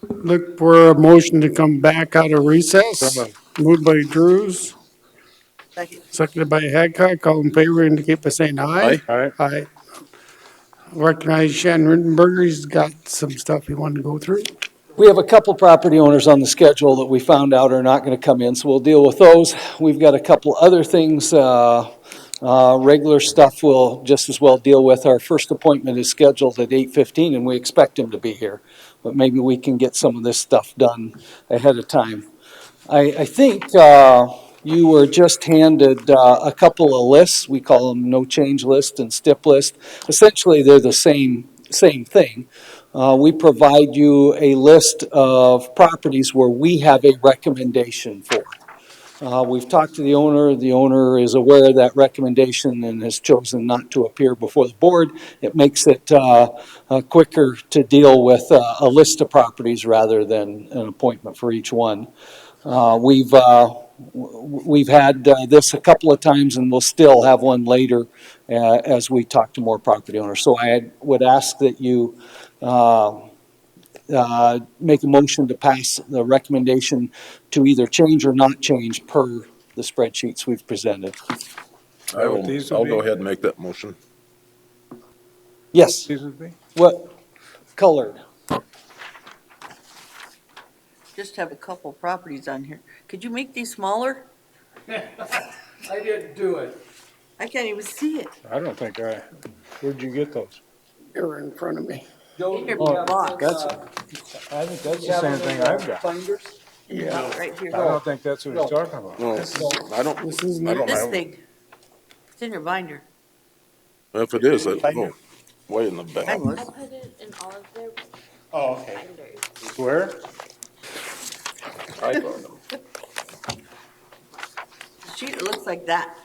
Look for a motion to come back out of recess. Moved by Drews, Second. seconded by Hadcock. All in favor indicate by saying aye. Aye. Aye. Recognize Shannon Rittenberger. He's got some stuff he wanted to go through. We have a couple property owners on the schedule that we found out are not going to come in, so we'll deal with those. We've got a couple other things, regular stuff we'll just as well deal with. Our first appointment is scheduled at 8:15, and we expect him to be here. But maybe we can get some of this stuff done ahead of time. I think you were just handed a couple of lists. We call them no change list and stip list. Essentially, they're the same thing. We provide you a list of properties where we have a recommendation for. We've talked to the owner. The owner is aware of that recommendation and has chosen not to appear before the board. It makes it quicker to deal with a list of properties rather than an appointment for each one. We've had this a couple of times, and we'll still have one later as we talk to more property owners. So I would ask that you make a motion to pass the recommendation to either change or not change per the spreadsheets we've presented. I'll go ahead and make that motion. Yes, These would be? what colored? Just have a couple properties on here. Could you make these smaller? I didn't do it. I can't even see it. I don't think where'd you get those? They're in front of me. In your Oh, box. I think that's the same thing I've got. Binders? Yeah. Right here. I don't think that's what he's talking about. No, I don't, This is I don't This have, thing. It's in your binder. if it is, I go way in the back. I I was. put it in all of their Oh, okay. binders. Where? I got them. The sheet, it looks like that.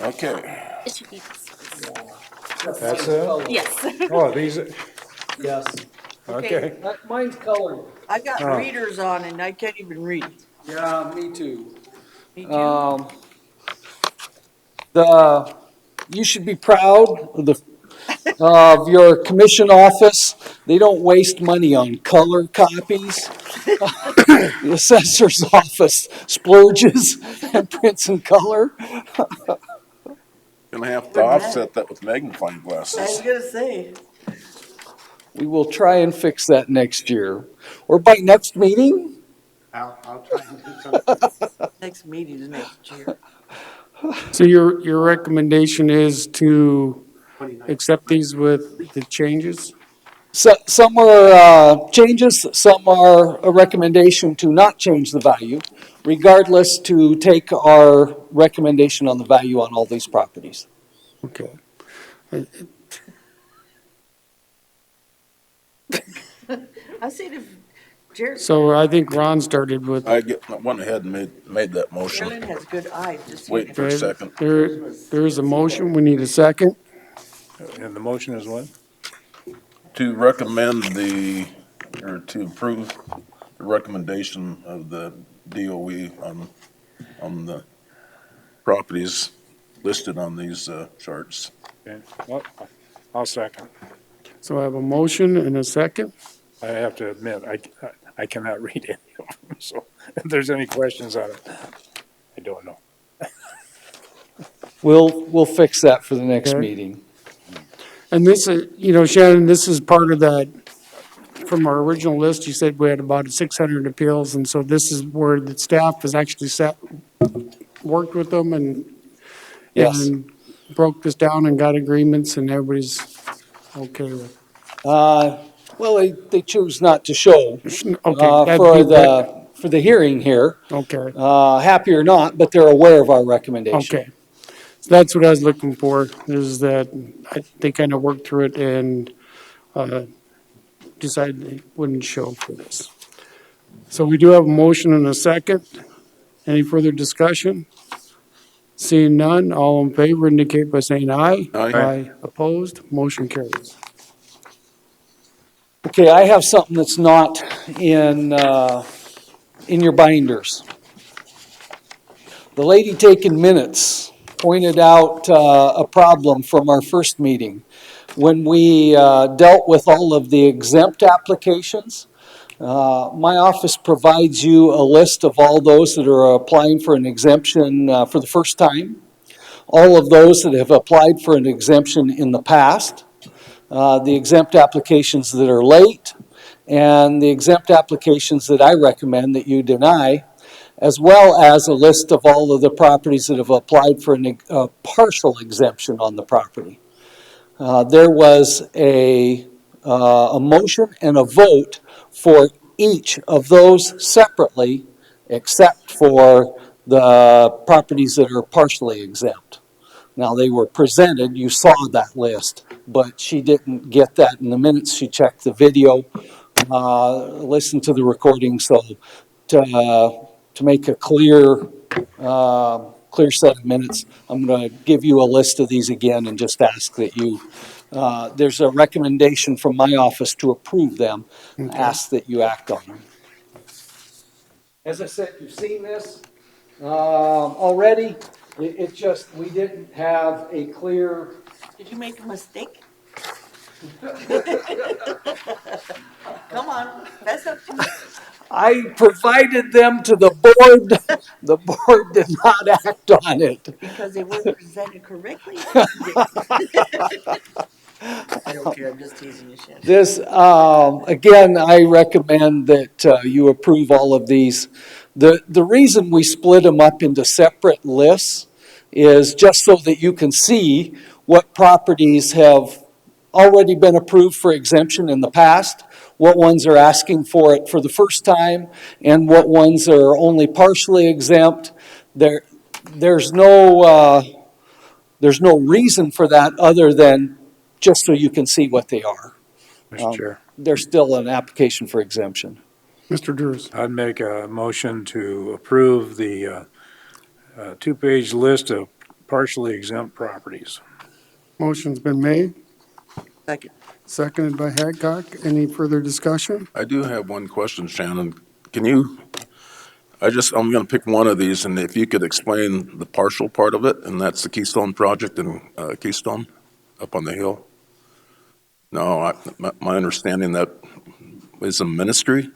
Okay, It should be this one. That's it? Yes. Oh, these, Yes. okay. Mine's colored. I got Oh. readers on and I can't even read. Yeah, me too. Me too. You should be proud of your commission office. They don't waste money on color copies. The assessor's office splurges and prints in color. gonna have to offset that with magnifying I was glasses. gonna say, We will try and fix that next year, or by next meeting. I'll try and do something. next meeting is next year. So your recommendation is to accept these with the changes? So, some are changes, some are a recommendation to not change the value, regardless to take our recommendation on the value on all these properties. Okay. I said if Jared, So I think Ron started with. I went ahead and made that motion. Carolyn has good eyes, just. Waiting for a second. There's a motion. We need a second. And the motion is what? To recommend or to approve the recommendation of the DOE on the properties listed on these charts. Okay. Well, I'll second. So I have a motion and a second. I have to admit, I cannot read any of them, so if there's any questions on it, I don't know. We'll fix that for the next Okay. meeting. And this is, Shannon, this is part of that, from our original list, you said we had about 600 appeals, and so this is where the staff has actually worked with them and Yes. and broke this down and got agreements, and everybody's okay with. Well, they choose not to show Okay, that'd for be the hearing here, okay, happy or not, but they're aware of our recommendation. okay. So that's what I was looking for, is that they kind of worked through it and decided they wouldn't show for this. So we do have a motion and a second. Any further discussion? Seeing none, all in favor indicate by saying aye. Aye. Opposed, motion carries. Okay, I have something that's not in your binders. The lady taking minutes pointed out a problem from our first meeting. when we dealt with all of the exempt applications, my office provides you a list of all those that are applying for an exemption for the first time, all of those that have applied for an exemption in the past, the exempt applications that are late, and the exempt applications that I recommend that you deny, as well as a list of all of the properties that have applied for a partial exemption on the property. There was a motion and a vote for each of those separately, except for the properties that are partially exempt. Now, they were presented, you saw that list, but she didn't get that in the minutes. She checked the video, listened to the recording, so to make a clear set of minutes, I'm going to give you a list of these again and just ask that you, there's a recommendation from my office to approve them, ask that you act on them. As I said, you've seen this already. It just, we didn't have a clear. Did you make a mistake? Come on, fess up to me. I provided them to the board. The board did not act on it. Because they weren't presented correctly? I don't care, I'm just teasing you, Shannon. This, again, I recommend that you approve all of these. The reason we split them up into separate lists is just so that you can see what properties have already been approved for exemption in the past, what ones are asking for it for the first time, and what ones are only partially exempt. There's no reason for that other than just so you can see what they are. Mr. Chair, There's still an application for exemption. Mr. Drews. I'd make a motion to approve the two-page list of partially exempt properties. Motion's been made, Second. seconded by Hadcock. Any further discussion? I do have one question, Shannon. I'm gonna pick one of these, and if you could explain the partial part of it, and that's the Keystone project in Keystone up on the hill. No, my understanding that is a ministry,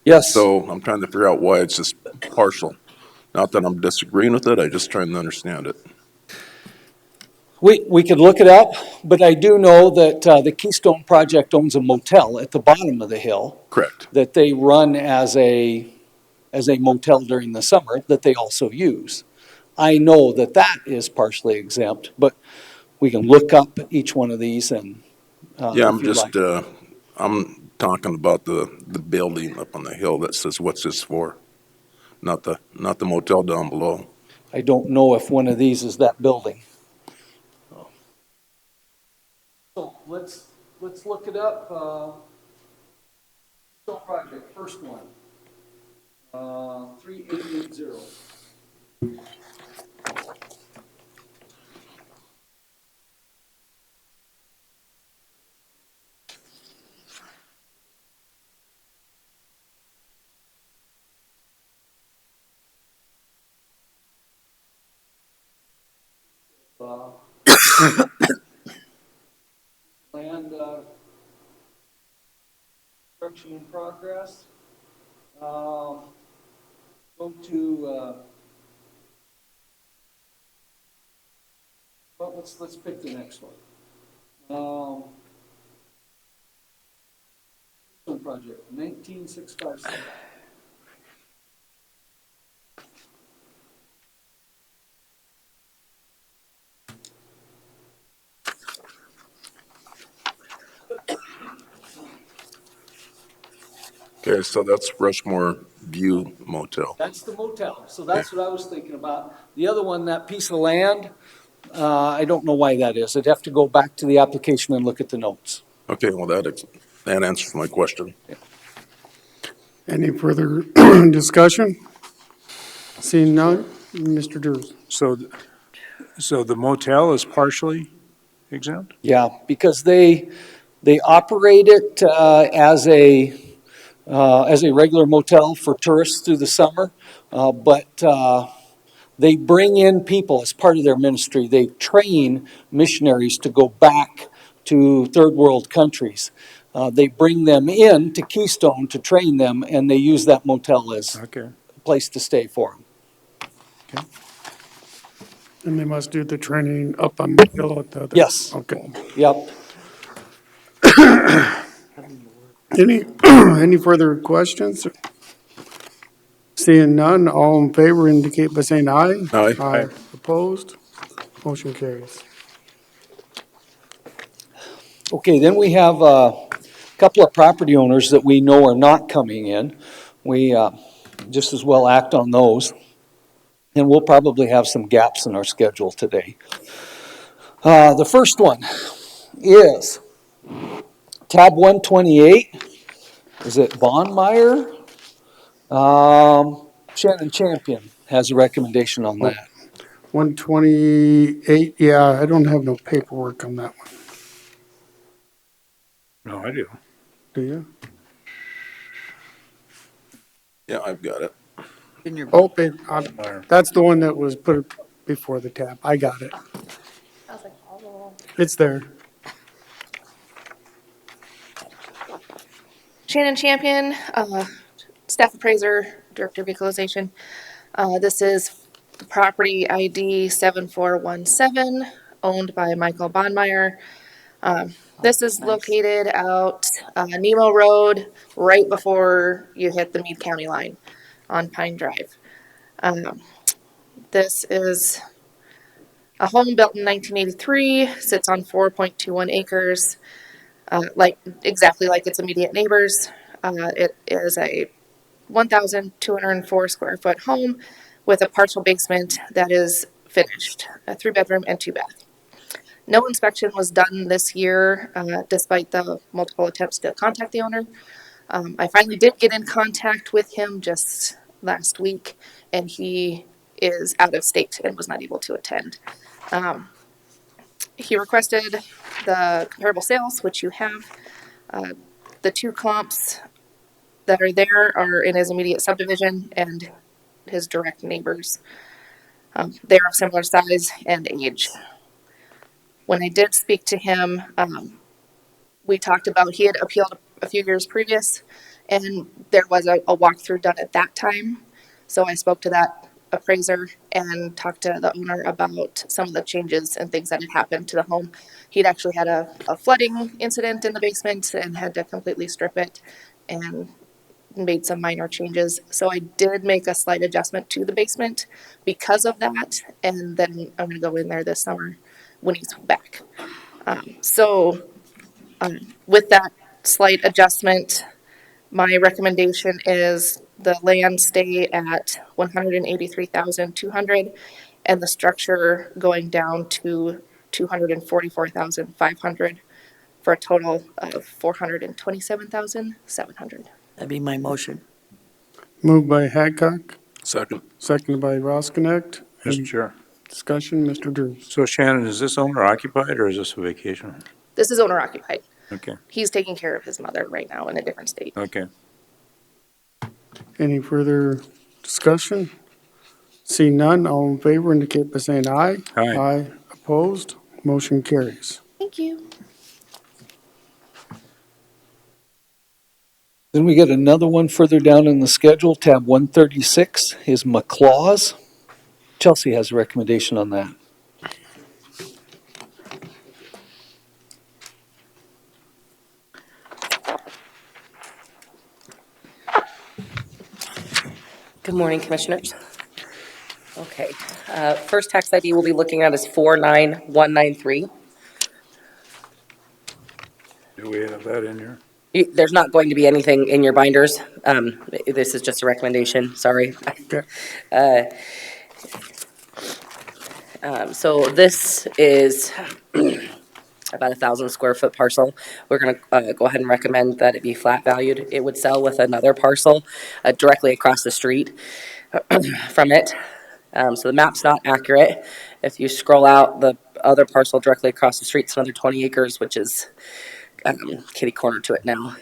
Yes. so I'm trying to figure out why it's just partial. Not that I'm disagreeing with it, I just trying to understand it. We could look it up, but I do know that the Keystone Project owns a motel at the bottom of the hill Correct. that they run as a motel during the summer that they also use. I know that that is partially exempt, but we can look up each one of these and, Yeah, if you'd like. I'm talking about the building up on the hill that says, what's this for? Not the motel down below. I don't know if one of these is that building. So let's look it up. Keystone Project, first one. 3880. Land construction in progress. Go to, well, let's pick the next one. Project, 19657. Okay, so that's Rushmore View Motel. That's the motel, so that's what I was thinking about. The other one, that piece of land, I don't know why that is. I'd have to go back to the application and look at the notes. Okay, well, that answers my question. Any further discussion? Seeing none, Mr. Drews. So the motel is partially exempt? Yeah, because they operate it as a regular motel for tourists through the summer, but they bring in people as part of their ministry. They train missionaries to go back to third world countries. They bring them in to Keystone to train them, and they use that motel as Okay. a place to stay for them. And they must do the training up on the hill at the other. Yes. Okay. Yep. Any further questions? Seeing none, all in favor indicate by saying aye. Aye. Aye. Opposed? Motion carries. Okay, then we have a couple of property owners that we know are not coming in. We just as well act on those. And we'll probably have some gaps in our schedule today. The first one is tab 128. Is it Bondmeyer? Shannon Champion has a recommendation on that. 128, yeah, I don't have no paperwork on that one. No, I do. Do you? Yeah, I've got it. In your Oh, book. that's the one that was put before the tab. I got it. I was like, oh. It's there. Shannon Champion, staff appraiser, director of equalization. This is property ID 7417, owned by Michael Bondmeyer. This is Nice. located out Nemo Road, right before you hit the Meade County line on Pine Drive. This is a home built in 1983, sits on 4.21 acres. Exactly like its immediate neighbors. It is a 1,204 square foot home with a partial basement that is finished, a 3-bedroom and 2-bath. No inspection was done this year, despite the multiple attempts to contact the owner. I finally did get in contact with him just last week, and he is out of state and was not able to attend. He requested the comparable sales, which you have. The two comps that are there are in his immediate subdivision and his direct neighbors. They are of similar size and age. When I did speak to him, we talked about, he had appealed a few years previous, and there was a walkthrough done at that time. So I spoke to that appraiser and talked to the owner about some of the changes and things that had happened to the home. He'd actually had a flooding incident in the basement and had to completely strip it and made some minor changes. So I did make a slight adjustment to the basement because of that, and then I'm gonna go in there this summer when he's back. With that slight adjustment, my recommendation is the land stay at 183,200 and the structure going down to 244,500 for a total of 427,700. That'd be my motion. Moved by Hadcock, Second. seconded by Roskinek. Any Mr. Chair. discussion, Mr. Drews? So Shannon, is this owner occupied or is this a vacation? This is owner occupied. Okay, He's taking care of his mother right now in a different state. okay. Any further discussion? See none, all in favor indicate by saying aye. Aye. Aye. Opposed? Motion carries. Thank you. Then we get another one further down in the schedule, tab 136 is McClaws. Chelsea has a recommendation on that. Good morning, Commissioners. Okay, first tax ID we'll be looking at is 49193. Do we have that in here? There's not going to be anything in your binders. This is just a recommendation, sorry. Okay. So this is about 1,000 square foot parcel. We're gonna go ahead and recommend that it be flat valued. It would sell with another parcel directly across the street from it. So the map's not accurate. If you scroll out, the other parcel directly across the street is another 20 acres, which is kitty corner to it now.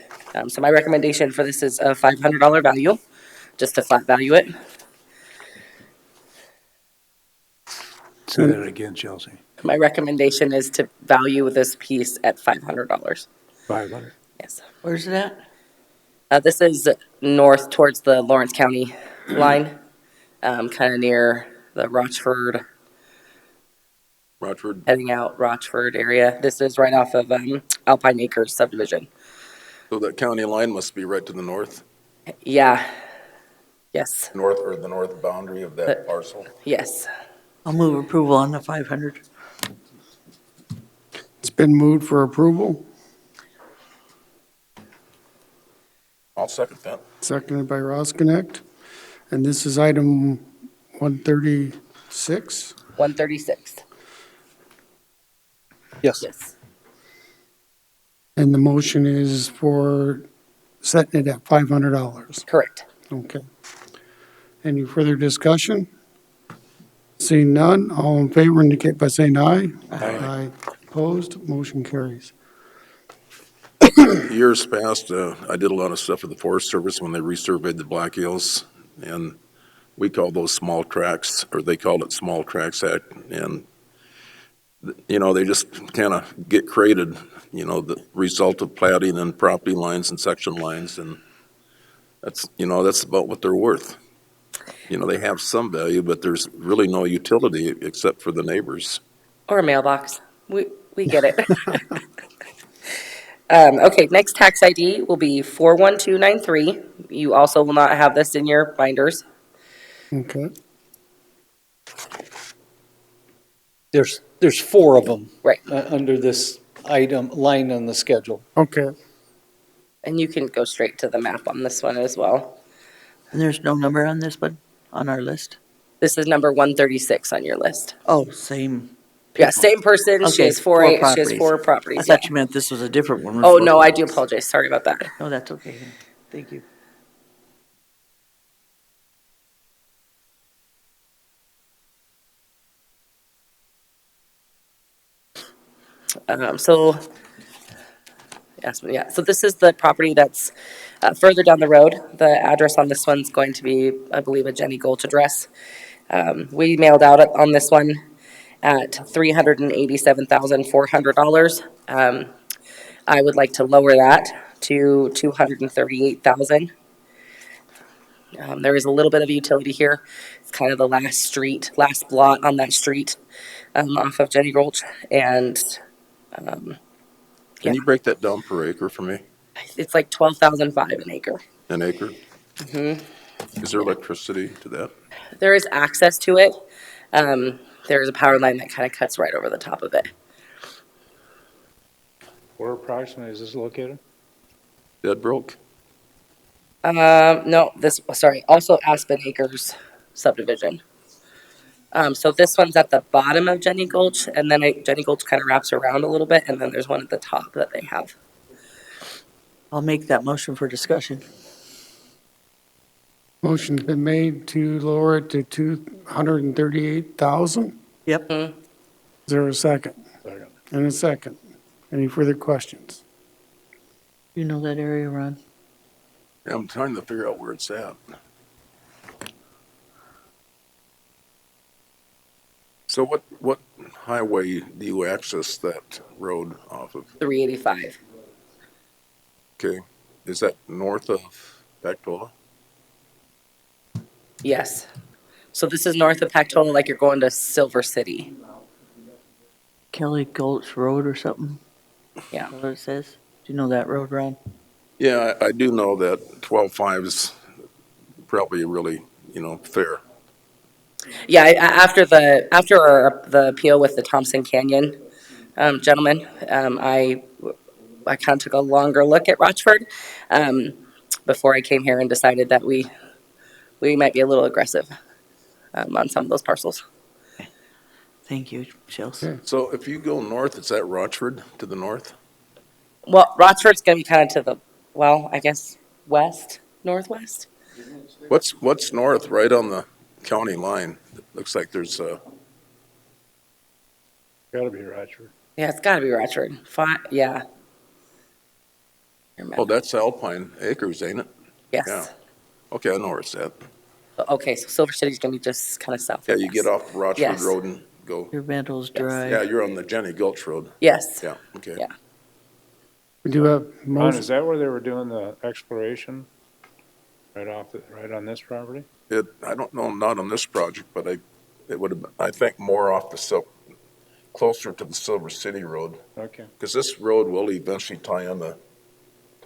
So my recommendation for this is a $500 value, just to flat value it. Say that again, Chelsea. My recommendation is to value this piece at $500. 500. Yes. Where's it at? This is north towards the Lawrence County line, kind of near the Rochford, Rochford, heading out Rochford area. This is right off of Alpine Acres subdivision. so that county line must be right to the north, Yeah. Yes. north or the north boundary of that parcel. Yes. I'll move approval on the 500. It's been moved for approval, I'll second that. seconded by Roskinick. And this is item 136. 136. Yes. Yes. And the motion is for setting it at $500. Correct. Okay. Any further discussion? Seeing none, all in favor indicate by saying aye. Aye. Opposed, motion carries. Years past, I did a lot of stuff for the Forest Service when they resurveyed the Black Hills, and we called those small tracks, or they called it Small Tracks Act, and, you know, they just kind of get created, you know, the result of platting and property lines and section lines, and that's, you know, that's about what they're worth. You know, they have some value, but there's really no utility except for the neighbors. Or a mailbox. We get it. Okay, next tax ID will be 41293. You also will not have this in your binders. Okay. There's four of them. Right. Under this item, line on the schedule. Okay. And you can go straight to the map on this one as well. And there's no number on this one, on our list? This is number 136 on your list. Oh, same. Yeah, same person. She Okay, has four properties. I thought you meant this was a different one. Oh, no, I do apologize. Sorry about that. No, that's okay. Thank you. So, yes, yeah. So this is the property that's further down the road. The address on this one's going to be, I believe, a Jenny Gulch address. We mailed out on this one at $387,400. I would like to lower that to $238,000. There is a little bit of utility here. It's kind of the last blot on that street off of Jenny Gulch, and Can you break that down per acre for me? it's like $12,500 an acre. An acre? Is there electricity to that? There is access to it. There is a power line that kind of cuts right over the top of it. Where approximately is this located? Dead broke? No, also Aspen Acres subdivision. So this one's at the bottom of Jenny Gulch, and then Jenny Gulch kind of wraps around a little bit, and then there's one at the top that they have. I'll make that motion for discussion. Motion's been made to lower it to 238,000. Yep. Is there a second? Second. And a second. Any further questions? You know that area, Ron? Yeah, I'm trying to figure out where it's at. So what highway do you access that road off of? 385. Okay, is that north of Pactola? Yes. So this is north of Pactola, like you're going to Silver City. Kelly Gulch Road or something? Yeah. Is that what it says? Do you know that road, Ron? Yeah, I do know that 12.5 is probably really, you know, fair. Yeah, after the appeal with the Thompson Canyon gentleman, I kind of took a longer look at Rochford before I came here and decided that we might be a little aggressive on some of those parcels. Thank you, Chels. Okay. So if you go north, it's at Rochford to the north? Well, Rochford's going to be kind of to the, well, I guess west, northwest. What's north, right on the county line? It looks like there's a, Gotta be Rochford. Yeah, it's got to be Rochford. Yeah. oh, that's Alpine Acres, ain't it? Yes. Yeah. Okay, I know where it's at. Okay, so Silver City's going to be just kind of south. Yeah, you get off Rochford Yes. Road and go. Your Meadows Yes. Yeah, Drive. you're on the Jenny Gulch Road. Yes. Yeah, okay. Yeah. We do have Ron, is motion, that where they were doing the exploration? Right on this property? I don't know, not on this project, but it would have, I think more off closer to the Silver City Road. Okay, Because this road will eventually tie in to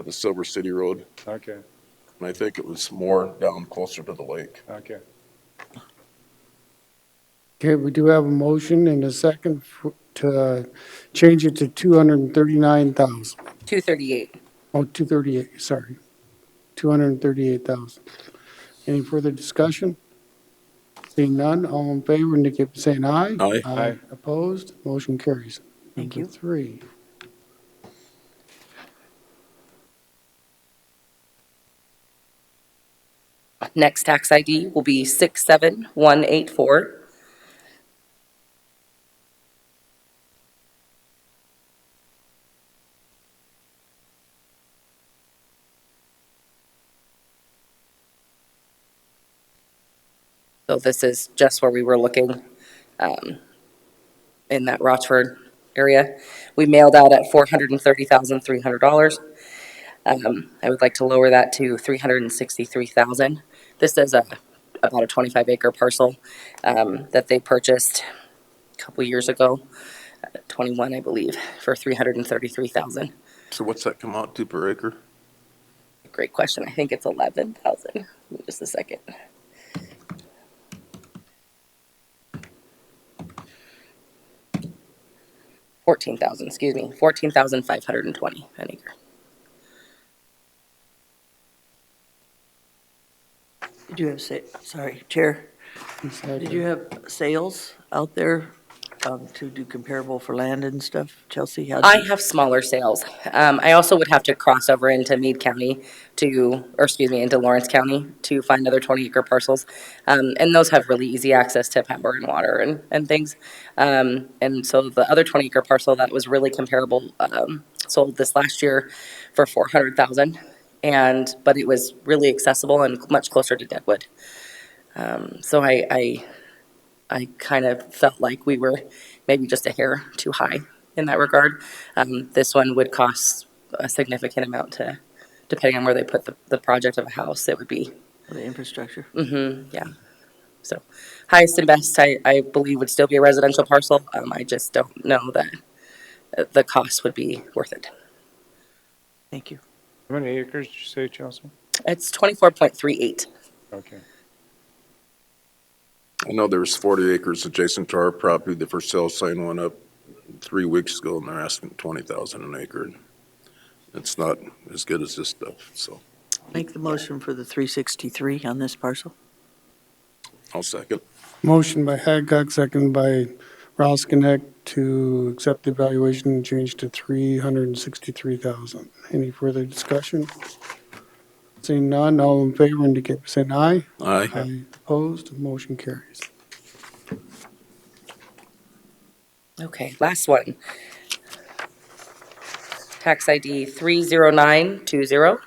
the Silver City Road. okay, And I think it was more down closer to the lake. okay. okay, we do have a motion and a second to change it to 239,000. 238. Oh, 238, sorry. 238,000. Any further discussion? Seeing none, all in favor indicate by saying aye. Aye. Aye. Opposed, motion carries. Thank Number you. 3. Next tax ID will be 67184. So this is just where we were looking, in that Rochford area. We mailed out at $430,300. I would like to lower that to 363,000. This is about a 25 acre parcel, that they purchased a couple years ago, 21, I believe, for 333,000. So what's that come out to per acre? Great question. I think it's 11,000. Give me just a second. Excuse me, 14,520 an acre. Did you have sorry, Chair, did you have sales out there to do comparable for land and stuff? Chelsea, how I did you? have smaller sales. I also would have to cross over into Meade County into Lawrence County to find other 20 acre parcels. And those have really easy access to power and water and things. And so the other 20 acre parcel that was really comparable, sold this last year for 400,000. But it was really accessible and much closer to Deadwood. So I kind of felt like we were maybe just a hair too high in that regard. This one would cost a significant amount depending on where they put the project of a house, it would be, The infrastructure? yeah. So highest and best, I believe would still be a residential parcel. I just don't know that the cost would be worth it. Thank you. How many acres did you say, Chelsea? It's 24.38. Okay. I know there's 40 acres adjacent to our property. The for sale sign went up 3 weeks ago, and they're asking 20,000 an acre. It's not as good as this stuff, so Make the motion for the 363 on this parcel. I'll second. Motion by Hadcock, second by Roskinek to accept the evaluation and change to 363,000. Any further discussion? Seeing none, all in favor indicate by saying aye. Aye. Opposed, motion carries. Okay, last one. Tax ID 30920.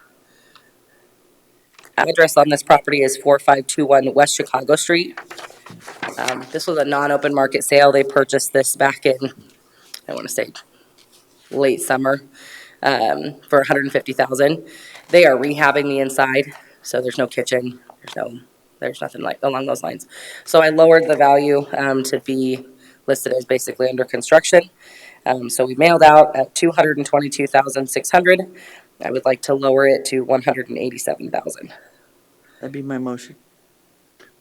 Address on this property is 4521 West Chicago Street. This was a non-open market sale. They purchased this back in, I want to say, late summer, for 150,000. They are rehabbing the inside, so there's no kitchen, there's nothing like along those lines. So I lowered the value to be listed as basically under construction. So we mailed out at 222,600. I would like to lower it to 187,000. That'd be my motion.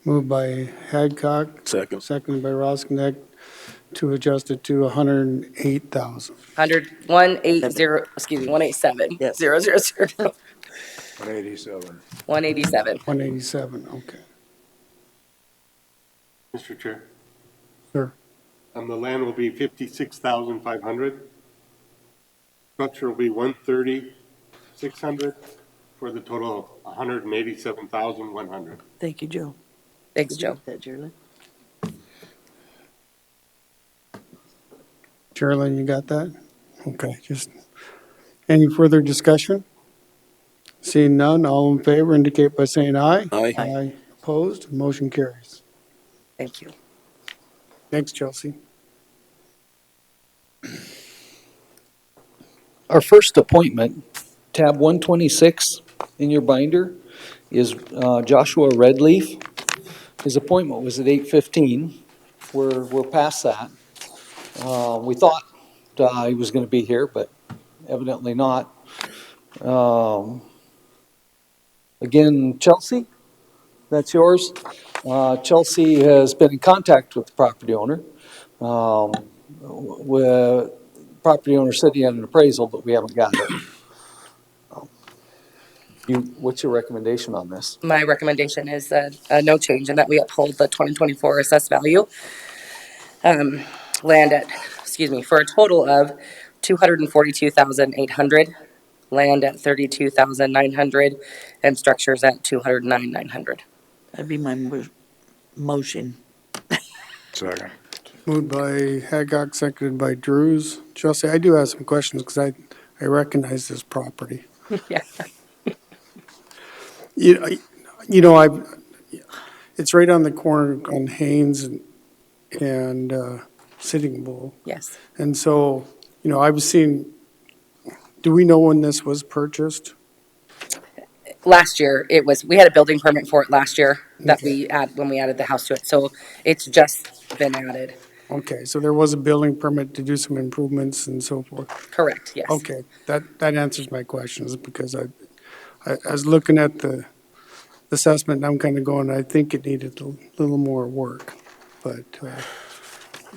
Moved by Hadcock, Second. seconded by Roskinek to adjust it to 108,000. 187, Yes. 000, 187. 187. 187, okay. Mr. Chair, Sir, the land will be 56,500. Structure will be 130,600 for the total of 187,100. Thank you, Joe. Thanks, Did you Joe. get that, Geraldine? Geraldine, you got that? Okay, just, any further discussion? Seeing none, all in favor indicate by saying aye. Aye. Opposed, motion carries. Thank you. Thanks, Chelsea. Our first appointment, tab 126 in your binder, is Joshua Redleaf. His appointment was at 8:15. We're past that. We thought he was going to be here, but evidently not. Again, Chelsea, that's yours. Chelsea has been in contact with the property owner. Property owner said he had an appraisal, but we haven't got it. What's your recommendation on this? My recommendation is no change, and that we uphold the 2024 assessed value. Land at, for a total of 242,800, land at 32,900, and structures at 209,900. That'd be my motion. Second. Moved by Haggard, seconded by Drews. Chelsea, I do have some questions because I recognize this property. Yeah. It's right on the corner on Haynes and Sitting Bull. Yes. And so, I was seeing, do we know when this was purchased? Last year, we had a building permit for it last year that when we added the house to it. So it's just been added. Okay, so there was a building permit to do some improvements and so forth. Correct, yes. Okay, that answers my questions because I was looking at the assessment and I'm kind of going, I think it needed a little more work. But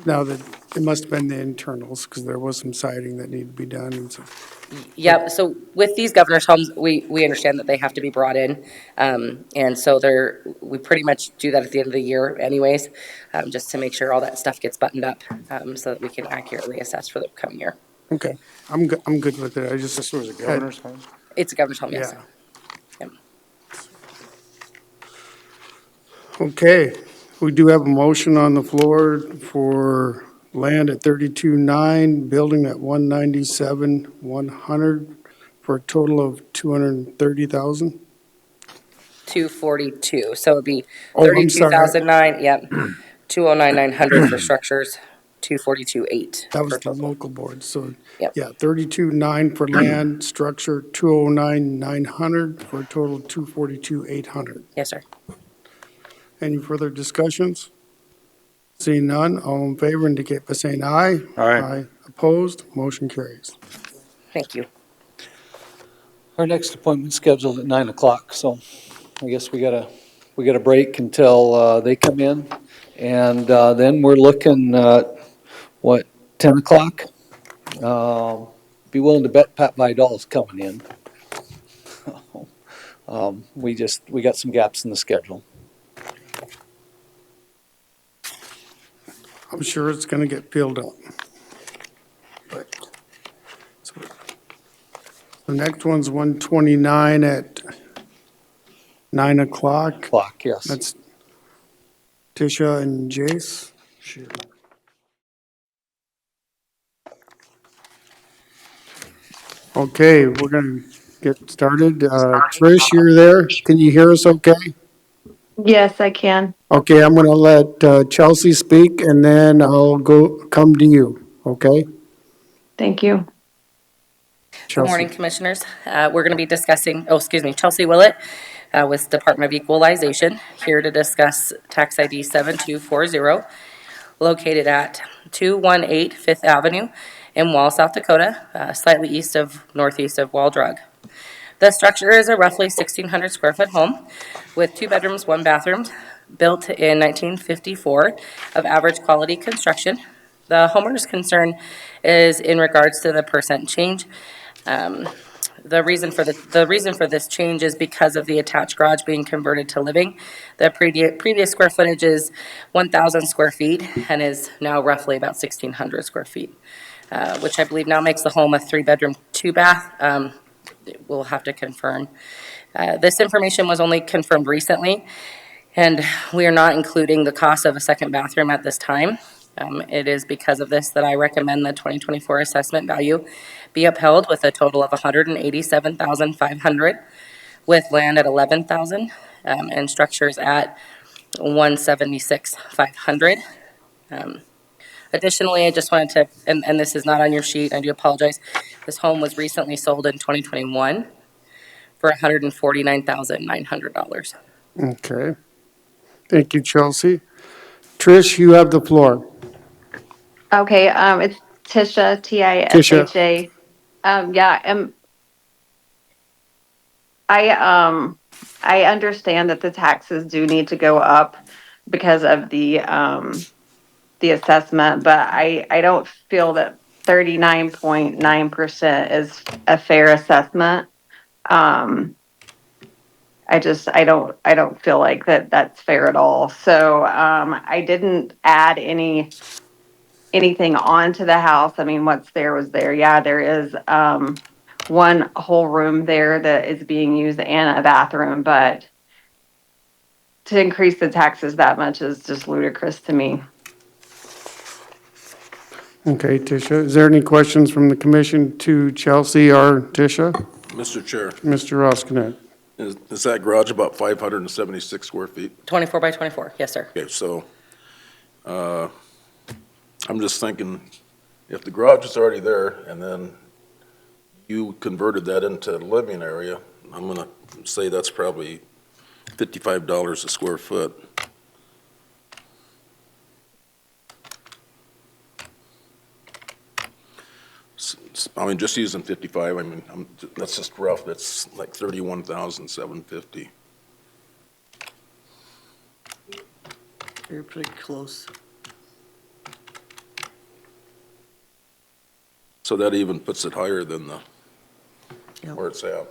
now that it must have been the internals because there was some siding that needed to be done and so. Yep, so with these governor's homes, we understand that they have to be brought in. And so we pretty much do that at the end of the year anyways, just to make sure all that stuff gets buttoned up so that we can accurately assess for the coming year. Okay, I'm good with it. I just. This was a governor's home? It's a governor's home, yes. Yeah. Yep. Okay, we do have a motion on the floor for land at 32.9, building at 197,100 for a total of 230,000. 242, so it'd be Oh, I'm sorry. 32,009, yep. 209,900 for structures, 242,800. That was for the total. local board, so, Yep. yeah, 32.9 for land, structure 209,900 for a total of 242,800. Yes, sir. Any further discussions? Seeing none, all in favor indicate by saying aye. Aye. Opposed, motion carries. Thank you. Our next appointment's scheduled at 9 o'clock, so I guess we got a break until they come in. And then we're looking at, 10 o'clock? Be willing to bet Pat Vidal's coming in. We got some gaps in the schedule. I'm sure it's gonna get filled up. But, so, the next one's 129 at 9 o'clock. Yes. That's Tisha and Jace. Sure. Okay, we're gonna get started. Trish, you're there? Can you hear us okay? Yes, I can. Okay, I'm gonna let Chelsea speak and then I'll come to you, okay? Thank you. Good morning, Commissioners. We're going to be discussing, Chelsea Willett with Department of Equalization, here to discuss tax ID 7240, located at 218 Fifth Avenue in Wall, South Dakota, slightly northeast of Wall Drug. The structure is a roughly 1,600 square foot home with 2 bedrooms, 1 bathroom, built in 1954 of average quality construction. The homeowner's concern is in regards to the percent change. The reason for this change is because of the attached garage being converted to living. The previous square footage is 1,000 square feet and is now roughly about 1,600 square feet, which I believe now makes the home a 3-bedroom, 2-bath. We'll have to confirm. This information was only confirmed recently, and we are not including the cost of a second bathroom at this time. It is because of this that I recommend the 2024 assessment value be upheld with a total of $187,500, with land at $11,000 and structures at $176,500. Additionally, I just wanted to, and this is not on your sheet, I do apologize. This home was recently sold in 2021 for $149,900. Okay. Thank you, Chelsea. Trish, you have the floor. Okay, it's Tisha, Tisha. Tisha. Yeah, I understand that the taxes do need to go up because of the assessment, but I don't feel that 39.9% is a fair assessment. Um, I don't feel like that's fair at all. So, I didn't add anything onto the house. I mean, what's there was there. Yeah, there is, one whole room there that is being used and a bathroom, but to increase the taxes that much is just ludicrous to me. Okay, Tisha. Is there any questions from the commission to Chelsea or Tisha? Mr. Chair, Mr. Roskinet. is that garage about 576 square feet? 24 by 24, yes, sir. Okay, so, I'm just thinking, if the garage is already there and then you converted that into a living area, I'm gonna say that's probably $55 a square foot. I mean, just using 55, I mean, that's just rough, that's like 31,750. You're pretty close. So that even puts it higher than Yep. where it's at.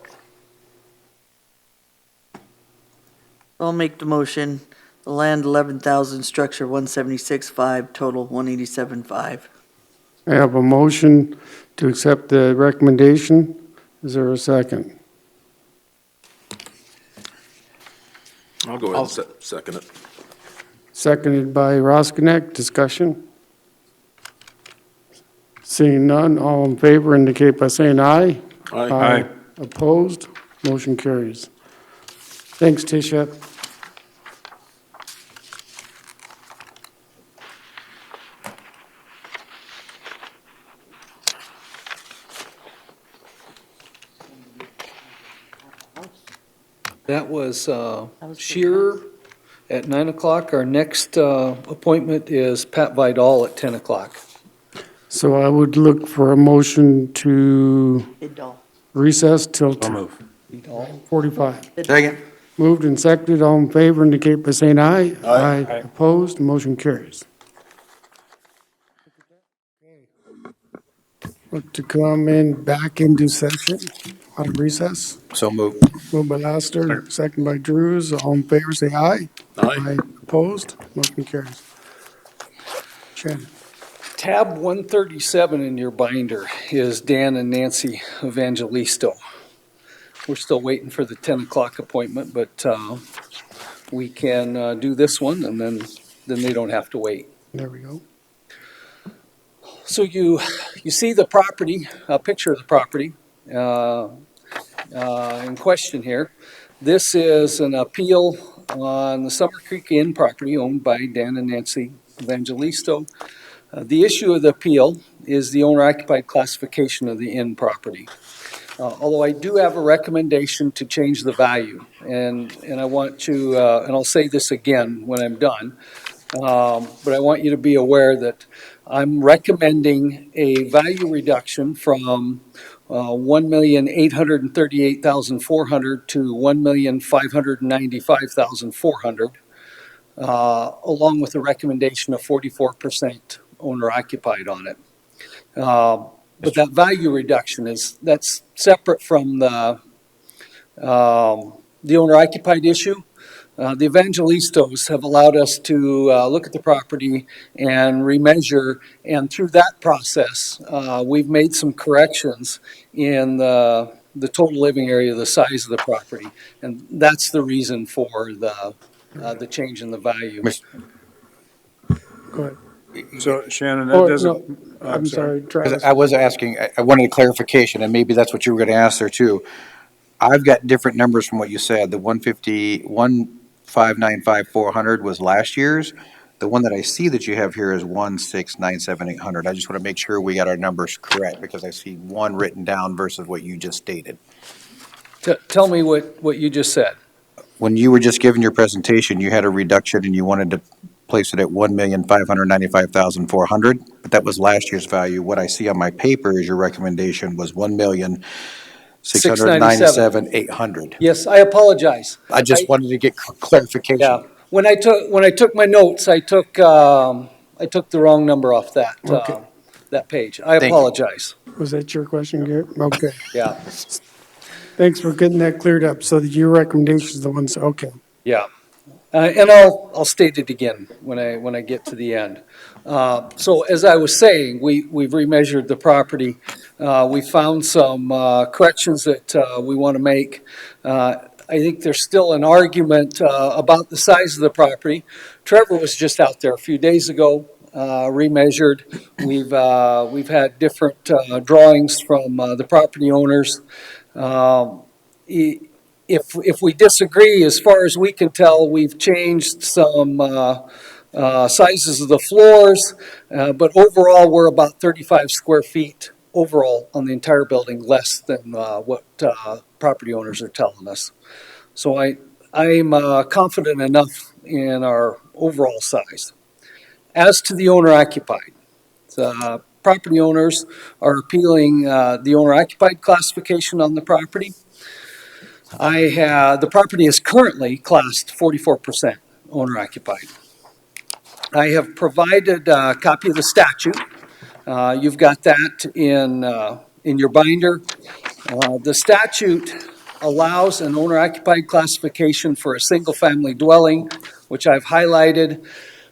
I'll make the motion. The land 11,000, structure 176.5, total 187.5. I have a motion to accept the recommendation. Is there a second? I'll go ahead and second it. Seconded by Roskinek. Discussion? Seeing none, all in favor indicate by saying aye. Aye. Opposed? Motion carries. Thanks, Tisha. That was Shearer at 9 o'clock. Our next appointment is Pat Vidal at 10 o'clock. So I would look for a motion to recess till So move. 45. Second. Moved and seconded, all in favor indicate by saying aye. Aye. Opposed, motion carries. Look to come in back into session out of recess. So move. Moved by Laster, second by Drews, all in favor say aye. Aye. Opposed, motion carries. Shannon. Tab 137 in your binder is Dan and Nancy Evangelisto. We're still waiting for the 10 o'clock appointment, but we can do this one, and then they don't have to wait. There we go. So you see the property, a picture of the property in question here. This is an appeal on the Summer Creek Inn property owned by Dan and Nancy Evangelisto. The issue of the appeal is the owner-occupied classification of the inn property. Although I do have a recommendation to change the value, and I want to, and I'll say this again when I'm done, but I want you to be aware that I'm recommending a value reduction from $1,838,400 to $1,595,400, along with a recommendation of 44% owner occupied on it. But that value reduction that's separate from the owner occupied issue. The Evangelistos have allowed us to look at the property and remeasure, and through that process, we've made some corrections in the total living area, the size of the property, and that's the reason for the change in the value. Go ahead. So Shannon, Oh, that doesn't, no, I'm sorry, Travis. I was asking, I wanted a clarification, and maybe that's what you were gonna ask there too. I've got different numbers from what you said. The 150, 1,595,400 was last year's. The one that I see that you have here is 1,697,800. I just want to make sure we got our numbers correct because I see one written down versus what you just stated. Tell me what you just said. When you were just giving your presentation, you had a reduction and you wanted to place it at 1,595,400, but that was last year's value. What I see on my paper is your recommendation was 1,697,800. Yes, I apologize. I just wanted to get Yeah, clarification. when I took my notes, I took the wrong number off Okay. that page. I you. apologize. Was that your question, Garrett? Okay. Yeah, Thanks for getting that cleared up, so that your recommendations are the ones, okay. yeah. And I'll state it again when I get to the end. So as I was saying, we've remeasured the property. We found some corrections that we want to make. I think there's still an argument about the size of the property. Trevor was just out there a few days ago, remeasured. We've had different drawings from the property owners. If we disagree, as far as we can tell, we've changed some sizes of the floors, but overall, we're about 35 square feet overall on the entire building, less than what property owners are telling us. So I'm confident enough in our overall size. As to the owner occupied, the property owners are appealing the owner occupied classification on the property. The property is currently classed 44% owner occupied. I have provided a copy of the statute. You've got that in your binder. The statute allows an owner occupied classification for a single family dwelling, which I've highlighted.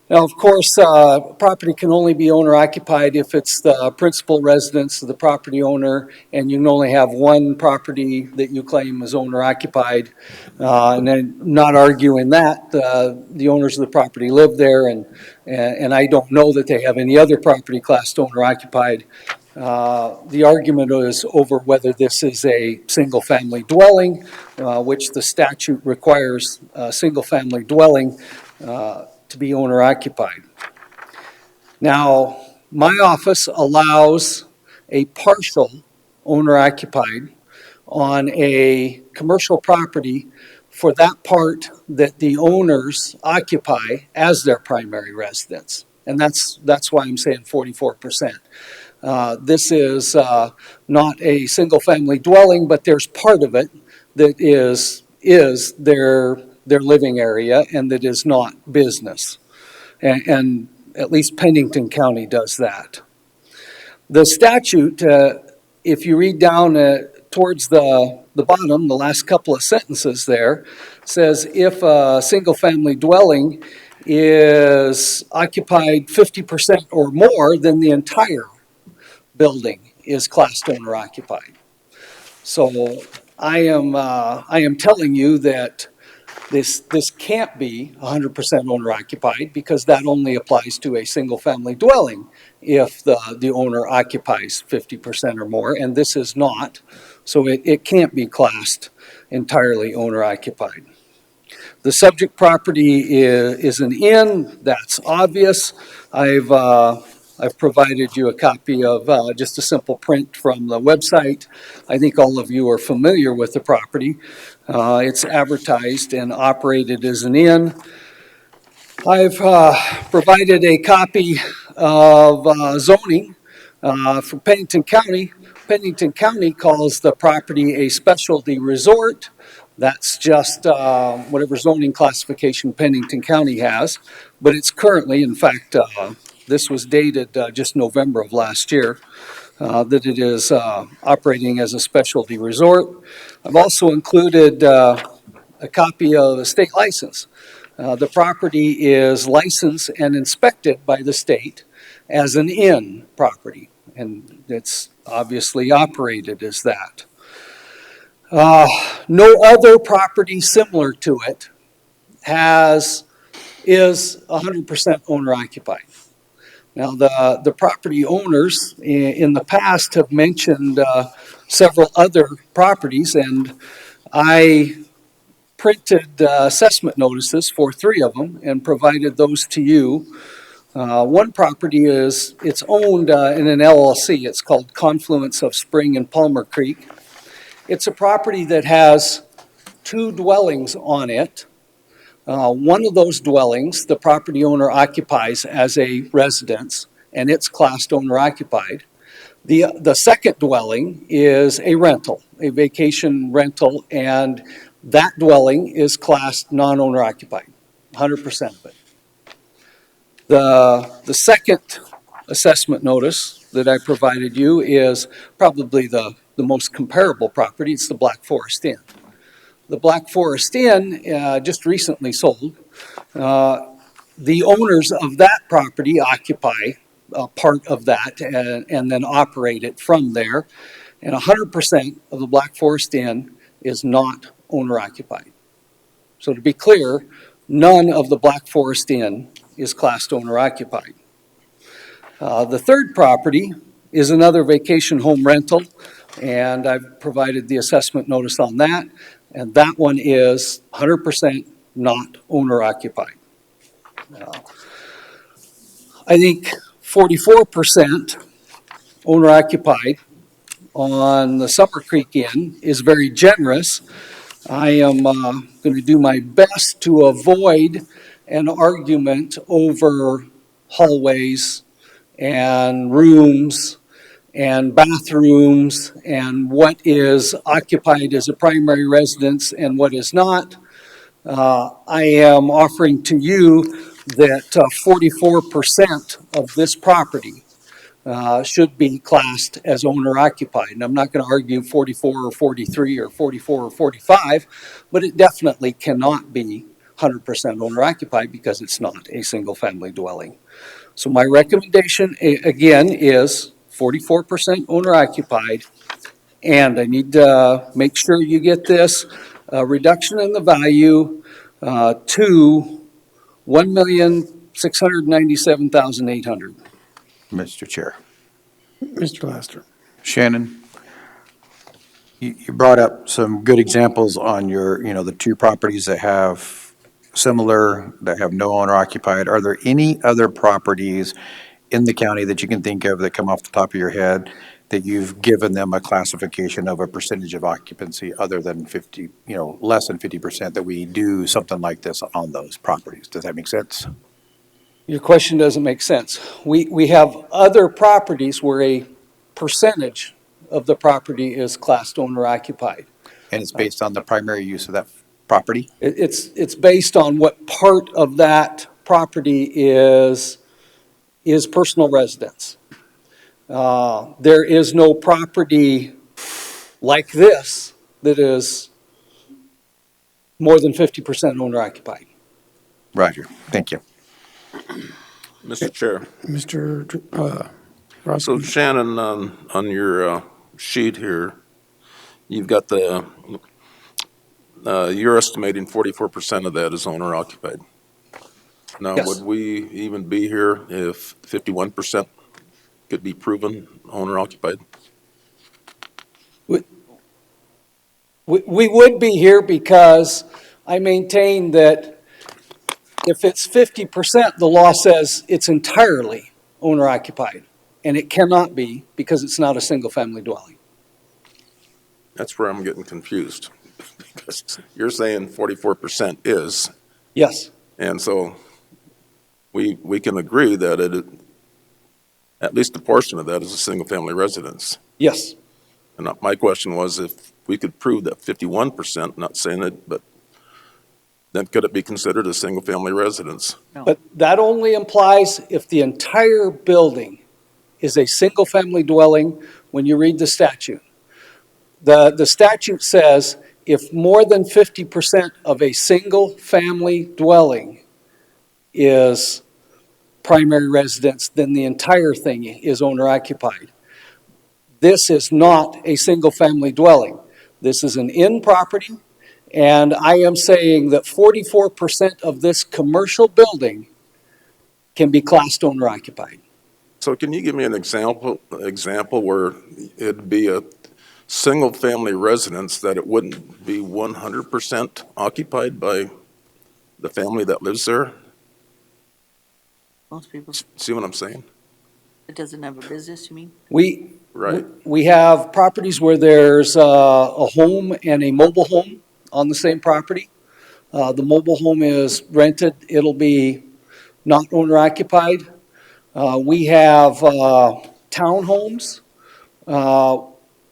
Now, of course, property can only be owner occupied if it's the principal residence of the property owner, and you can only have one property that you claim is owner occupied. And then not arguing that, the owners of the property live there, and I don't know that they have any other property classed owner occupied. The argument is over whether this is a single family dwelling, which the statute requires a single family dwelling to be owner occupied. Now, my office allows a partial owner occupied on a commercial property for that part that the owners occupy as their primary residence. And that's why I'm saying 44%. This is not a single family dwelling, but there's part of it that is their living area and that is not business. And at least Pennington County does that. The statute, if you read down towards the bottom, the last couple of sentences there, says if a single family dwelling is occupied 50% or more, then the entire building is classed owner occupied. So I am telling you that this can't be 100% owner occupied because that only applies to a single family dwelling if the owner occupies 50% or more, and this is not. So it can't be classed entirely owner occupied. The subject property is an inn, that's obvious. I've provided you a copy of just a simple print from the website. I think all of you are familiar with the property. It's advertised and operated as an inn. I've provided a copy of zoning for Pennington County. Pennington County calls the property a specialty resort. That's just whatever zoning classification Pennington County has. But it's currently, in fact, this was dated just November of last year, that it is operating as a specialty resort. I've also included a copy of the state license. The property is licensed and inspected by the state as an inn property, and it's obviously operated as that. No other property similar to it is 100% owner occupied. Now, the property owners in the past have mentioned several other properties, and I printed assessment notices for 3 of them and provided those to you. One property it's owned in an LLC. It's called Confluence of Spring and Palmer Creek. It's a property that has 2 dwellings on it. One of those dwellings, the property owner occupies as a residence, and it's classed owner-occupied. The second dwelling is a rental, a vacation rental, and that dwelling is classed non-owner occupied, 100% of it. The second assessment notice that I provided you is probably the most comparable property. It's the Black Forest Inn. The Black Forest Inn just recently sold. The owners of that property occupy part of that and then operate it from there. And 100% of the Black Forest Inn is not owner occupied. So to be clear, none of the Black Forest Inn is classed owner occupied. The third property is another vacation home rental, and I've provided the assessment notice on that, and that one is 100% not owner occupied. I think 44% owner occupied on the Summer Creek Inn is very generous. I am going to do my best to avoid an argument over hallways and rooms and bathrooms and what is occupied as a primary residence and what is not. I am offering to you that 44% of this property should be classed as owner occupied. And I'm not going to argue 44 or 43 or 44 or 45, but it definitely cannot be 100% owner occupied because it's not a single family dwelling. So my recommendation again is 44% owner occupied. And I need to make sure you get this reduction in the value to $1,697,800. Mr. Chair. Mr. Lester. Shannon, you brought up some good examples on your, the 2 properties that have similar, that have no owner occupied. Are there any other properties in the county that you can think of that come off the top of your head that you've given them a classification of a percentage of occupancy other than 50, less than 50% that we do something like this on those properties? Does that make sense? Your question doesn't make sense. We have other properties where a percentage of the property is classed owner occupied. And it's based on the primary use of that property? It's based on what part of that property is personal residence. There is no property like this that is more than 50% owner occupied. Roger, thank you. Mr. Chair. Mr. So Roski. Shannon, on your sheet here, you've got you're estimating 44% of that is owner occupied. Now, Yes. would we even be here if 51% could be proven owner occupied? We would be here because I maintain that if it's 50%, the law says it's entirely owner occupied, and it cannot be because it's not a single family dwelling. That's where I'm getting confused. Because you're saying 44% is, Yes, and so we can agree that at least a portion of that is a single family residence. yes. And my question was if we could prove that 51%, not saying it, but then could it be considered a single family residence? But that only implies if the entire building is a single family dwelling when you read the statute. The statute says if more than 50% of a single family dwelling is primary residence, then the entire thing is owner occupied. This is not a single family dwelling. This is an inn property, and I am saying that 44% of this commercial building can be classed owner occupied. So can you give me an example where it'd be a single-family residence, that it wouldn't be 100% occupied by the family that lives there? Most people, See what I'm saying? it doesn't have a business, you mean? Right. We have properties where there's a home and a mobile home on the same property. The mobile home is rented, it'll be not owner occupied. We have townhomes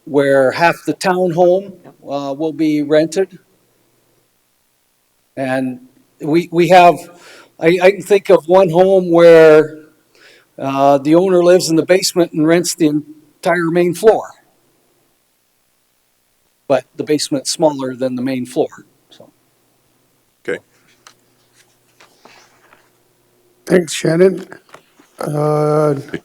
where half the townhome will be rented. And we have, I can think of one home where the owner lives in the basement and rents the entire main floor. But the basement's smaller than the main floor, so. Okay. Thanks, Shannon.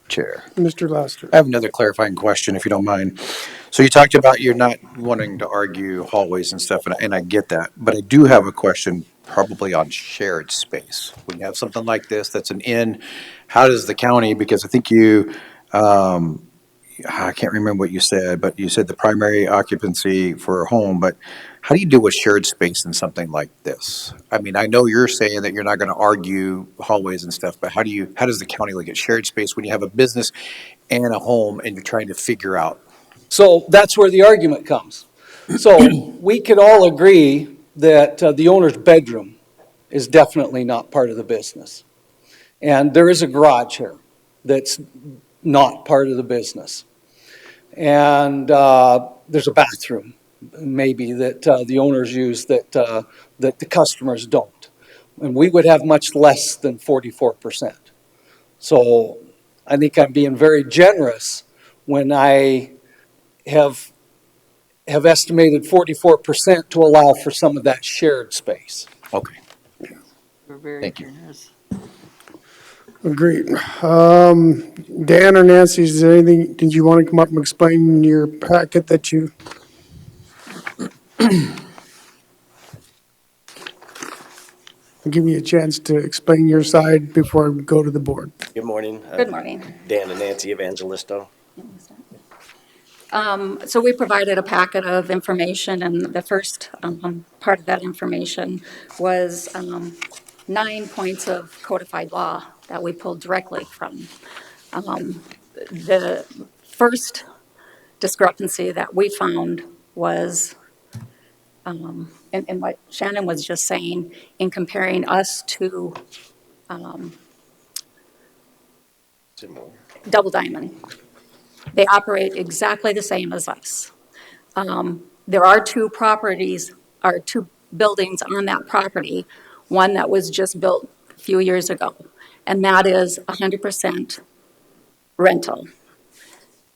Chair. Mr. Lester. I have another clarifying question, if you don't mind. So you talked about you're not wanting to argue hallways and stuff, and I get that. But I do have a question probably on shared space. When you have something like this that's an inn, how does the county, because I think you, I can't remember what you said, but you said the primary occupancy for a home, but how do you deal with shared space in something like this? I mean, I know you're saying that you're not going to argue hallways and stuff, but how does the county look at shared space when you have a business and a home and you're trying to figure out? So that's where the argument comes. So we could all agree that the owner's bedroom is definitely not part of the business. And there is a garage here that's not part of the business. And there's a bathroom, maybe, that the owners use that the customers don't. And we would have much less than 44%. So I think I'm being very generous when I have estimated 44% to allow for some of that shared space. Okay. We're very Thank you. generous. Agreed. Dan or Nancy, is there anything, did you want to come up and explain your packet that you? I'll give you a chance to explain your side before I go to the board. Good morning. Good morning. Dan and Nancy Evangelisto. So we provided a packet of information, and the first part of that information was 9 points of codified law that we pulled directly from. The first discrepancy that we found was, and what Shannon was just saying, in comparing us to Double Diamond. They operate exactly the same as us. There are two buildings on that property, one that was just built a few years ago, and that is 100% rental.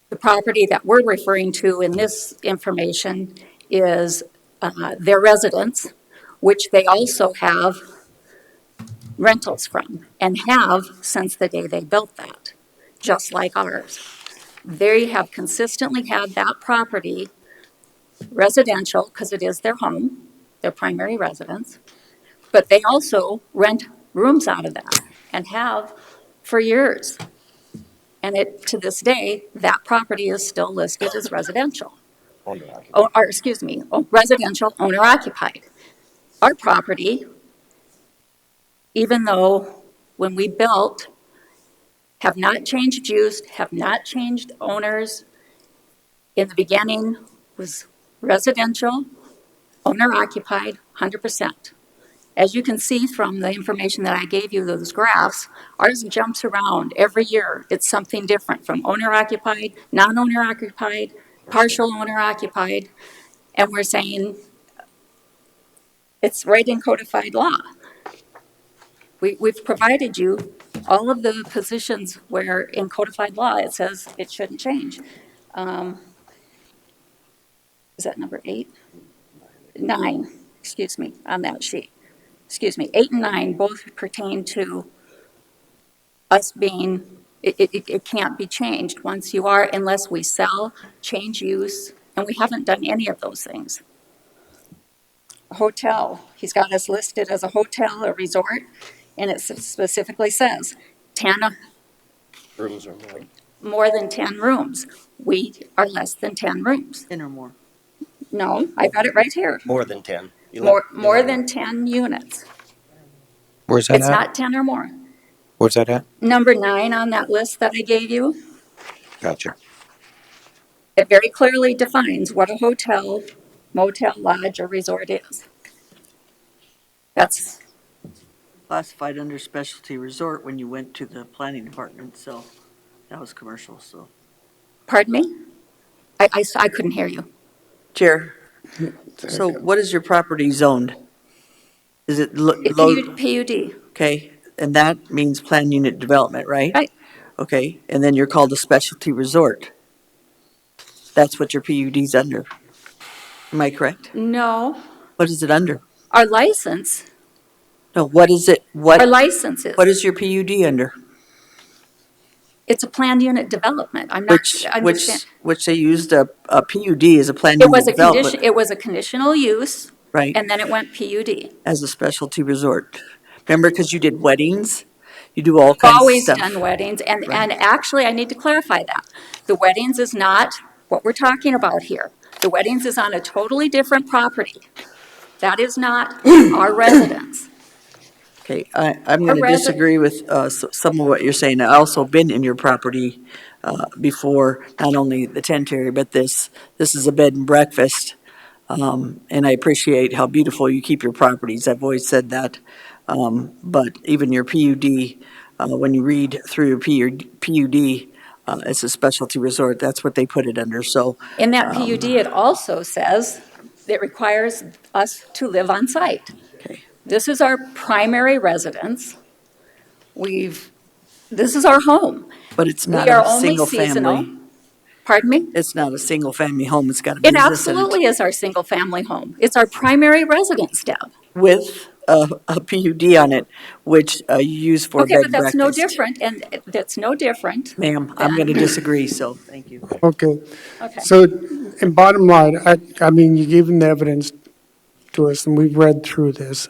The property that we're referring to in this information is their residence, which they also have rentals from, and have since the day they built that, just like ours. They have consistently had that property residential because it is their home, their primary residence, but they also rent rooms out of that and have for years. And to this day, that property is still listed as residential. Residential owner occupied. Our property, even though when we built, have not changed use, have not changed owners. In the beginning was residential, owner occupied, 100%. As you can see from the information that I gave you, those graphs, ours jumps around every year. It's something different from owner occupied, non-owner occupied, partial owner occupied, and we're saying it's right in codified law. We've provided you all of the positions where in codified law it says it shouldn't change. Is that number 8? 9, excuse me, on that sheet. Excuse me, 8 and 9 both pertain to us being, it can't be changed once you are, unless we sell, change use, and we haven't done any of those things. A hotel, he's got us listed as a hotel, a resort, and it specifically says 10 Rooms or more. more than 10 rooms. We are less than 10 rooms. 10 or more. No, I got it right here. More than 10. More than 10 units. Where's that It's at? not 10 or more. Where's that at? Number 9 on that list that I gave you, Gotcha. it very clearly defines what a hotel, motel, lodge, or resort is. That's, Classified under specialty resort when you went to the planning department, so that was commercial, so. pardon me? I couldn't hear you. Chair, so what is your property zoned? Is it low? PUD, Okay, and that means planned unit development, right? right? Okay, and then you're called a specialty resort. That's what your PUD's under. Am I correct? No, What is it under? our license, No, what is it, our license what is, is your PUD under? it's a planned unit development. I'm not, understand. Which they used a PUD as a planned It unit was a condition, development, it was a conditional use, right? and then it went PUD. As a specialty resort. Remember, because you did weddings, you do all kinds of Always stuff. done weddings, and Right. actually, I need to clarify that. The weddings is not what we're talking about here. The weddings is on a totally different property. That is not our residence. Okay, I'm going to resi- disagree with some of what you're saying. I also been in your property before, not only the Tentary, but this is a bed and breakfast. And I appreciate how beautiful you keep your properties. I've always said that. But even your PUD, when you read through your PUD, it's a specialty resort. That's what they put it under, so. In that PUD, it also says it requires us to live on site. Okay. This is our primary residence. This is our home. But it's We not are a only single seasonal. family. Pardon me? It's not a single family home. It's got to be It existent absolutely is our single-family home. It's our primary residence, Deb. with a PUD on it, which you use for Okay, bed but and that's no breakfast. different, and that's no different. Ma'am, I'm going to disagree, so thank you. Okay, Okay. so, and bottom line, I mean, you given the evidence to us, and we've read through this.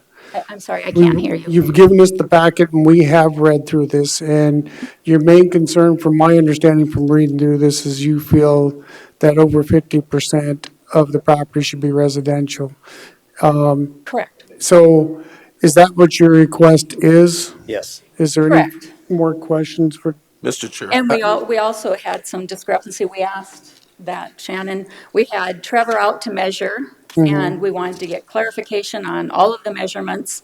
I'm sorry, I can't hear you. You've given us the packet, and we have read through this, and your main concern, from my understanding from reading through this, is you feel that over 50% of the property should be residential. Correct. So is that what your request is? Yes. Is there any Correct. more questions for? Mr. Chair. And we also had some discrepancy. We asked that Shannon, we had Trevor out to measure, and we wanted to get clarification on all of the measurements.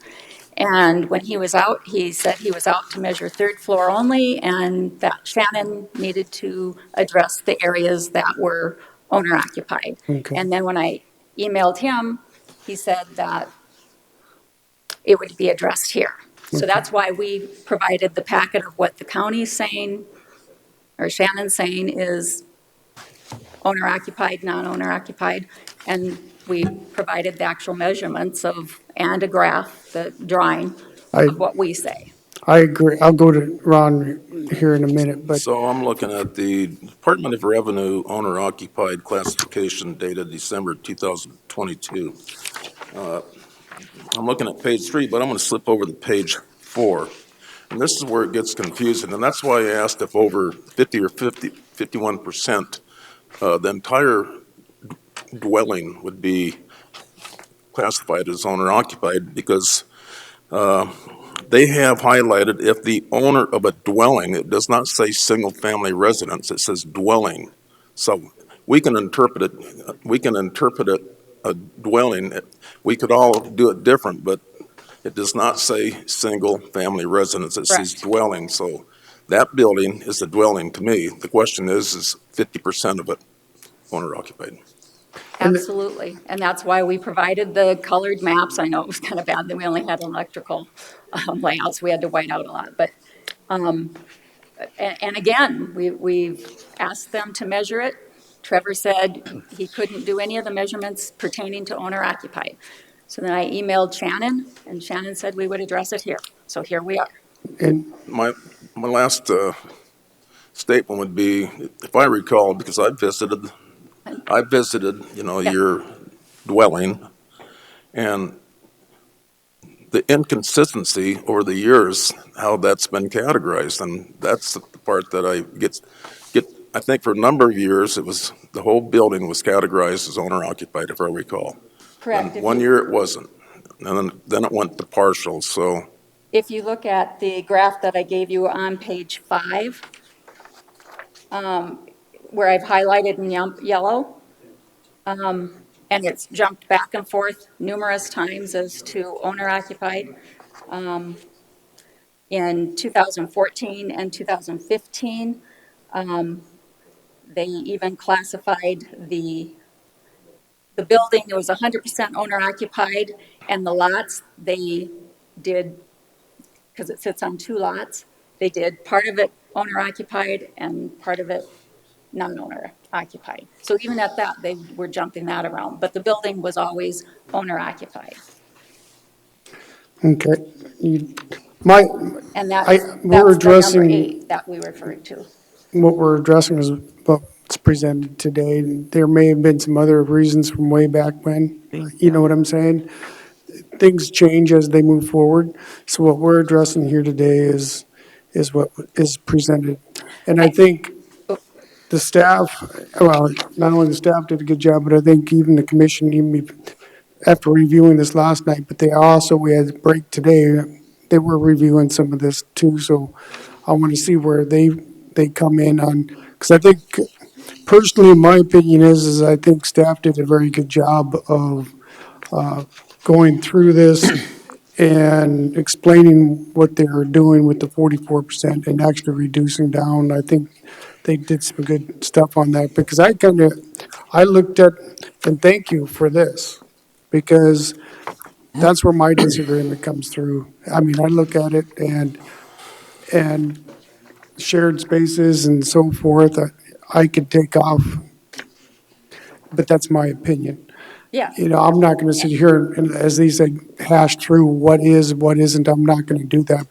And when he was out, he said he was out to measure third floor only, and that Shannon needed to address the areas that were owner occupied. Okay. And then when I emailed him, he said that it would be addressed here. So that's why we provided the packet of what the county's saying, or Shannon's saying is owner occupied, non-owner occupied, and we provided the actual measurements of, and a graph, the drawing of what we say. I agree. I'll go to Ron here in a minute, but So I'm looking at the Department of Revenue owner occupied classification dated December 2022. I'm looking at page 3, but I'm going to slip over to page 4. And this is where it gets confusing, and that's why I asked if over 50 or 51%, the entire dwelling would be classified as owner occupied, because they have highlighted if the owner of a dwelling, it does not say single-family residence, it says dwelling. So we can interpret it a dwelling. We could all do it different, but it does not say single-family residence, it says Correct. dwelling. So that building is a dwelling to me. The question is 50% of it owner occupied? Absolutely. And that's why we provided the colored maps. I know it was kind of bad that we only had electrical layouts. We had to white out a lot. But, and again, we've asked them to measure it. Trevor said he couldn't do any of the measurements pertaining to owner occupied. So then I emailed Shannon, and Shannon said we would address it here. So here we are. and My last statement would be, if I recall, because I visited, Yeah. your dwelling, and the inconsistency over the years, how that's been categorized, and that's the part that I think for a number of years, the whole building was categorized as owner occupied, if I recall. Correct. And one year it wasn't, and then it went to partial, so, If you look at the graph that I gave you on page 5, where I've highlighted in yellow, and it's jumped back and forth numerous times as to owner occupied. In 2014 and 2015, they even classified the building, it was 100% owner occupied, and the lots, they did, because it sits on 2 lots, they did part of it owner occupied and part of it non-owner occupied. So even at that, they were jumping that around, but the building was always owner occupied. Okay. My, And we're that's the number addressing, 8 that we referred to. what we're addressing is what's presented today. There may have been some other reasons from way back when, you know what I'm saying? Things change as they move forward. So what we're addressing here today is what is presented. And I think the staff, well, not only the staff did a good job, but I think even the commission, after reviewing this last night, but we had a break today, they were reviewing some of this too, so I want to see where they come in on, because I think, personally, my opinion is I think staff did a very good job of going through this and explaining what they were doing with the 44% and actually reducing down. I think they did some good stuff on that, because I looked at, and thank you for this, because that's where my disagreement comes through. I mean, I look at it and shared spaces and so forth, I could take off, but that's my opinion. Yeah. You know, I'm not gonna sit here and, as they say, hash through what is, what isn't, I'm not gonna do that,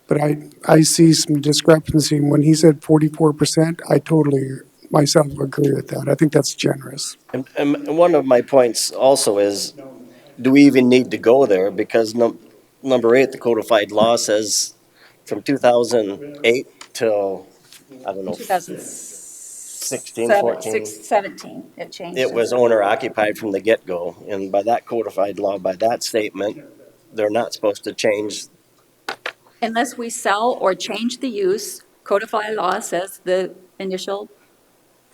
but I see some discrepancy. When he said 44%, I totally myself agree with that. I think that's generous. And one of my points also is, do we even need to go there? Because number 8, the codified law says from 2008 till, I don't know, 16, 14. 17, it changed. It was owner occupied from the get-go, and by that codified law, by that statement, they're not supposed to change. Unless we sell or change the use, codified law says the initial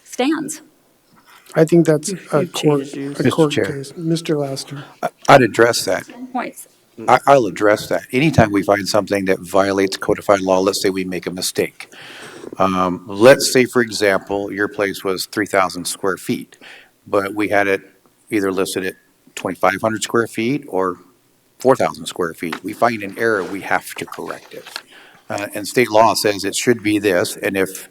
stands. I think that's a You've court, changed use. a Mr. court Chair. case. Mr. Lester. I'd address that. 10 points. I'll address that. Anytime we find something that violates codified law, let's say we make a mistake. Let's say, for example, your place was 3,000 square feet, but we had it either listed at 2,500 square feet or 4,000 square feet. We find an error, we have to correct it. And state law says it should be this, and if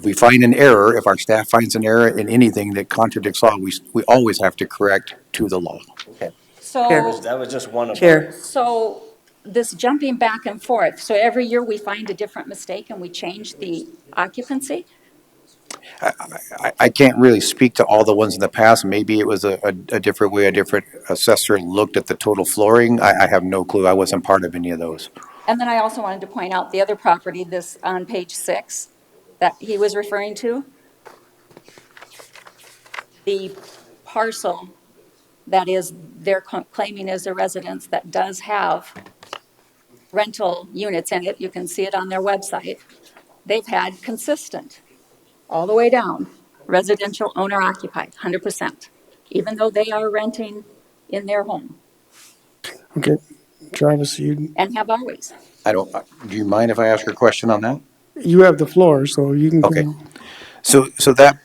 we find an error, if our staff finds an error in anything that contradicts law, we always have to correct to the law. Okay. So, That was just one of them. Chair, so this jumping back and forth, so every year we find a different mistake and we change the occupancy? I can't really speak to all the ones in the past. Maybe it was a different way, a different assessor looked at the total flooring. I have no clue. I wasn't part of any of those. And then I also wanted to point out the other property, this on page 6, that he was referring to. The parcel that is, they're claiming is a residence that does have rental units in it. You can see it on their website. They've had consistent, all the way down, residential owner occupied, 100%, even though they are renting in their home Okay, Travis, and have always. Do you mind if I ask her a question on that? you have the floor, so you can Okay. go. So that,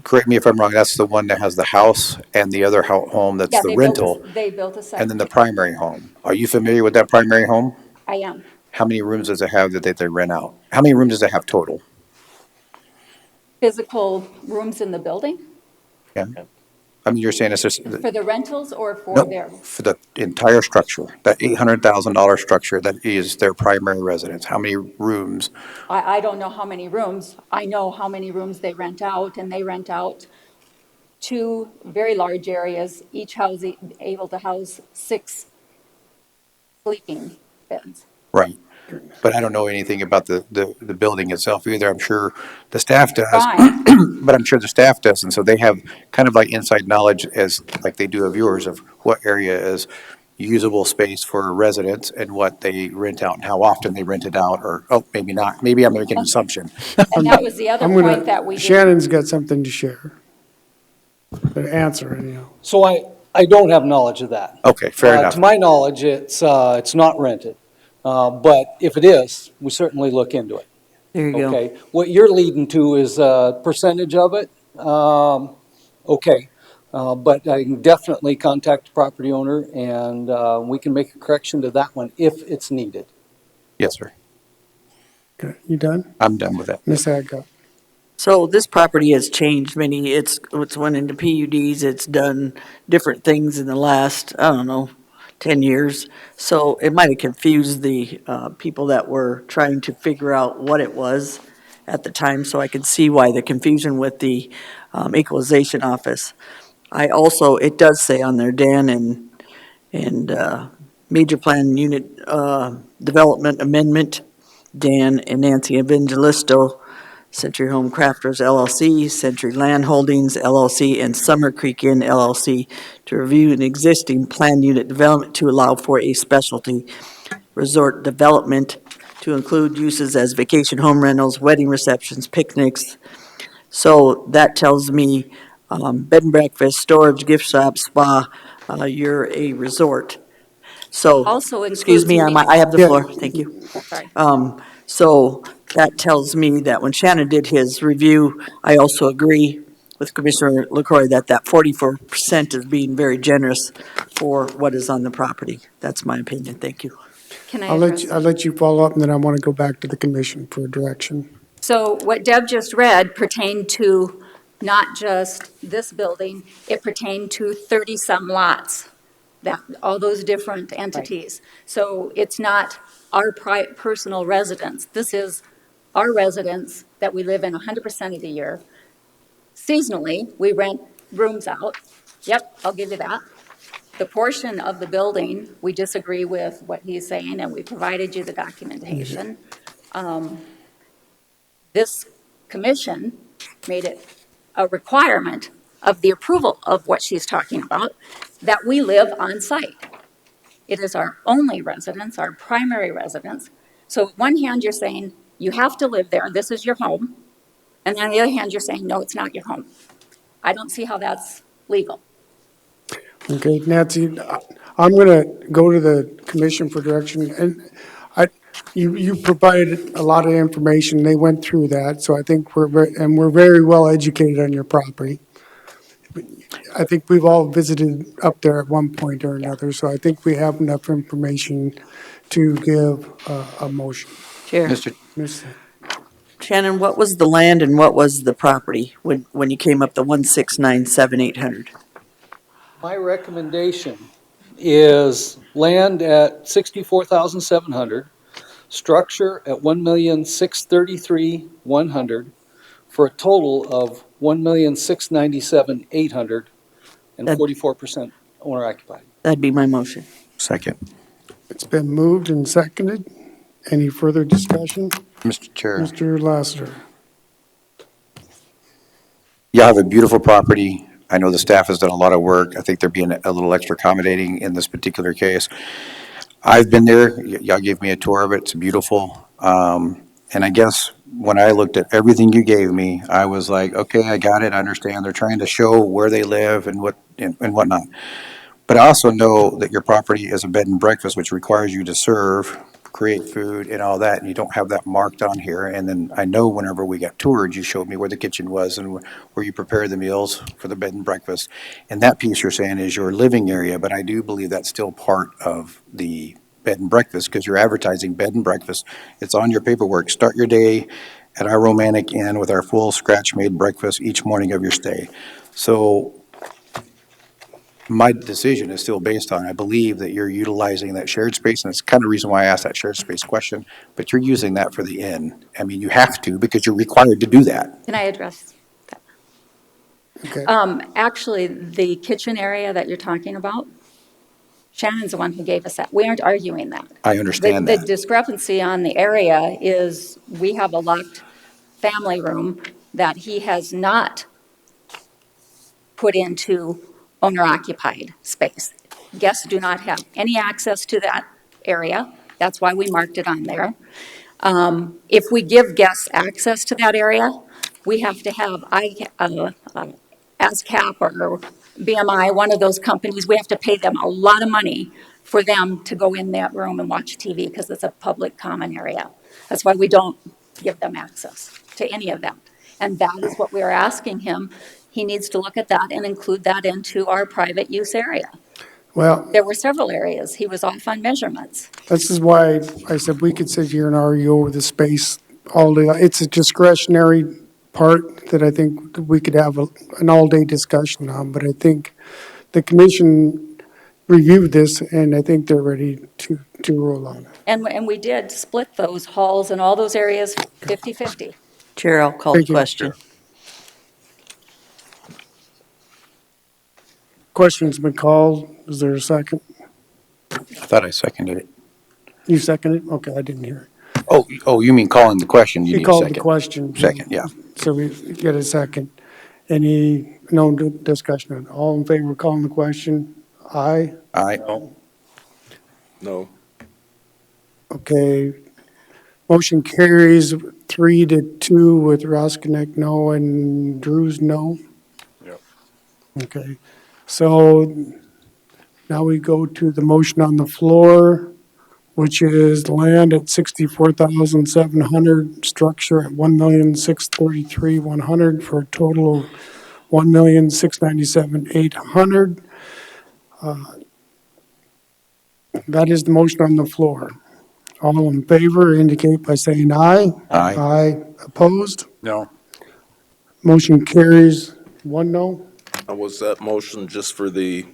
correct me if I'm wrong, that's the one that has the house and the other home that's Yeah, the rental, they built a second. and then the primary home. Are you familiar with that primary home? I am. How many rooms does it have that they rent out? How many rooms does it have total? Physical rooms in the building Yeah. I mean, you're saying it's just, for the rentals or for no, their? for the entire structure, that $800,000 structure that is their primary residence. How many rooms? I don't know how many rooms. I know how many rooms they rent out, and they rent out 2 very large areas, each able to house 6 sleeping beds. Right. But I don't know anything about the building itself either. I'm sure the staff does, Fine. but I'm sure the staff does. And so they have kind of like inside knowledge as, like they do of yours, of what area is usable space for residents and what they rent out and how often they rent it out, or, oh, maybe not. Maybe I'm making an assumption. And that was the other I'm point that we did. Shannon's got something to share. The answer anyhow. So I don't have knowledge of that. Okay, fair enough. To my knowledge, it's not rented. But if it is, we certainly look into it. There you go. Okay, what you're leading to is a percentage of it. Okay, but I can definitely contact the property owner and we can make a correction to that one if it's needed. Yes, sir. Okay, you done? I'm done with that. Ms. Hadcock? So this property has changed it's went into PUDs, it's done different things in the last, I don't know, 10 years. So it might have confused the people that were trying to figure out what it was at the time, so I can see why the confusion with the Equalization office. I also, it does say on there, Dan, and Major Plan Unit Development Amendment, Dan and Nancy Evangelisto, Century Home Crafters LLC, Century Land Holdings LLC, and Summer Creek Inn LLC to review an existing planned unit development to allow for a specialty resort development to include uses as vacation home rentals, wedding receptions, picnics. So that tells me bed and breakfast, storage, gift shop, spa, you're a resort. So, Also excuse me, includes I have the Yeah. floor, thank you. Sorry. So that tells me that when Shannon did his review, I also agree with Commissioner LaCroy that 44% is being very generous for what is on the property. That's my opinion. Thank you. Can I I'll address? let you follow up, and then I want to go back to the commission for direction. So what Deb just read pertained to not just this building, it pertained to 30-some lots, that, all those different entities. So it's not our personal residence. This is our residence that we live in 100% of the year. Seasonally, we rent rooms out. Yep, I'll give you that. The portion of the building, we disagree with what he's saying, and we provided you the documentation. This commission made it a requirement of the approval of what she's talking about, that we live on site. It is our only residence, our primary residence. So on one hand, you're saying, you have to live there, this is your home. And on the other hand, you're saying, no, it's not your home. I don't see how that's legal. Okay, Nancy, I'm going to go to the commission for direction, and you provided a lot of information, they went through that, so I think we're very well educated on your property. I think we've all visited up there at one point or another, so I think we have enough information to give a motion. Chair. Mr. Ms. Shannon, what was the land and what was the property when you came up the 1697800? My recommendation is land at 64,700, structure at 1,633,100, for a total of 1,697,800, and That- 44% owner occupied. That'd be my motion. Second. It's been moved and seconded. Any further discussion? Mr. Chair. Mr. Lassiter? You have a beautiful property. I know the staff has done a lot of work. I think they're being a little extra accommodating in this particular case. I've been there. Y'all gave me a tour of it. It's beautiful. And I guess when I looked at everything you gave me, I was like, okay, I got it. I understand. They're trying to show where they live and whatnot. But I also know that your property is a bed and breakfast, which requires you to serve, create food and all that, and you don't have that marked on here. And then I know whenever we got toured, you showed me where the kitchen was and where you prepare the meals for the bed and breakfast. And that piece you're saying is your living area, but I do believe that's still part of the bed and breakfast because you're advertising bed and breakfast. It's on your paperwork. Start your day at our Romantic Inn with our full scratch-made breakfast each morning of your stay. So my decision is still based on, I believe that you're utilizing that shared space, and it's kind of the reason why I asked that shared space question, but you're using that for the inn. I mean, you have to because you're required to do that. Can I address? Okay. Actually, the kitchen area that you're talking about, Shannon's the one who gave us that. We aren't arguing that. I understand The that. discrepancy on the area is we have a locked family room that he has not put into owner-occupied space. Guests do not have any access to that area. That's why we marked it on there. If we give guests access to that area, we have to have ASCAP or BMI, one of those companies, we have to pay them a lot of money for them to go in that room and watch TV because it's a public common area. That's why we don't give them access to any of that. And that is what we're asking him. He needs to look at that and include that into our private use area. Well, There were several areas. He was off on measurements. this is why I said we could sit here and argue over the space all day. It's a discretionary part that I think we could have an all-day discussion on, but I think the commission reviewed this, and I think they're ready to roll on it. And we did split those halls and all those areas 50-50. Chair, I'll call the Thank you. question. Question's been called. Is there a second? I thought I seconded it. You seconded it? Okay, I didn't hear it. Oh, you mean calling the question? You You need a called the second. question. Second, yeah. So we get a second. No discussion on it. All in favor of calling the question? Aye. Aye. No. Okay. Motion carries 3-2 with Roskinek no and Drews no. Yep. Okay. So now we go to the motion on the floor, which is land at 64,700, structure at 1,633,100 for a total of 1,697,800. That is the motion on the floor. All in favor indicate by saying aye. Aye. Aye. Opposed? No. Motion carries. One no? Was that motion just for the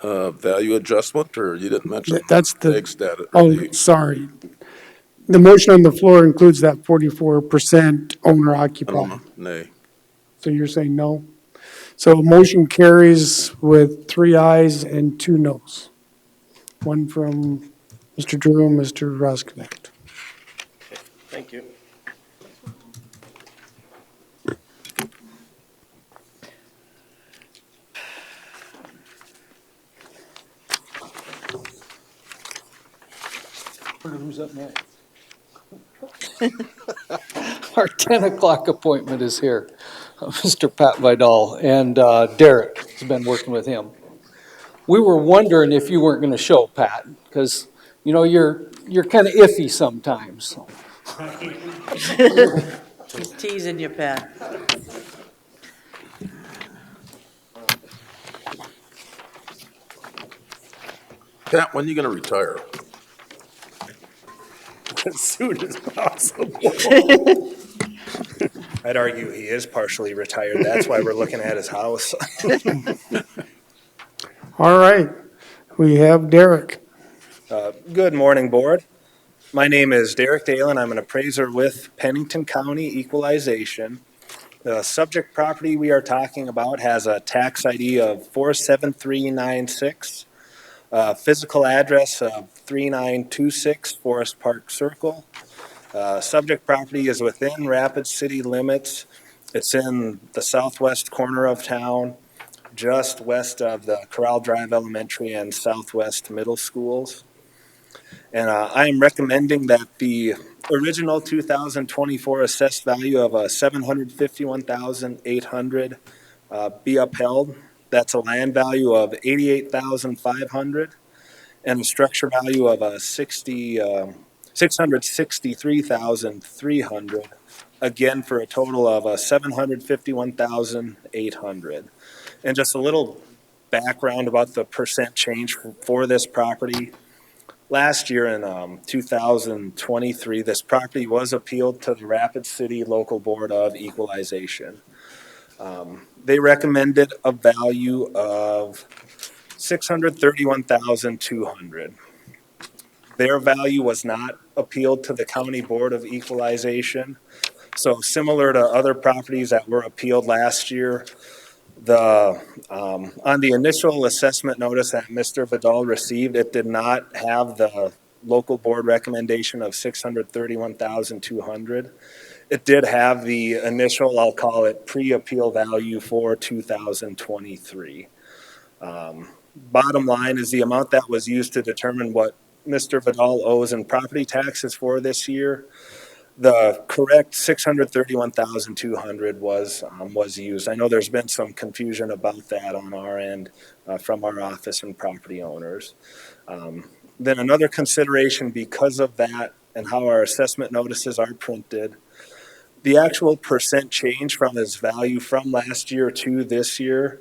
value adjustment, or you didn't mention? That's the- egg status? Oh, sorry. The motion on the floor includes that 44% owner occupied. Nay. So you're saying no? So motion carries with 3 ayes and 2 noes. One from Mr. Drew and Mr. Roskinek. Thank you. Who's up next? Our 10 o'clock appointment is here. Mr. Pat Vidal, and Derek has been working with him. We were wondering if you weren't going to show, Pat, because, you know, you're kind of iffy sometimes. He's teasing you, Pat. Pat, when are you going to retire? As soon as possible. I'd argue he is partially retired. That's why we're looking at his house. All right. We have Derek. Good morning, Board. My name is Derek Dalen. I'm an appraiser with Pennington County Equalization. The subject property we are talking about has a tax ID of 47396, physical address of 3926 Forest Park Circle. Subject property is within Rapid City limits. It's in the southwest corner of town, just west of the Corral Drive Elementary and Southwest Middle Schools. And I am recommending that the original 2024 assessed value of $751,800 be upheld. That's a land value of $88,500 and a structure value of $663,300. Again, for a total of $751,800. And just a little background about the percent change for this property. Last year in 2023, this property was appealed to the Rapid City Local Board of Equalization. They recommended a value of $631,200. Their value was not appealed to the County Board of Equalization. So similar to other properties that were appealed last year, On the initial assessment notice that Mr. Vidal received, it did not have the local board recommendation of 631,200. It did have the initial, I'll call it pre-appeal value for 2023. Bottom line is the amount that was used to determine what Mr. Vidal owes in property taxes for this year. The correct 631,200 was used. I know there's been some confusion about that on our end from our office and property owners. Then another consideration because of that and how our assessment notices are printed, the actual percent change from his value from last year to this year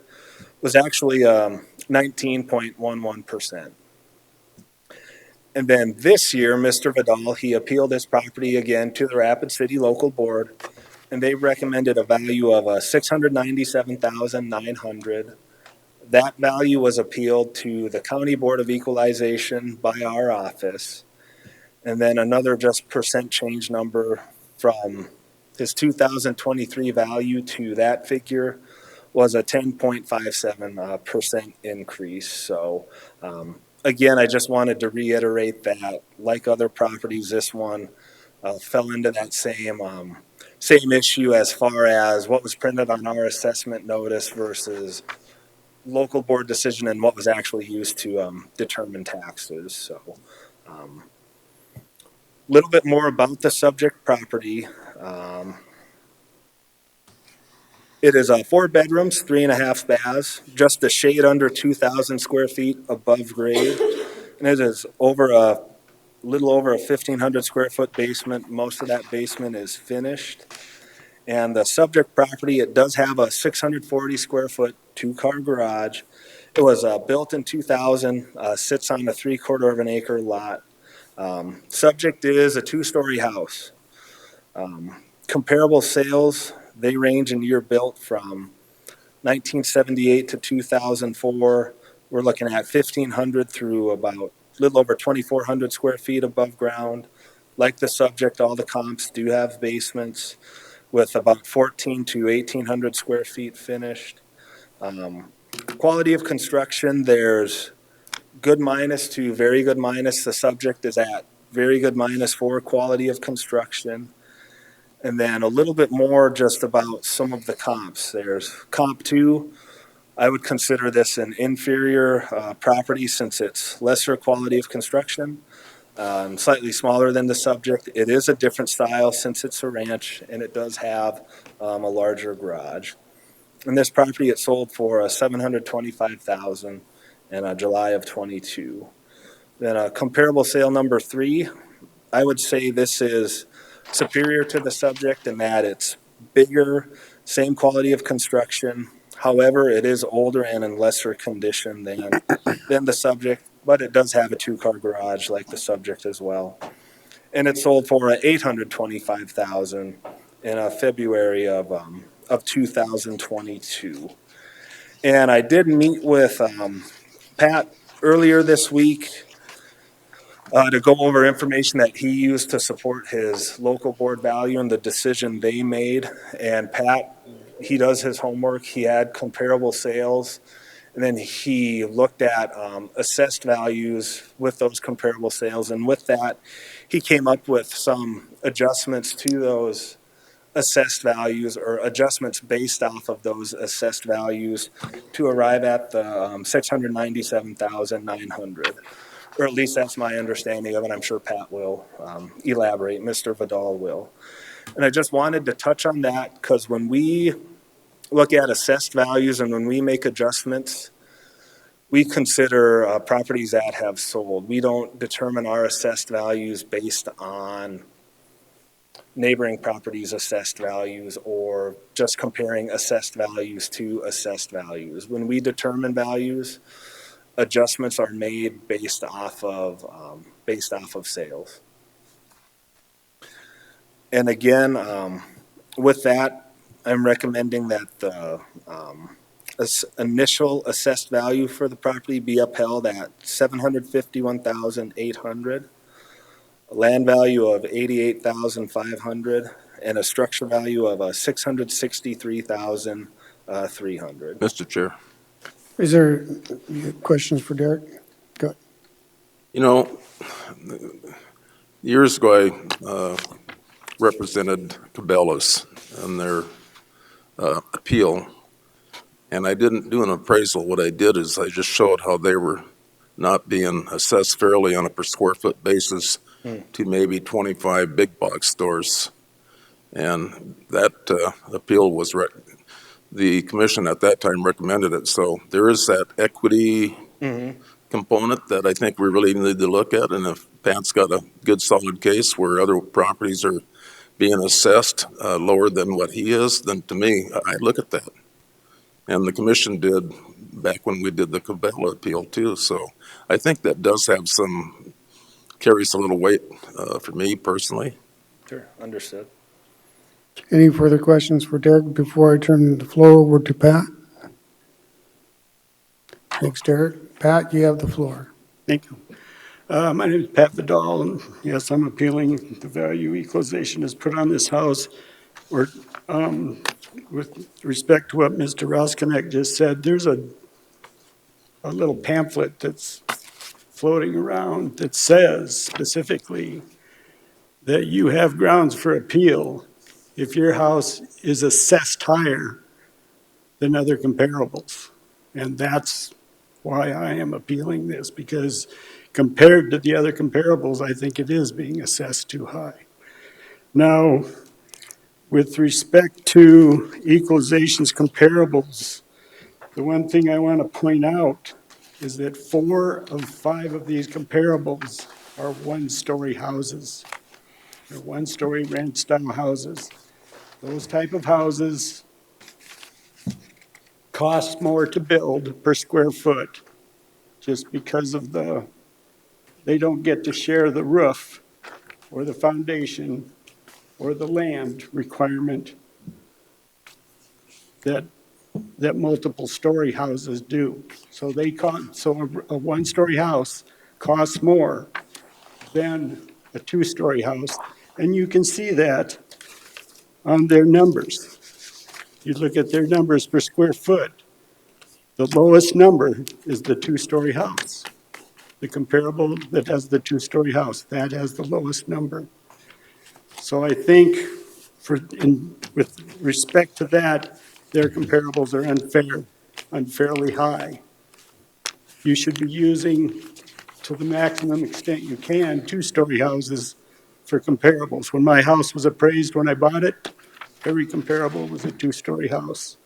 was actually 19.11%. And then this year, Mr. Vidal, he appealed his property again to the Rapid City Local Board, and they recommended a value of $697,900. That value was appealed to the County Board of Equalization by our office, and then another just percent change number from his 2023 value to that figure was a 10.57% increase. So again, I just wanted to reiterate that, like other properties, this one fell into that same issue as far as what was printed on our assessment notice versus local board decision and what was actually used to determine taxes. So a little bit more about the subject property. It is 4 bedrooms, 3.5 baths, just a shade under 2,000 square feet above grade. And it is a little over a 1,500 square foot basement. Most of that basement is finished. And the subject property, it does have a 640 square foot 2-car garage. It was built in 2000, sits on a 3/4 of an acre lot. Subject is a 2-story house. Comparable sales, they range in year built from 1978 to 2004. We're looking at 1,500 through about a little over 2,400 square feet above ground. Like the subject, all the comps do have basements with about 1,400 to 1,800 square feet finished. Quality of construction, there's good minus to very good minus. The subject is at very good minus for quality of construction. And then a little bit more just about some of the comps. There's comp 2. I would consider this an inferior property since it's lesser quality of construction, slightly smaller than the subject. It is a different style since it's a ranch, and it does have a larger garage. And this property, it sold for $725,000 in July of 22. Then comparable sale number 3, I would say this is superior to the subject in that it's bigger, same quality of construction. However, it is older and in lesser condition than the subject, but it does have a 2-car garage like the subject as well. And it sold for $825,000 in February of 2022. And I did meet with Pat earlier this week to go over information that he used to support his local board value and the decision they made. And Pat, he does his homework. He had comparable sales. And then he looked at assessed values with those comparable sales. And with that, he came up with some adjustments to those assessed values or adjustments based off of those assessed values to arrive at the 697,900. Or at least that's my understanding of it. I'm sure Pat will elaborate. Mr. Vidal will. And I just wanted to touch on that because when we look at assessed values and when we make adjustments, we consider properties that have sold. We don't determine our assessed values based on neighboring properties' assessed values or just comparing assessed values to assessed values. When we determine values, adjustments are made based off of sales. And again, with that, I'm recommending that the initial assessed value for the property be upheld at $751,800, a land value of $88,500, and a structure value of $663,000 300. Mr. Chair, Is there questions for Derek? Go. you know, years ago, I represented Cabela's and their appeal, and I didn't do an appraisal. What I did is I just showed how they were not being assessed fairly on a per square foot basis to maybe 25 big box stores. And that appeal was, the commission at that time recommended it. So there is that equity component that I think we really need to look at. And if Pat's got a good solid case where other properties are being assessed lower than what he is, then to me, I look at that. And the commission did back when we did the Cabela appeal too. So I think that does have carries a little weight for me personally. Sure, understood. Any further questions for Derek before I turn the floor over to Pat? Thanks, Derek. Pat, you have the floor. Thank you. My name is Pat Vidal, and yes, I'm appealing the value equalization is put on this house. Or, with respect to what Mr. Roskinek just said, there's a little pamphlet that's floating around that says specifically that you have grounds for appeal if your house is assessed higher than other comparables. And that's why I am appealing this, because compared to the other comparables, I think it is being assessed too high. Now, with respect to equalizations comparables, the one thing I want to point out is that 4 of 5 of these comparables are one-story houses. They're one-story ranch-style houses. Those type of houses cost more to build per square foot just because of they don't get to share the roof or the foundation or the land requirement that multiple story houses do. So a one-story house costs more than a two-story house. And you can see that on their numbers. You look at their numbers per square foot. The lowest number is the two-story house. The comparable that has the two-story house, that has the lowest number. So I think with respect to that, their comparables are unfairly high. You should be using, to the maximum extent you can, two-story houses for comparables. When my house was appraised when I bought it, every comparable was a two-story house.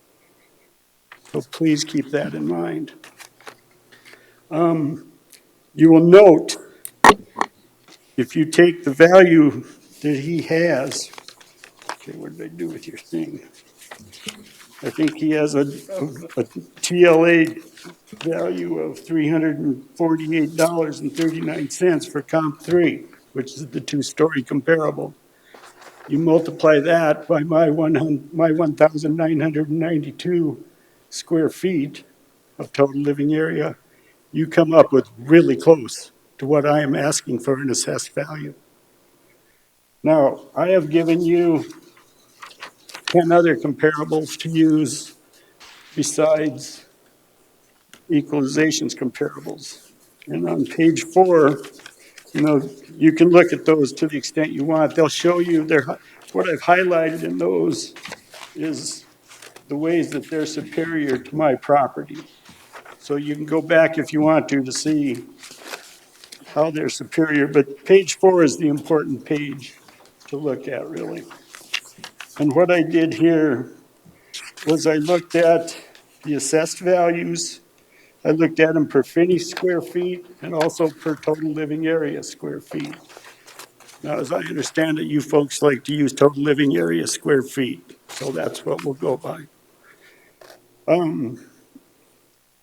So please keep that in mind. You will note, if you take the value that he has, okay, what did I do with your thing? I think he has a TLA value of $348.39 for comp 3, which is the two-story comparable. You multiply that by my 1,992 square feet of total living area, you come up with really close to what I am asking for an assessed value. Now, I have given you 10 other comparables to use besides equalizations comparables. And on page 4, you can look at those to the extent you want. They'll show you what I've highlighted in those is the ways that they're superior to my property. So you can go back if you want to see how they're superior, but page 4 is the important page to look at, really. And what I did here was I looked at the assessed values. I looked at them per finished square feet and also per total living area square feet. Now, as I understand it, you folks like to use total living area square feet, so that's what we'll go by.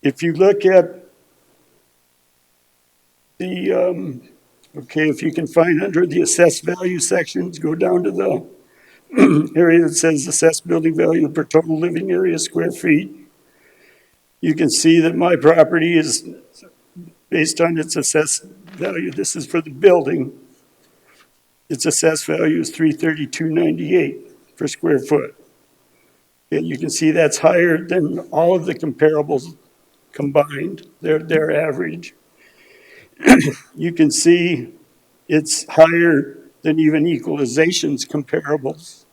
If you look at if you can find under the assessed value sections, go down to the area that says assessed building value per total living area square feet. You can see that my property is based on its assessed value. This is for the building. Its assessed value is $332.98 per square foot. And you can see that's higher than all of the comparables combined, their average. You can see it's higher than even equalization's comparables.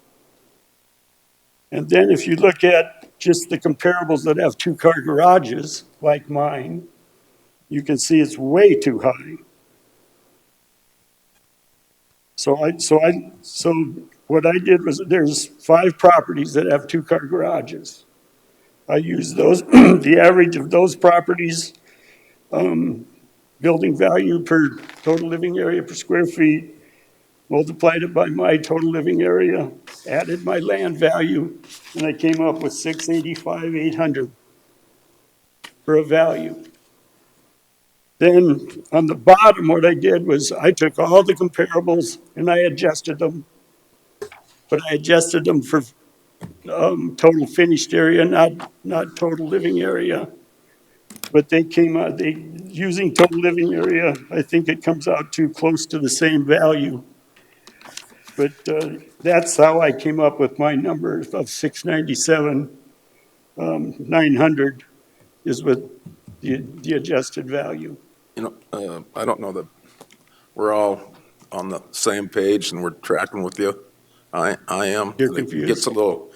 And then if you look at just the comparables that have two-car garages, like mine, you can see it's way too high. So what I did was, there's 5 properties that have two-car garages. I used those, the average of those properties, building value per total living area per square feet, multiplied it by my total living area, added my land value, and I came up with 685, 800 for a value. Then on the bottom, what I did was I took all the comparables and I adjusted them, but I adjusted them for total finished area, not total living area. But they came out, using total living area, I think it comes out to close to the same value. But that's how I came up with my number of 697, 900 is with the adjusted value. I don't know that we're all on the same page and we're tracking with you. I am. You're And it confused? gets a little,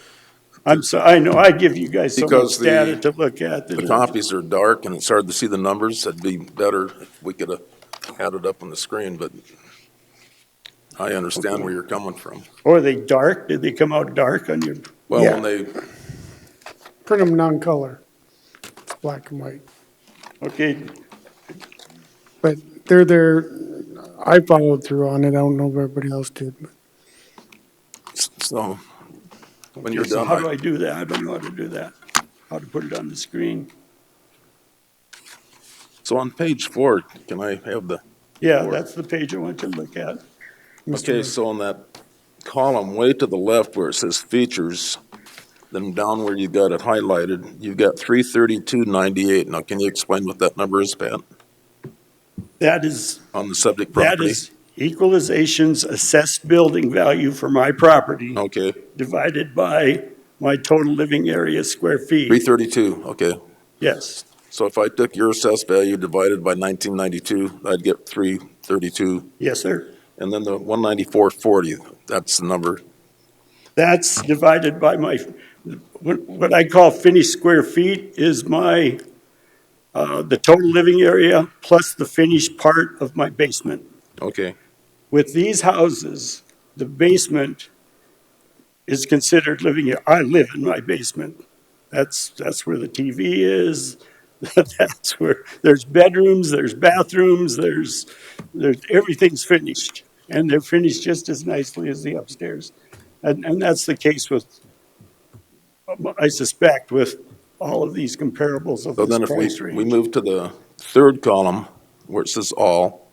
I'm so, I know, I give you guys so much because data to look at. the copies are dark and it's hard to see the numbers. It'd be better if we could have had it up on the screen, but I understand where you're coming from. Or are they dark? Did they come out dark on your? Well, Yeah. when they, Print them non-color. It's black and white. Okay, But they're there, I followed through on it. I don't know if everybody else did. But so, when you're so done, how do I do that? I don't know how to do that. How to put it on the screen. so on page 4, can I have the, Yeah, that's the page I want you to look at. okay, so on that column way to the left where it says features, then down where you got it highlighted, you've got 332.98. Now, can you explain what that number is, Pat, That is, on the subject that property? is equalization's assessed building value for my property Okay, divided by my total living area square feet. 332, okay. Yes, So if I took your assessed value divided by 1992, I'd get 332. yes, sir. And then the 194.40, that's the number. That's divided by my, what I call finished square feet is my, the total living area plus the finished part of my basement. Okay, With these houses, the basement is considered living area. I live in my basement. That's where the TV is. That's where, there's bedrooms, there's bathrooms, there's, everything's finished. And they're finished just as nicely as the upstairs. And that's the case with, I suspect, with all of these comparables of so this then if price we range. move to the third column where it says all,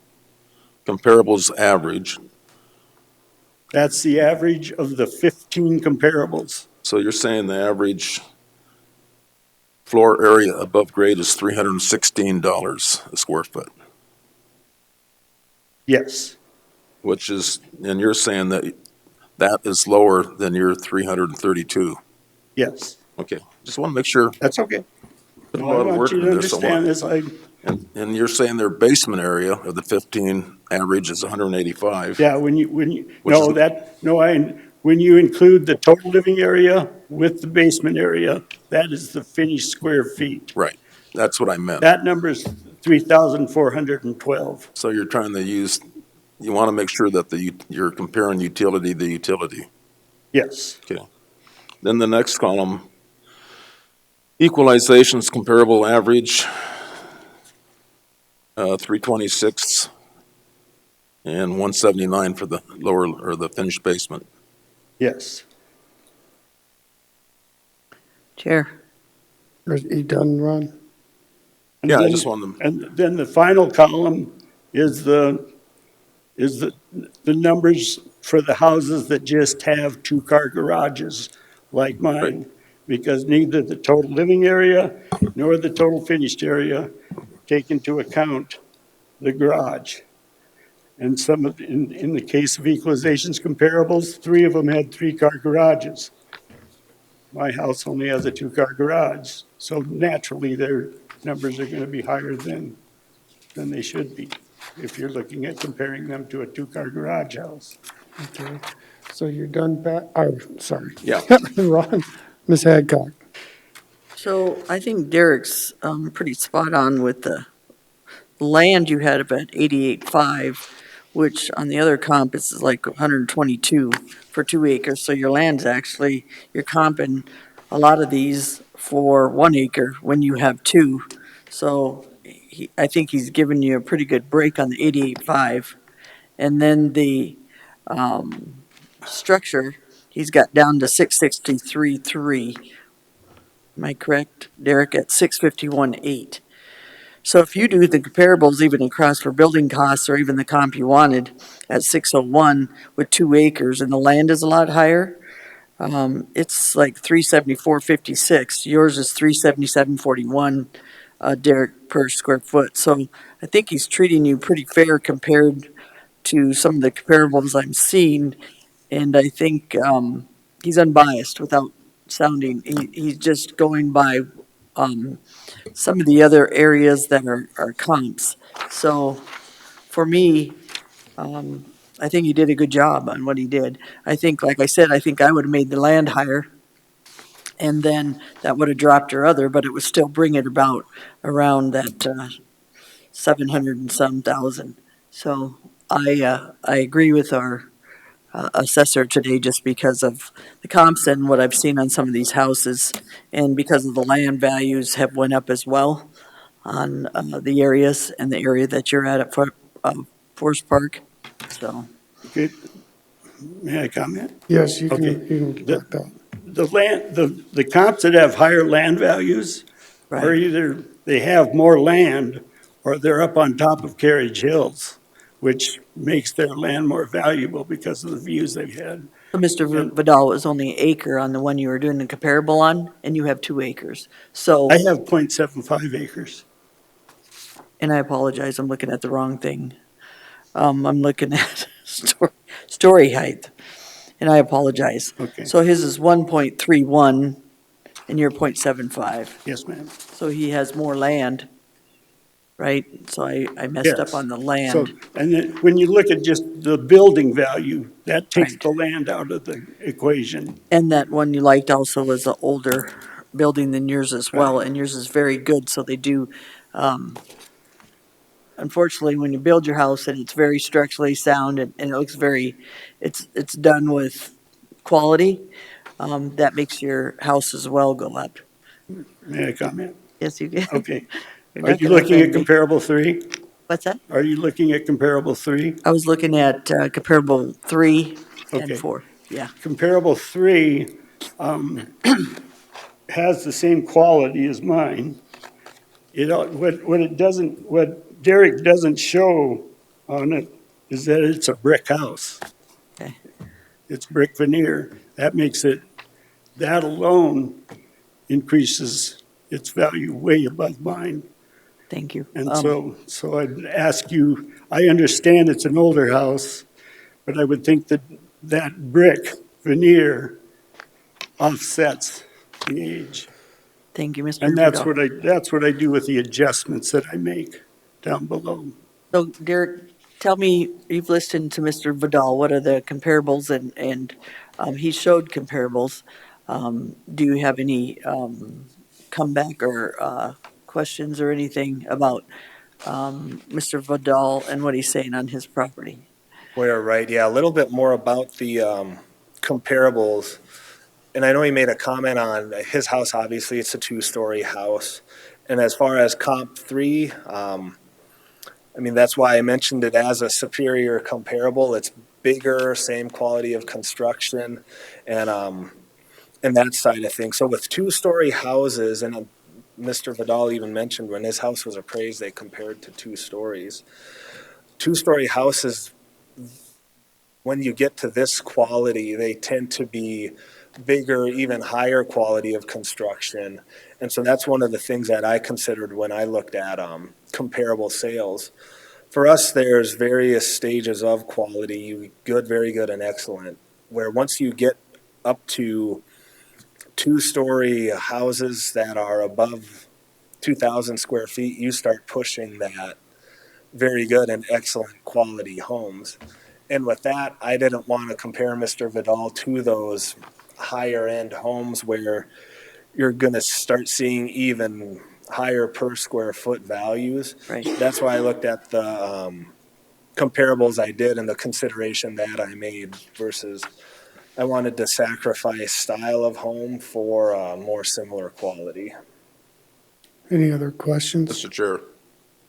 comparables average. That's the average of the 15 comparables. So you're saying the average floor area above grade is $316 a square foot, Yes, which is, and you're saying that that is lower than your 332. yes, Okay, just want to make sure. that's okay. Put a No, I lot of want work you to into this. understand this. And you're saying their basement area of the 15 average is 185. Yeah, when you, Which is- when you include the total living area with the basement area, that is the finished square feet. Right, that's what I meant. That number is 3,412. So you're trying to use, you want to make sure that you're comparing utility to utility. Yes, Okay. Then the next column, equalization's comparable average, 326 and 179 for the lower, or the finished basement. yes. Chair. are you done, Ron? And Yeah, I then- just wanted to, And then the final column is the numbers for the houses that just have two-car garages, like mine. Right. Because neither the total living area nor the total finished area take into account the garage. And some of, in the case of equalizations comparables, 3 of them had 3-car garages. My house only has a two-car garage, so naturally their numbers are gonna be higher than they should be, if you're looking at comparing them to a two-car garage house. Okay, so you're done, Pat? Oh, sorry. Yeah. Ron, Ms. Hadcock. So I think Derek's pretty spot on with the land you had about 88.5, which on the other comp is like 122 for 2 acres. So your land's actually, you're comping a lot of these for 1 acre when you have two. So I think he's given you a pretty good break on the 88.5. And then the structure, he's got down to 663.3. Am I correct, Derek, at 651.8? So if you do the comparables even across for building costs or even the comp you wanted at 601 with 2 acres and the land is a lot higher, it's like 374.56. Yours is 377.41, Derek, per square foot. So I think he's treating you pretty fair compared to some of the comparables I'm seeing. And I think he's unbiased without sounding, he's just going by some of the other areas that are comps. So for me, I think he did a good job on what he did. I think, like I said, I think I would have made the land higher, and then that would have dropped your other, but it would still bring it about around that 700 and some thousand. So I agree with our assessor today just because of the comps and what I've seen on some of these houses, and because of the land values have went up as well on the areas and the area that you're at Forest Park. So, Okay, may I comment? Yes, you Okay. can talk that. The comps that have higher land values are right. either they have more land or they're up on top of Carriage Hills, which makes their land more valuable because of the views they've had. So Mr. And Vidal was only an acre on the one you were doing the comparable on, and you have 2 acres. So, I have 0.75 acres. and I apologize, I'm looking at the wrong thing. I'm looking at story height, and I apologize. Okay, So his is 1.31 and you're 0.75. yes, ma'am. So he has more land, right? So I messed up Yes. on the So, land. and then when you look at just the building value, that takes Right. the land out of the equation. And that one you liked also was an older building than yours as well, Right. and yours is very good, so they do, unfortunately, when you build your house and it's very structurally sound and it looks very, it's done with quality, that makes your house as well go up. May I comment? Yes, you can. Okay. You're Are not you gonna looking at offend me. comparable three? What's that? Are you looking at comparable three? I was looking at comparable 3 and Okay. 4, yeah. Comparable three has the same quality as mine. What Derek doesn't show on it is that it's a brick house. Okay. It's brick veneer. That alone increases its value way above mine. Thank you. And so I'd ask you, I understand it's an older house, but I would think that that brick veneer offsets the age. Thank you, Mr. And Vidal. that's what I do with the adjustments that I make down below. So Derek, tell me, you've listened to Mr. Vidal, what are the comparables and he showed comparables. Do you have any comeback or questions or anything about Mr. Vidal and what he's saying on his property? We're right, yeah, a little bit more about the comparables. And I know he made a comment on his house, obviously, it's a two-story house. And as far as comp three, I mean, that's why I mentioned it as a superior comparable. It's bigger, same quality of construction, and that side of things. So with two-story houses, and Mr. Vidal even mentioned when his house was appraised, they compared to 2 stories. Two-story houses, when you get to this quality, they tend to be bigger, even higher quality of construction. And so that's one of the things that I considered when I looked at comparable sales. For us, there's various stages of quality, good, very good, and excellent, where once you get up to two-story houses that are above 2,000 square feet, you start pushing that very good and excellent quality homes. And with that, I didn't want to compare Mr. Vidal to those higher end homes where you're going to start seeing even higher per square foot values. Right. That's why I looked at the comparables I did and the consideration that I made versus I wanted to sacrifice style of home for more similar quality. Any other questions? Mr. Chair,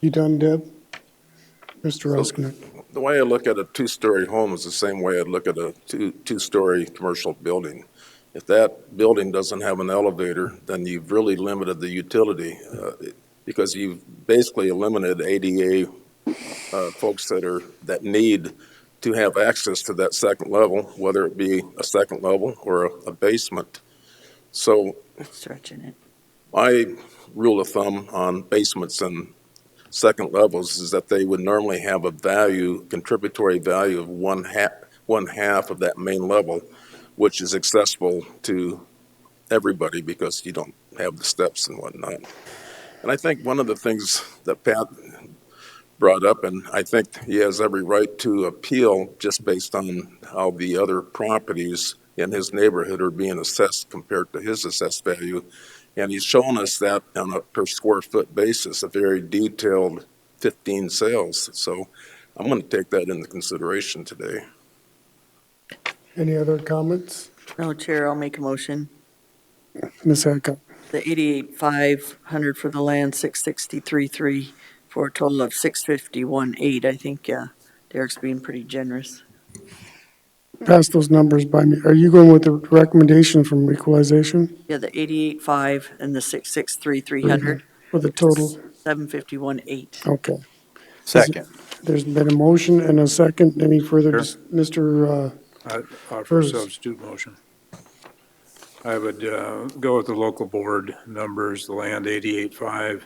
You done, Deb? Mr. so Roskinek? the way I look at a two-story home is the same way I look at a two-story commercial building. If that building doesn't have an elevator, then you've really limited the utility because you've basically eliminated ADA folks that need to have access to that second level, whether it be a second level or a basement. So Stretching it. my rule of thumb on basements and second levels is that they would normally have a contributory value of one half of that main level, which is accessible to everybody because you don't have the steps and whatnot. And I think one of the things that Pat brought up, and I think he has every right to appeal just based on how the other properties in his neighborhood are being assessed compared to his assessed value. And he's shown us that on a per square foot basis, a very detailed 15 sales. So I'm going to take that into consideration today. Any other comments? No, Chair, I'll make a motion. Ms. Hadcock? The 88,500 for the land, 663,3 for a total of 651,8. I think Derek's being pretty generous. Pass those numbers by me. Are you going with the recommendation from Equalization? Yeah, the 88,500 and the 663,300. For the total? 751,8. Okay. Second. There's been a motion and a second. Any further, Sure. Mr. I offer a Curtis? substitute motion. I would go with the local board numbers, the land 88.5,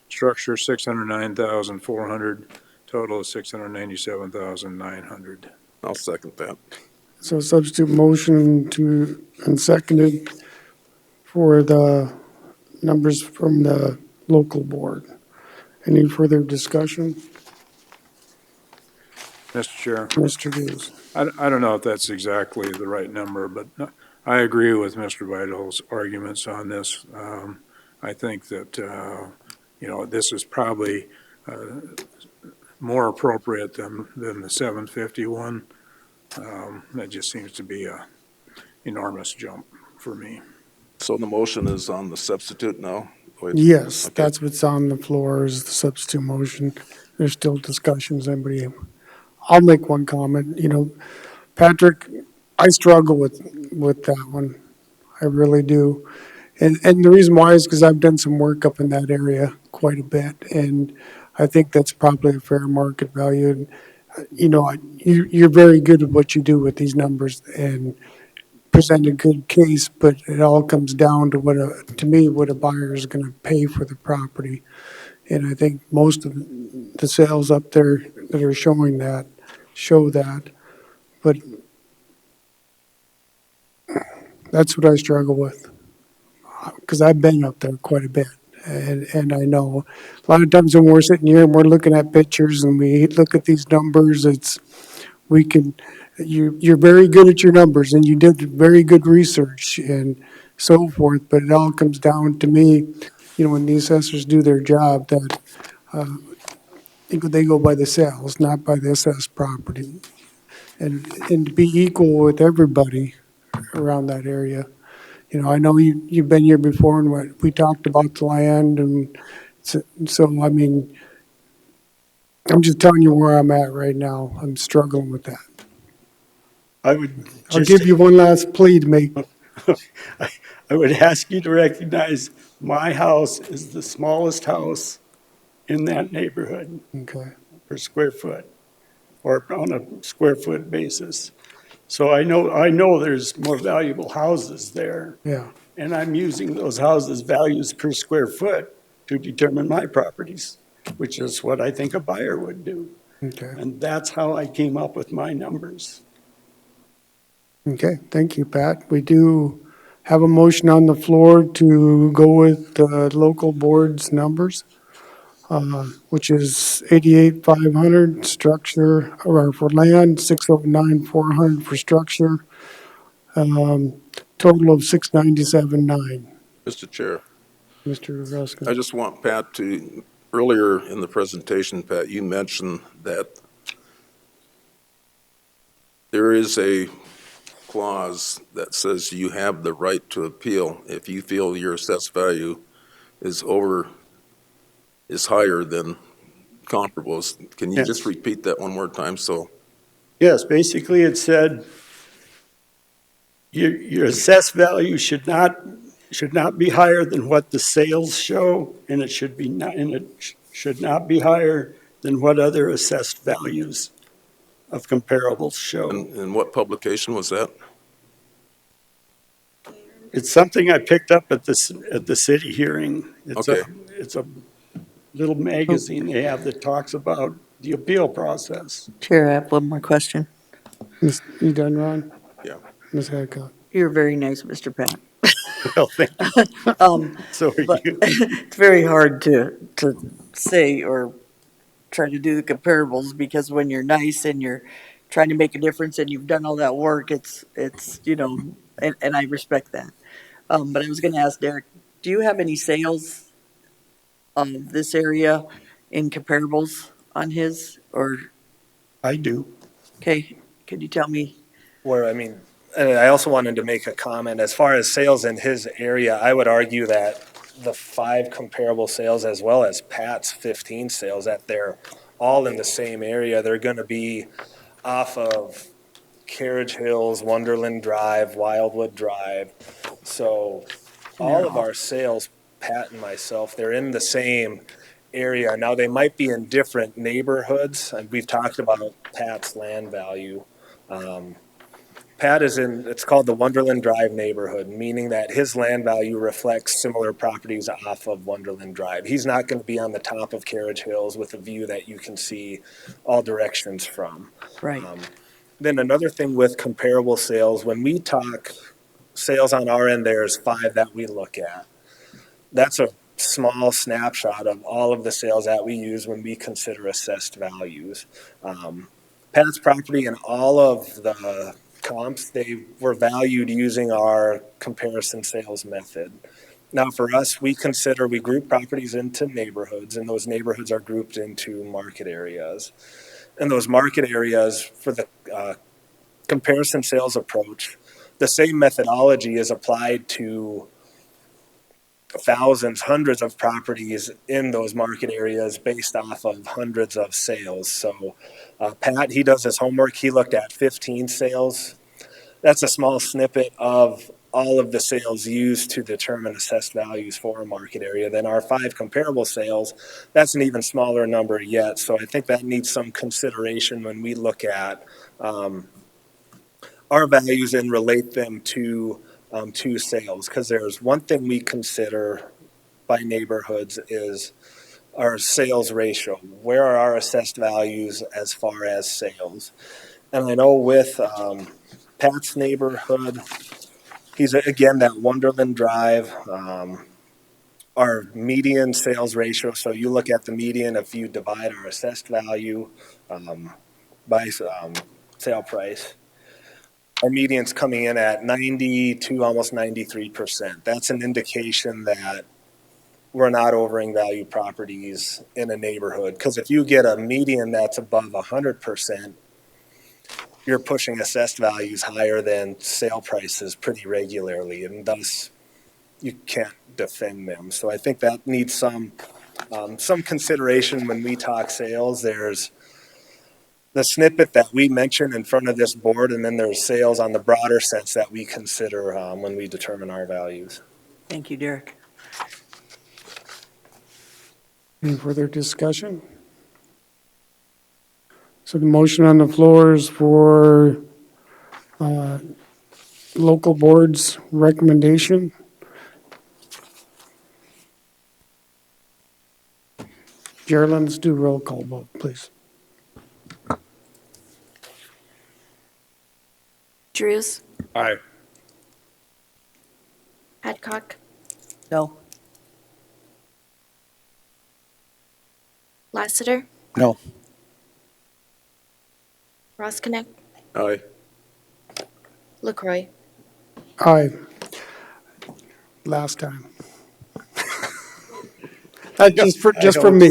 structure 609,400, total is 697,900. I'll second that. So substitute motion and seconded for the numbers from the local board. Any further discussion? Mr. Chair, Mr. Hughes? I don't know if that's exactly the right number, but I agree with Mr. Vidal's arguments on this. I think that, this is probably more appropriate than the 751. That just seems to be a enormous jump for me. So the motion is on the substitute now? Yes, Okay. that's what's on the floor is the substitute motion. There's still discussions. I'll make one comment. Patrick, I struggle with that one. I really do. And the reason why is because I've done some work up in that area quite a bit. And I think that's probably a fair market value. And, you're very good at what you do with these numbers and present a good case, but it all comes down to what a buyer is going to pay for the property. And I think most of the sales up there that are showing that, show that. But that's what I struggle with, because I've been up there quite a bit. And I know a lot of times when we're sitting here and we're looking at pictures and we look at these numbers, you're very good at your numbers and you did very good research and so forth, but it all comes down to me, when the assessors do their job, that they go by the sales, not by the assessed property. And to be equal with everybody around that area. I know you've been here before and we talked about the land and so I'm just telling you where I'm at right now. I'm struggling with that. I'll give you one last plea to make. I would ask you to recognize my house is the smallest house in that neighborhood Okay. per square foot or on a square foot basis. So I know there's more valuable houses there. Yeah. And I'm using those houses' values per square foot to determine my properties, which is what I think a buyer would do. Okay. And that's how I came up with my numbers. Okay. Thank you, Pat. We do have a motion on the floor to go with the local board's numbers, which is 88,500 structure, or for land, 609,400 for structure, total of 697,900. Mr. Chair, Mr. I Ruskin. just want Pat to, earlier in the presentation, Pat, you mentioned that there is a clause that says you have the right to appeal if you feel your assessed value is higher than comparables. Can you just Yes. repeat that one more time? So, Yes, basically it said your assessed value should not be higher than what the sales show, and it should be not, and it should not be higher than what other assessed values of comparables show. and what publication was that? It's something I picked up at the city hearing. Okay. It's a little magazine they have that talks about the appeal process. Chair, I have one more question. You done, Ron? Yeah. Ms. Hadcock? You're very nice, Mr. Pat. Well, thank you. So are But you. it's very hard to say or try to do the comparables, because when you're nice and you're trying to make a difference and you've done all that work, it's, and I respect that. But I was gonna ask Derek, do you have any sales of this area in comparables on his, or, I do. okay, could you tell me? Where, I mean, and I also wanted to make a comment, as far as sales in his area, I would argue that the 5 comparable sales as well as Pat's 15 sales, that they're all in the same area. They're gonna be off of Carriage Hills, Wonderland Drive, Wildwood Drive. So all of our sales, Pat and myself, they're in the same area. Now, they might be in different neighborhoods, and we've talked about Pat's land value. Pat is in, it's called the Wonderland Drive neighborhood, meaning that his land value reflects similar properties off of Wonderland Drive. He's not going to be on the top of Carriage Hills with a view that you can see all directions from. Right. Then another thing with comparable sales, when we talk sales on our end, there's 5 that we look at. That's a small snapshot of all of the sales that we use when we consider assessed values. Pat's property and all of the comps, they were valued using our comparison sales method. Now, for us, we group properties into neighborhoods, and those neighborhoods are grouped into market areas. And those market areas, for the comparison sales approach, the same methodology is applied to thousands, hundreds of properties in those market areas based off of hundreds of sales. So Pat, he does his homework. He looked at 15 sales. That's a small snippet of all of the sales used to determine assessed values for a market area. Then our 5 comparable sales, that's an even smaller number yet. So I think that needs some consideration when we look at our values and relate them to sales. Because there's one thing we consider by neighborhoods is our sales ratio. Where are our assessed values as far as sales? And I know with Pat's neighborhood, he's again that Wonderland Drive. Our median sales ratio, so you look at the median, if you divide our assessed value by sale price, our median's coming in at 90 to almost 93%. That's an indication that we're not overing value properties in a neighborhood. Because if you get a median that's above 100%, you're pushing assessed values higher than sale prices pretty regularly, and thus you can't defend them. So I think that needs some consideration when we talk sales. There's the snippet that we mention in front of this board, and then there's sales on the broader sense that we consider when we determine our values. Thank you, Derek. Any further discussion? So the motion on the floor is for local board's recommendation. Geraldine, let's do roll call vote, please. Drews, Aye. Adcock, No. Lassiter, No. Roskinick, Aye. LaCroy. Aye. Last time. Just for me.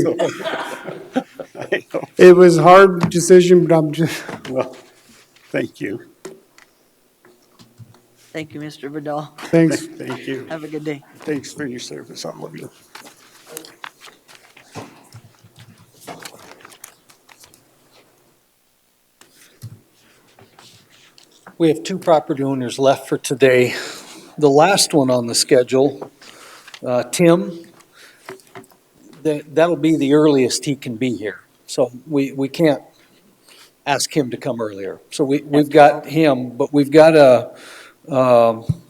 I know. It was a hard decision, but I'm just, Well, thank you. Thank you, Mr. Vidal. thanks. Thank you. Have a good day. Thanks for your service, all of you. We have two property owners left for today. The last one on the schedule, Tim, that'll be the earliest he can be here. So we can't ask him to come earlier. So we've got him, but we've got a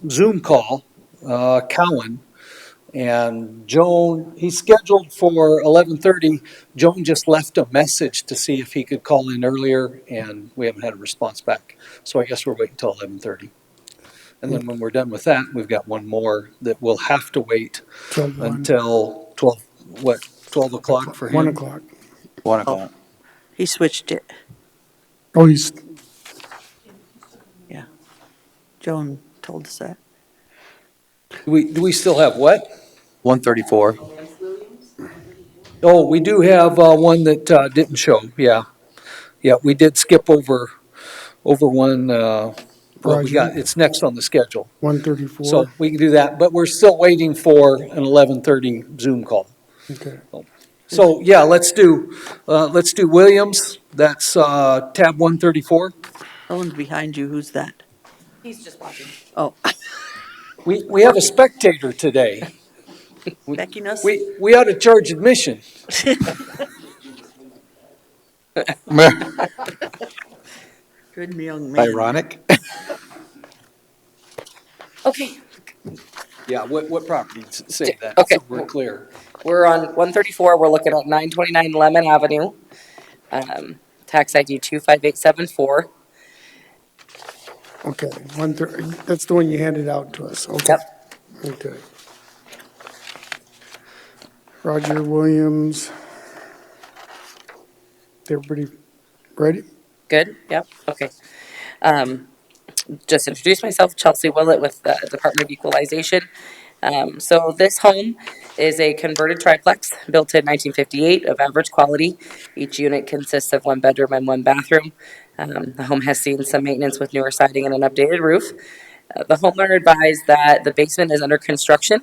Zoom call, Cowan. And Joan, he's scheduled for 11:30. Joan just left a message to see if he could call in earlier, and we haven't had a response back. So I guess we're waiting until 11:30. And then when we're done with that, we've got one more that will have to wait 12, 1, until 12, what, 12 o'clock for him? 1 o'clock. 1 o'clock. He switched it. Oh, he's, Yeah. Joan told us that. Do we still have what? 134. Oh, we do have one that didn't show, yeah. Yeah, we did skip over one, well, we got, it's next on the schedule. 134. So we can do that, but we're still waiting for an 11:30 Zoom call. Okay. So, yeah, let's do Williams, that's tab 134. Someone's behind you. Who's that? He's just watching. Oh, We have a spectator today. Becky knows. We ought to charge admission. Good young man. Ironic. Okay, Yeah, what property, say that, Okay. so we're clear. we're on 134. We're looking at 929 Lemon Avenue. Tax ID 25874. Okay, 130, that's the one you handed out to us. Okay. Yep. Okay. Roger Williams. Everybody ready? Good, yep, okay. Just introduce myself, Chelsea Willett with the Department of Equalization. So this home is a converted triplex built in 1958 of average quality. Each unit consists of 1 bedroom and 1 bathroom. The home has seen some maintenance with newer siding and an updated roof. The homeowner advised that the basement is under construction.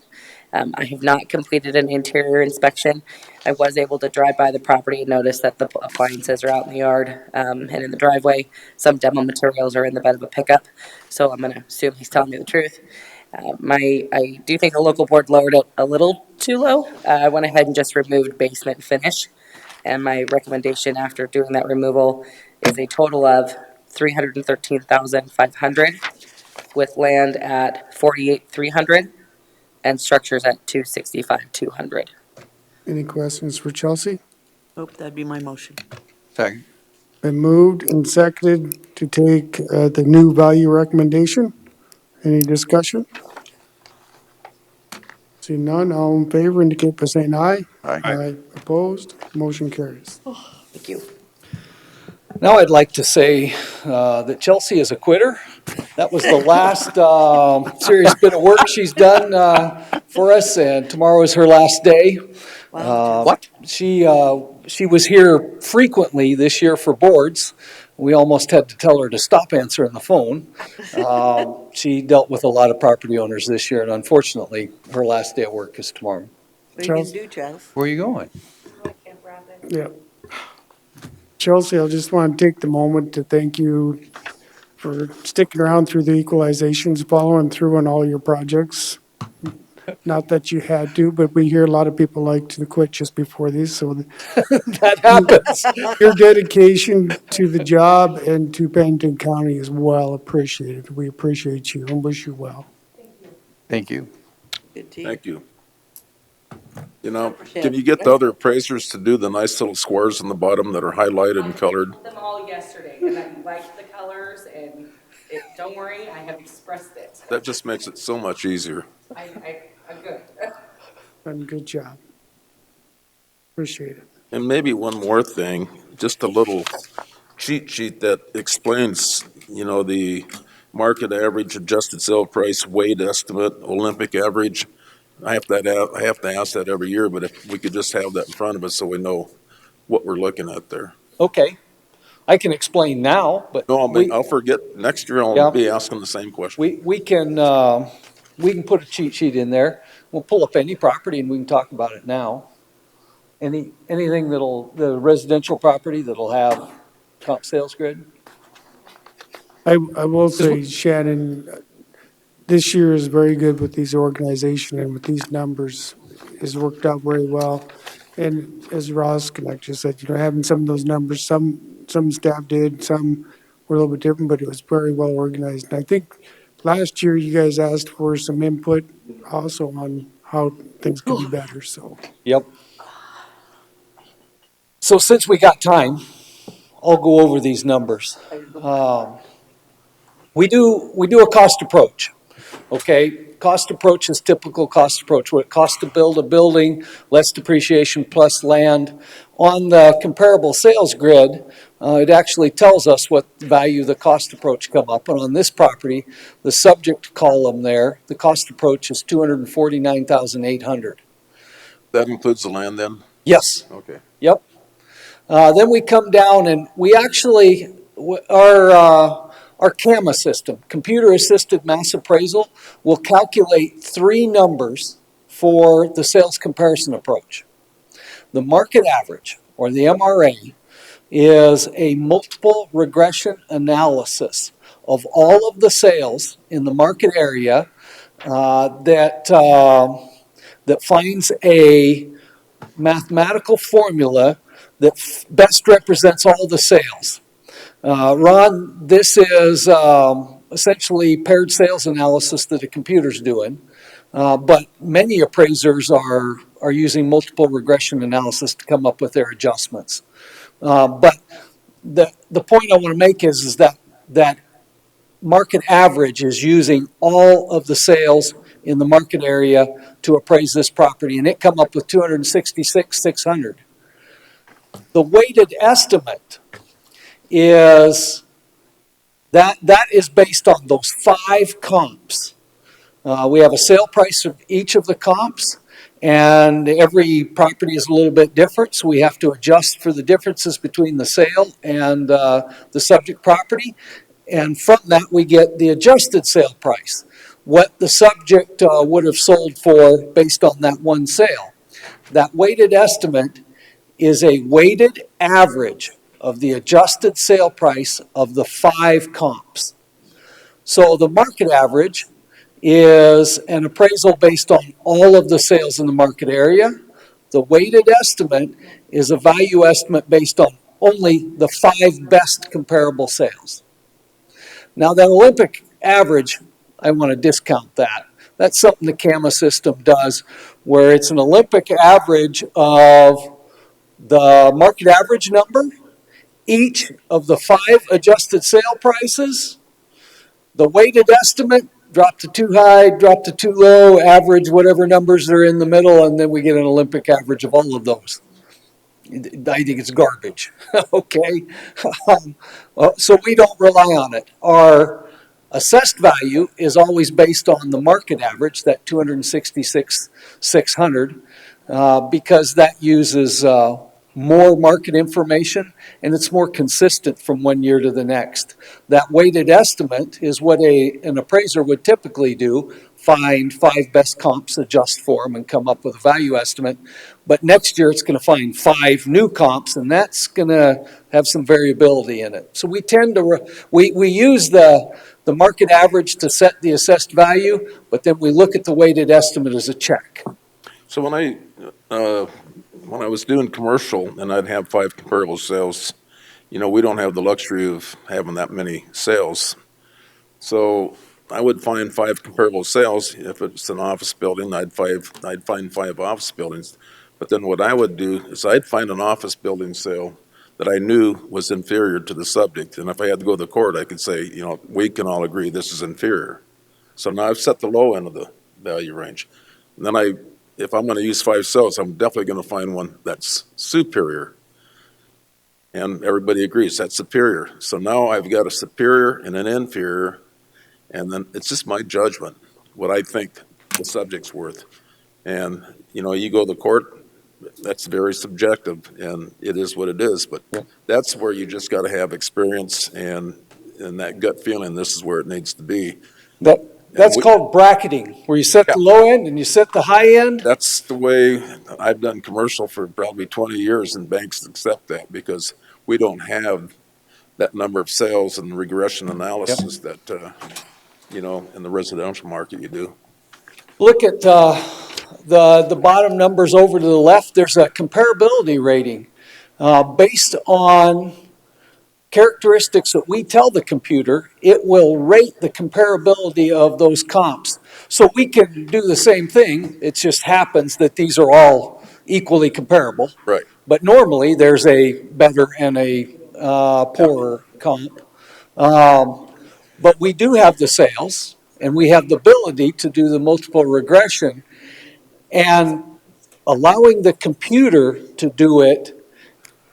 I have not completed an interior inspection. I was able to drive by the property and notice that the appliances are out in the yard and in the driveway. Some demo materials are in the bed of a pickup, so I'm going to assume he's telling me the truth. I do think the local board lowered it a little too low. I went ahead and just removed basement finish, and my recommendation after doing that removal is a total of $313,500 with land at 48,300 and structures at 265,200. Any questions for Chelsea? Hope that'd be my motion. Second. Been moved and seconded to take the new value recommendation. Any discussion? See none, all in favor indicate by saying aye. Aye. Opposed, motion carries. Thank you. Now I'd like to say that Chelsea is a quitter. That was the last serious bit of work she's done for us, and tomorrow is her last day. What? She was here frequently this year for boards. We almost had to tell her to stop answering the phone. She dealt with a lot of property owners this year, and unfortunately, her last day of work is tomorrow. What are you gonna do, Charles? Where are you going? Yeah. Chelsea, I just want to take the moment to thank you for sticking around through the equalizations, following through on all your projects. Not that you had to, but we hear a lot of people like to quit just before these, so That happens. your dedication to the job and to Pennington County is well appreciated. We appreciate you and wish you well. Thank you. Good team. Thank you. You know, can you get the other appraisers to do the nice little squares on the bottom that are highlighted and colored? Them all yesterday, and I liked the colors, and Don't worry, I have expressed it. That just makes it so much easier. I'm good. Done a good job. Appreciate it. And maybe one more thing, just a little cheat sheet that explains, the market average, adjusted sale price, weight estimate, Olympic average. I have to ask that every year, but if we could just have that in front of us so we know what we're looking at there. Okay, I can explain now, but No, I'll forget. Next year I'll Yeah. be asking the same question. we can put a cheat sheet in there. We'll pull up any property and we can talk about it now. Anything the residential property that'll have comp sales grid? I will say, Shannon, this year is very good with these organization and with these numbers. Has worked out very well. And as Ross Connect just said, having some of those numbers, some staff did, some were a little bit different, but it was very well organized. And I think last year you guys asked for some input also on how things could be better, so. Yep. So since we got time, I'll go over these numbers. We do a cost approach, okay? Cost approach is typical cost approach. What it costs to build a building, less depreciation plus land. On the comparable sales grid, it actually tells us what value the cost approach come up. And on this property, the subject column there, the cost approach is $249,800. That includes the land then? Yes. Okay. Yep. Then we come down and we actually, our CAMA system, computer assisted mass appraisal, will calculate three numbers for the sales comparison approach. The market average, or the MRA, is a multiple regression analysis of all of the sales in the market area that finds a mathematical formula that best represents all the sales. Ron, this is essentially paired sales analysis that a computer's doing, but many appraisers are using multiple regression analysis to come up with their adjustments. But the point I want to make is that market average is using all of the sales in the market area to appraise this property, and it come up with 266,600. The weighted estimate is that is based on those 5 comps. We have a sale price of each of the comps, and every property is a little bit different, so we have to adjust for the differences between the sale and the subject property. And from that, we get the adjusted sale price, what the subject would have sold for based on that one sale. That weighted estimate is a weighted average of the adjusted sale price of the 5 comps. So the market average is an appraisal based on all of the sales in the market area. The weighted estimate is a value estimate based on only the 5 best comparable sales. Now that Olympic average, I want to discount that. That's something the CAMA system does, where it's an Olympic average of the market average number, each of the 5 adjusted sale prices, the weighted estimate, drop to too high, drop to too low, average, whatever numbers are in the middle, and then we get an Olympic average of all of those. I think it's garbage, okay? So we don't rely on it. Our assessed value is always based on the market average, that 266,600, because that uses more market information and it's more consistent from one year to the next. That weighted estimate is what an appraiser would typically do, find 5 best comps, adjust for them, and come up with a value estimate. But next year it's going to find 5 new comps, and that's going to have some variability in it. So we tend to, we use the market average to set the assessed value, but then we look at the weighted estimate as a check. So when I was doing commercial and I'd have 5 comparable sales, we don't have the luxury of having that many sales. So I would find 5 comparable sales. If it's an office building, I'd find 5 office buildings. But then what I would do is I'd find an office building sale that I knew was inferior to the subject. And if I had to go to the court, I could say, you know, we can all agree this is inferior. So now I've set the low end of the value range. And then if I'm going to use 5 cells, I'm definitely going to find one that's superior. And everybody agrees that's superior. So now I've got a superior and an inferior, and then it's just my judgment, what I think the subject's worth. And, you know, you go to the court, that's very subjective, and it is what it is. But that's where you just got to have experience and that gut feeling, this is where it needs to be. That's called bracketing, where you set the low end and you set the high end. That's the way I've done commercial for probably 20 years, and banks accept that because we don't have that number of sales and regression analysis that, you know, in the residential market you do. Look at the bottom numbers over to the left. There's a comparability rating based on characteristics that we tell the computer. It will rate the comparability of those comps. So we can do the same thing. It just happens that these are all equally comparable. Right. But normally there's a better and a poorer comp. But we do have the sales, and we have the ability to do the multiple regression, and allowing the computer to do it,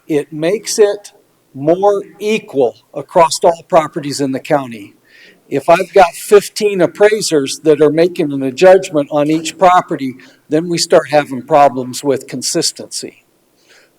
it makes it more equal across all properties in the county. If I've got 15 appraisers that are making a judgment on each property, then we start having problems with consistency.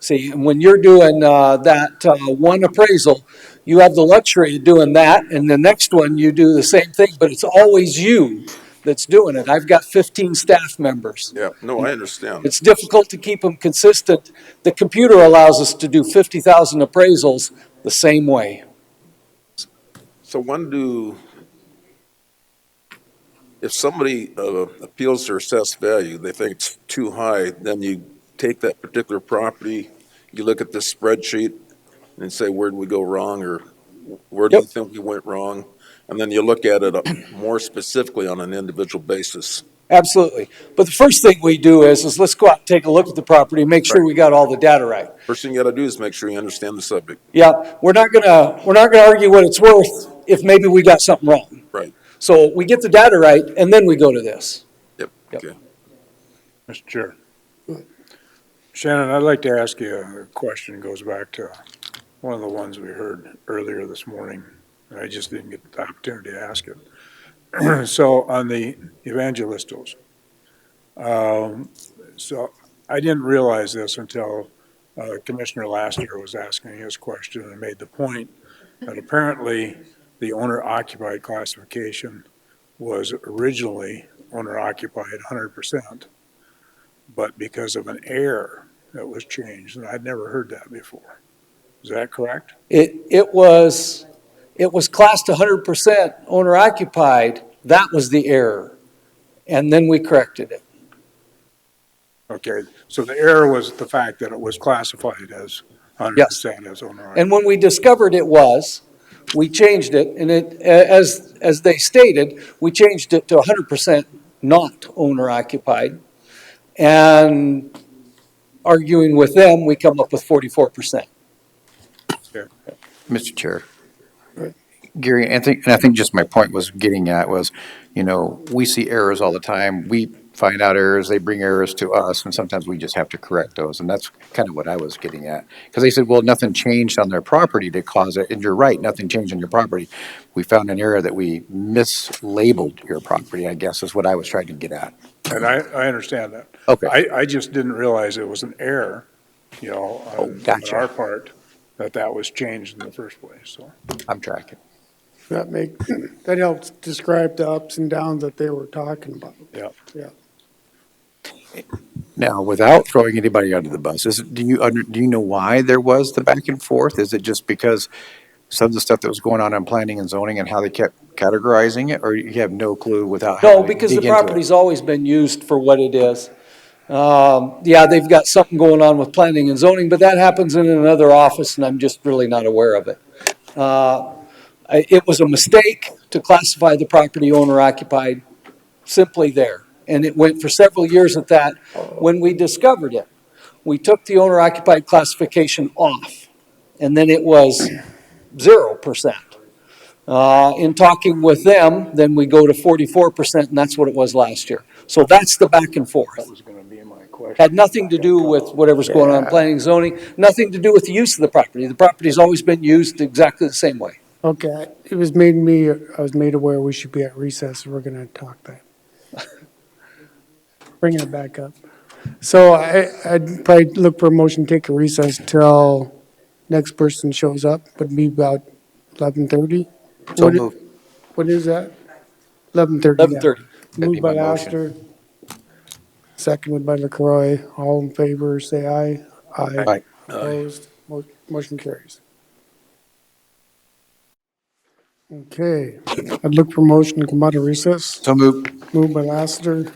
See, and when you're doing that one appraisal, you have the luxury of doing that, and the next one you do the same thing, but it's always you that's doing it. I've got 15 staff members. Yeah, no, I understand. It's difficult to keep them consistent. The computer allows us to do 50,000 appraisals the same way. So if somebody appeals their assessed value, they think it's too high, then you take that particular property, you look at this spreadsheet and say, where did we go wrong, or where do you think we went wrong? And then you look at it more specifically on an individual basis. Absolutely. But the first thing we do is let's go out and take a look at the property, make sure we got all the data right. First thing you got to do is make sure you understand the subject. Yeah, we're not gonna argue what it's worth if maybe we got something wrong. Right. So we get the data right, and then we go to this. Yep. Okay. Mr. Chair. Shannon, I'd like to ask you a question that goes back to one of the ones we heard earlier this morning, and I just didn't get the opportunity to ask it. So on the evangelistos, so I didn't realize this until Commissioner Laster was asking his question and made the point that apparently the owner-occupied classification was originally owner-occupied 100%, but because of an error that was changed, and I'd never heard that before. Is that correct? It was classed 100% owner occupied. That was the error. And then we corrected it. Okay, so the error was the fact that it was classified as 100% as owner occupied. And when we discovered it was, we changed it, and it, as they stated, we changed it to 100% not owner occupied. And arguing with them, we come up with 44%. Mr. Chair. Gary, I think just my point was getting at was, we see errors all the time. We find out errors, they bring errors to us, and sometimes we just have to correct those. And that's kind of what I was getting at. Because they said, well, nothing changed on their property to cause it. And you're right, nothing changed on your property. We found an error that we mislabeled your property, I guess, is what I was trying to get at. And I understand that. Okay. I just didn't realize it was an error, on our part, that was changed in the first place, so. I'm tracking. That helps describe the ups and downs that they were talking about. Yeah. Yeah. Now, without throwing anybody under the bus, do you know why there was the back and forth? Is it just because some of the stuff that was going on in planning and zoning and how they kept categorizing it, or you have no clue without? No, because the property's always been used for what it is. Yeah, they've got something going on with planning and zoning, but that happens in another office, and I'm just really not aware of it. It was a mistake to classify the property owner occupied simply there. And it went for several years at that. When we discovered it, we took the owner occupied classification off and then it was 0%. In talking with them, then we go to 44%, and that's what it was last year. So that's the back and forth. That was gonna be my question. Had nothing to do with whatever's going on in planning and zoning, nothing to do with the use of the property. The property's always been used exactly the same way. Okay, I was made aware we should be at recess, and we're gonna talk that. Bringing it back up. So I'd probably look for a motion, to take a recess till next person shows up, would be about 11:30. So moved. What is that? 11:30, yeah. 11:30. That'd be Moved by my motion. Laster, seconded by LaCroy. All in favor, say aye. Aye. Opposed, motion carries. Okay, I'd look for motion to come out of recess. So moved. Moved by Laster,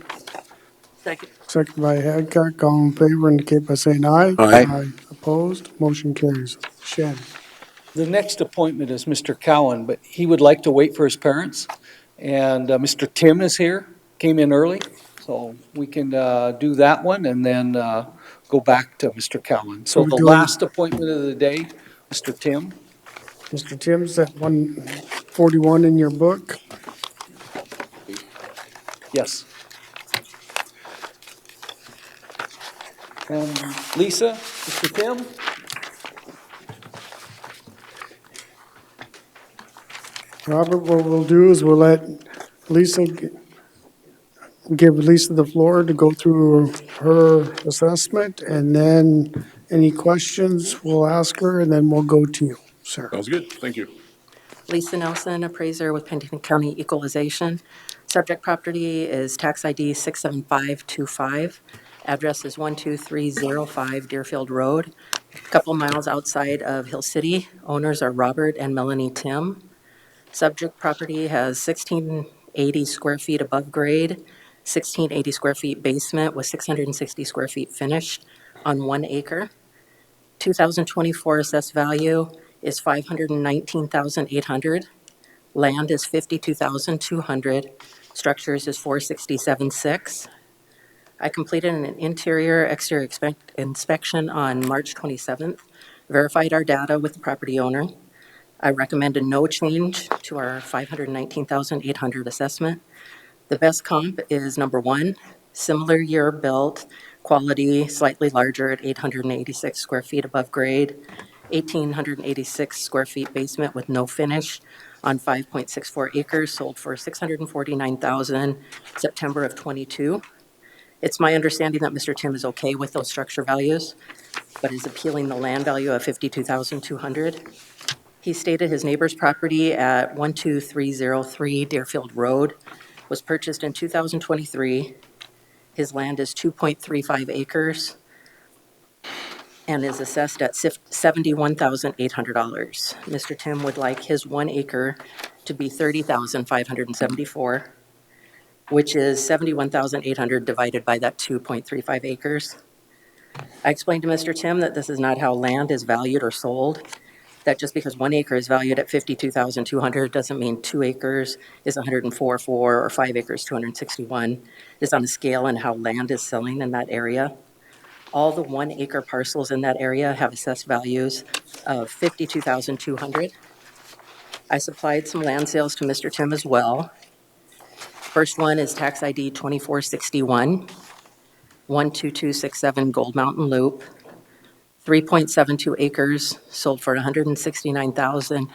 Second. seconded by Hadcock. All in favor indicate by saying aye. Aye. Opposed, motion carries. Shannon. The next appointment is Mr. Cowan, but he would like to wait for his parents. And Mr. Tim is here, came in early, so we can do that one and then go back to Mr. Cowan. So We're the doing- last appointment of the day, Mr. Tim. Mr. Tim's at 141 in your book. Yes. And Lisa, Mr. Tim? Robert, what we'll do is we'll let Lisa, give Lisa the floor to go through her assessment, and then any questions, we'll ask her, and then we'll go to you, sir. Sounds good, thank you. Lisa Nelson, appraiser with Pennington County Equalization. Subject property is tax ID 67525. Address is 12305 Deerfield Road, a couple miles outside of Hill City. Owners are Robert and Melanie Tim. Subject property has 1680 square feet above grade, 1680 square feet basement with 660 square feet finished on 1 acre. 2024 assessed value is $519,800. Land is $52,200. Structures is $467,600. I completed an interior exterior inspection on March 27th, verified our data with the property owner. I recommended no change to our $519,800 assessment. The best comp is number 1, similar year built, quality slightly larger at 886 square feet above grade, 1,886 square feet basement with no finish on 5.64 acres, sold for $649,000 September of '22. It's my understanding that Mr. Tim is okay with those structure values, but is appealing the land value of $52,200. He stated his neighbor's property at 12303 Deerfield Road was purchased in 2023. His land is 2.35 acres and is assessed at $71,800. Mr. Tim would like his 1 acre to be $30,574, which is $71,800 divided by that 2.35 acres. I explained to Mr. Tim that this is not how land is valued or sold, that just because 1 acre is valued at $52,200 doesn't mean 2 acres is $104,400 or 5 acres $261. It's on a scale in how land is selling in that area. All the 1 acre parcels in that area have assessed values of $52,200. I supplied some land sales to Mr. Tim as well. First one is tax ID 2461, 12267 Gold Mountain Loop, 3.72 acres, sold for $169,000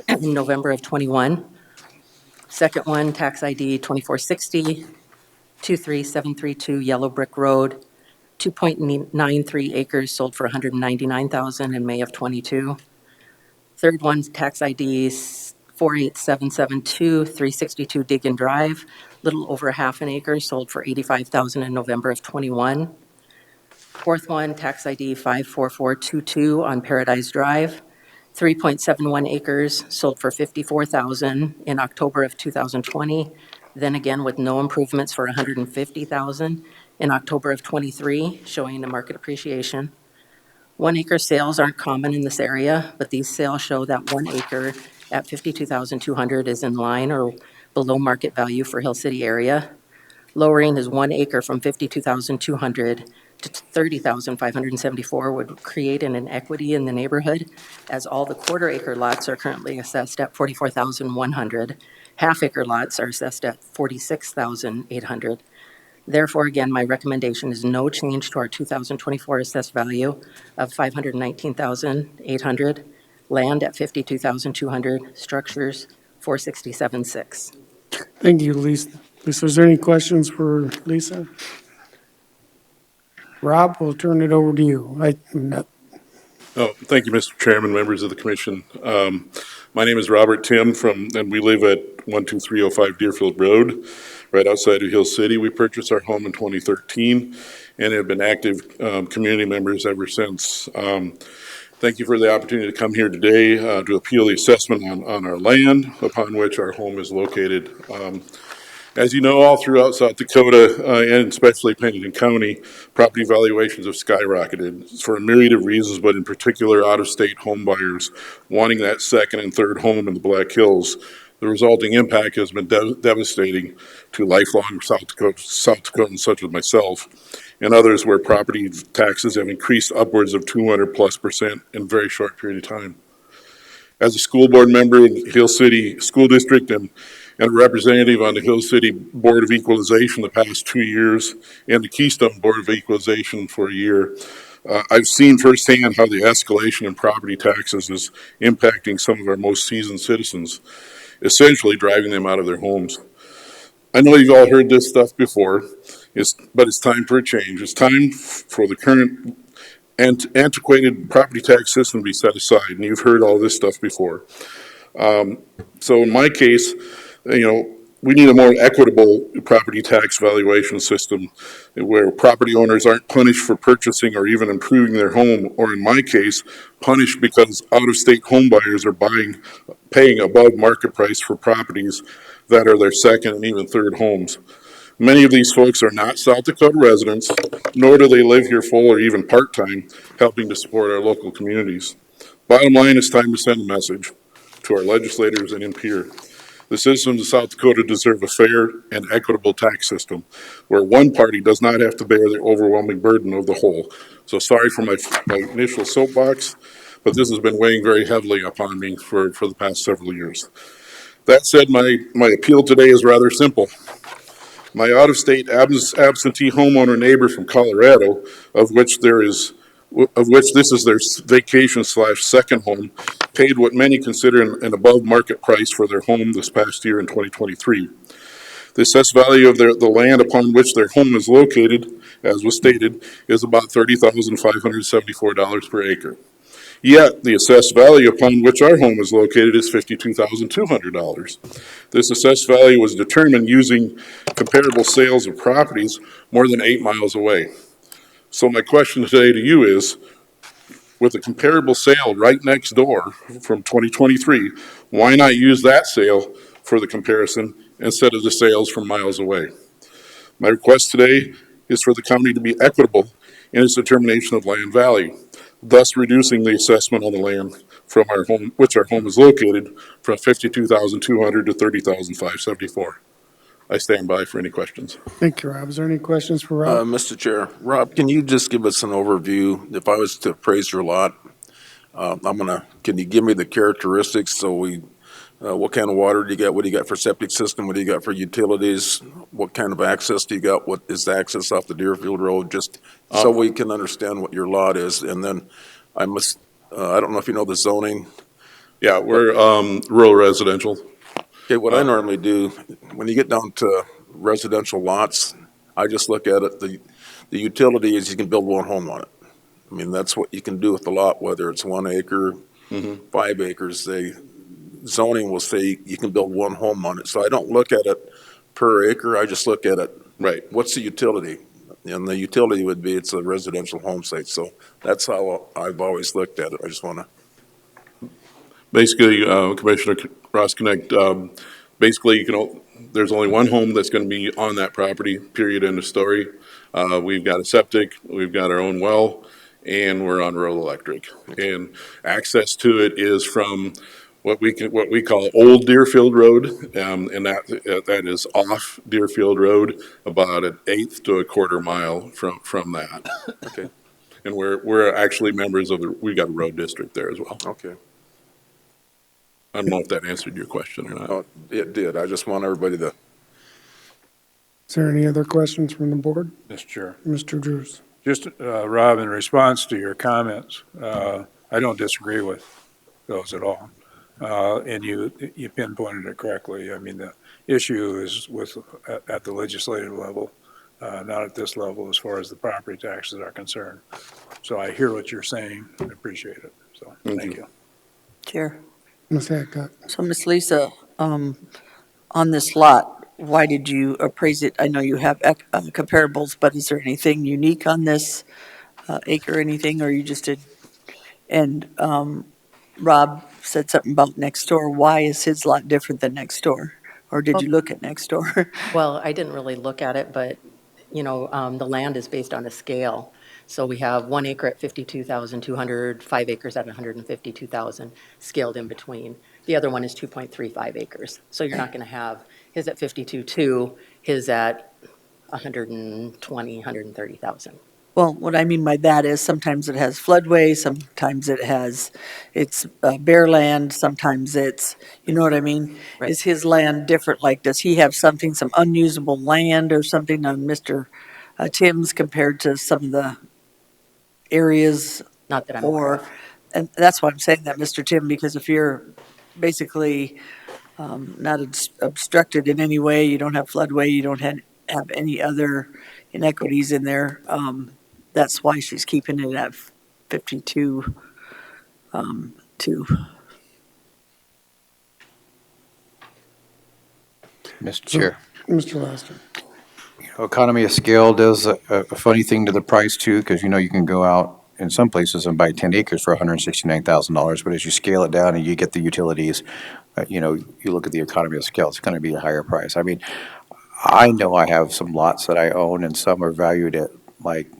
in November of '21. Second one, tax ID 2460, 23732 Yellow Brick Road, 2.93 acres, sold for $199,000 in May of '22. Third one, tax ID 48772, 362 Diggin Drive, little over half an acre, sold for $85,000 in November of '21. Fourth one, tax ID 54422 on Paradise Drive, 3.71 acres, sold for $54,000 in October of 2020. Then again with no improvements for $150,000 in October of '23, showing a market appreciation. 1 acre sales aren't common in this area, but these sales show that 1 acre at $52,200 is in line or below market value for Hill City area, lowering his 1 acre from $52,200 30,574 would create an inequity in the neighborhood, as all the quarter-acre lots are currently assessed at 44,100. Half-acre lots are assessed at 46,800. Therefore, again, my recommendation is no change to our 2024 assessed value of 519,800, land at 52,200, structures 467,600. Thank you, Lisa. Lisa, is there any questions for Lisa? Rob, we'll turn it over to you. Oh, thank you, Mr. Chairman, members of the commission. My name is Robert Tim and we live at 12305 Deerfield Road, right outside of Hill City. We purchased our home in 2013 and have been active community members ever since. Thank you for the opportunity to come here today to appeal the assessment on our land upon which our home is located. As you know, all throughout South Dakota, and especially Pennington County, property valuations have skyrocketed for a myriad of reasons, but in particular, out-of-state home buyers wanting that second and third home in the Black Hills. The resulting impact has been devastating to lifelong South Dakotans such as myself and others, where property taxes have increased upwards of 200+% in a very short period of time. As a school board member in Hill City School District and a representative on the Hill City Board of Equalization the past 2 years and the Keystone Board of Equalization for a year, I've seen firsthand how the escalation in property taxes is impacting some of our most seasoned citizens, essentially driving them out of their homes. I know you've all heard this stuff before, but it's time for a change. It's time for the current antiquated property tax system to be set aside, and you've heard all this stuff before. So in my case, we need a more equitable property tax valuation system where property owners aren't punished for purchasing or even improving their home, or in my case, punished because out-of-state home buyers are paying above market price for properties that are their second and even third homes. Many of these folks are not South Dakota residents, nor do they live here full or even part-time, helping to support our local communities. Bottom line, it's time to send a message to our legislators and in peer. The citizens of South Dakota deserve a fair and equitable tax system where one party does not have to bear the overwhelming burden of the whole. So sorry for my initial soapbox, but this has been weighing very heavily upon me for the past several years. That said, my appeal today is rather simple. My out-of-state absentee homeowner neighbor from Colorado, of which this is their vacation/second home, paid what many consider an above-market price for their home this past year in 2023. The assessed value of the land upon which their home is located, as was stated, is about $30,574 per acre. Yet, the assessed value upon which our home is located is $52,200. This assessed value was determined using comparable sales of properties more than 8 miles away. So my question today to you is, with a comparable sale right next door from 2023, why not use that sale for the comparison instead of the sales from miles away? My request today is for the county to be equitable in its determination of land value, thus reducing the assessment on the land from our home, which our home is located, from $52,200 to $30,574. I stand by for any questions. Thank you, Rob. Is there any questions for Rob? Mr. Chair, Rob, can you just give us an overview? If I was to appraise your lot, can you give me the characteristics what kind of water do you got? What do you got for septic system? What do you got for utilities? What kind of access do you got? What is the access off the Deerfield Road? Just so we can understand what your lot is. And then I don't know if you know the zoning. Yeah, we're rural residential. Okay, what I normally do, when you get down to residential lots, I just look at it, the utility is you can build one home on it. I mean, that's what you can do with the lot, whether it's 1 acre, 5 acres. Zoning will say you can build one home on it. So I don't look at it per acre, I just look at it, right, what's the utility? And the utility would be, it's a residential home site. So that's how I've always looked at it. I just want to. Basically, Commissioner Rosknecht, basically, there's only one home that's going to be on that property, period, end of story. We've got a septic, we've got our own well, and we're on rural electric. And access to it is from what we call Old Deerfield Road, and that is off Deerfield Road, about an eighth to a quarter mile from that. Okay, And we're actually members of we got a road district there as well. okay. I don't know if that answered your question or not. Oh, it did. I just want everybody to, Is there any other questions from the board? Mr. Chair. Mr. Drews? Just, Rob, in response to your comments, I don't disagree with those at all. And you pinpointed it correctly. I mean, the issue is at the legislative level, not at this level as far as the property taxes are concerned. So I hear what you're saying and appreciate it. So, thank you. Chair. Ms. Hadcock? So, Miss Lisa, on this lot, why did you appraise it? I know you have comparables, but is there anything unique on this acre or anything, or you just did? And Rob said something about next door. Why is his lot different than next door? Or did you look at next door? Well, I didn't really look at it, but, the land is based on a scale. So we have 1 acre at 52,200, 5 acres at 152,000, scaled in between. The other one is 2.35 acres. So you're not going to have his at 52.2, his at 120, 130,000. Well, what I mean by that is sometimes it has floodway, sometimes it's bare land, sometimes it's, you know what I mean? Right. Is his land different? Like, does he have some unusable land or something on Mr. Tim's compared to some of the areas? Not that I'm aware of. And that's why I'm saying that, Mr. Tim, because if you're basically not obstructed in any way, you don't have floodway, you don't have any other inequities in there, that's why she's keeping it at 52, 2. Mr. Chair. Mr. Lester? Economy of scale does a funny thing to the price too, because you can go out in some places and buy 10 acres for $169,000, but as you scale it down and you get the utilities, you look at the economy of scale, it's going to be a higher price. I mean, I know I have some lots that I own and some are valued at like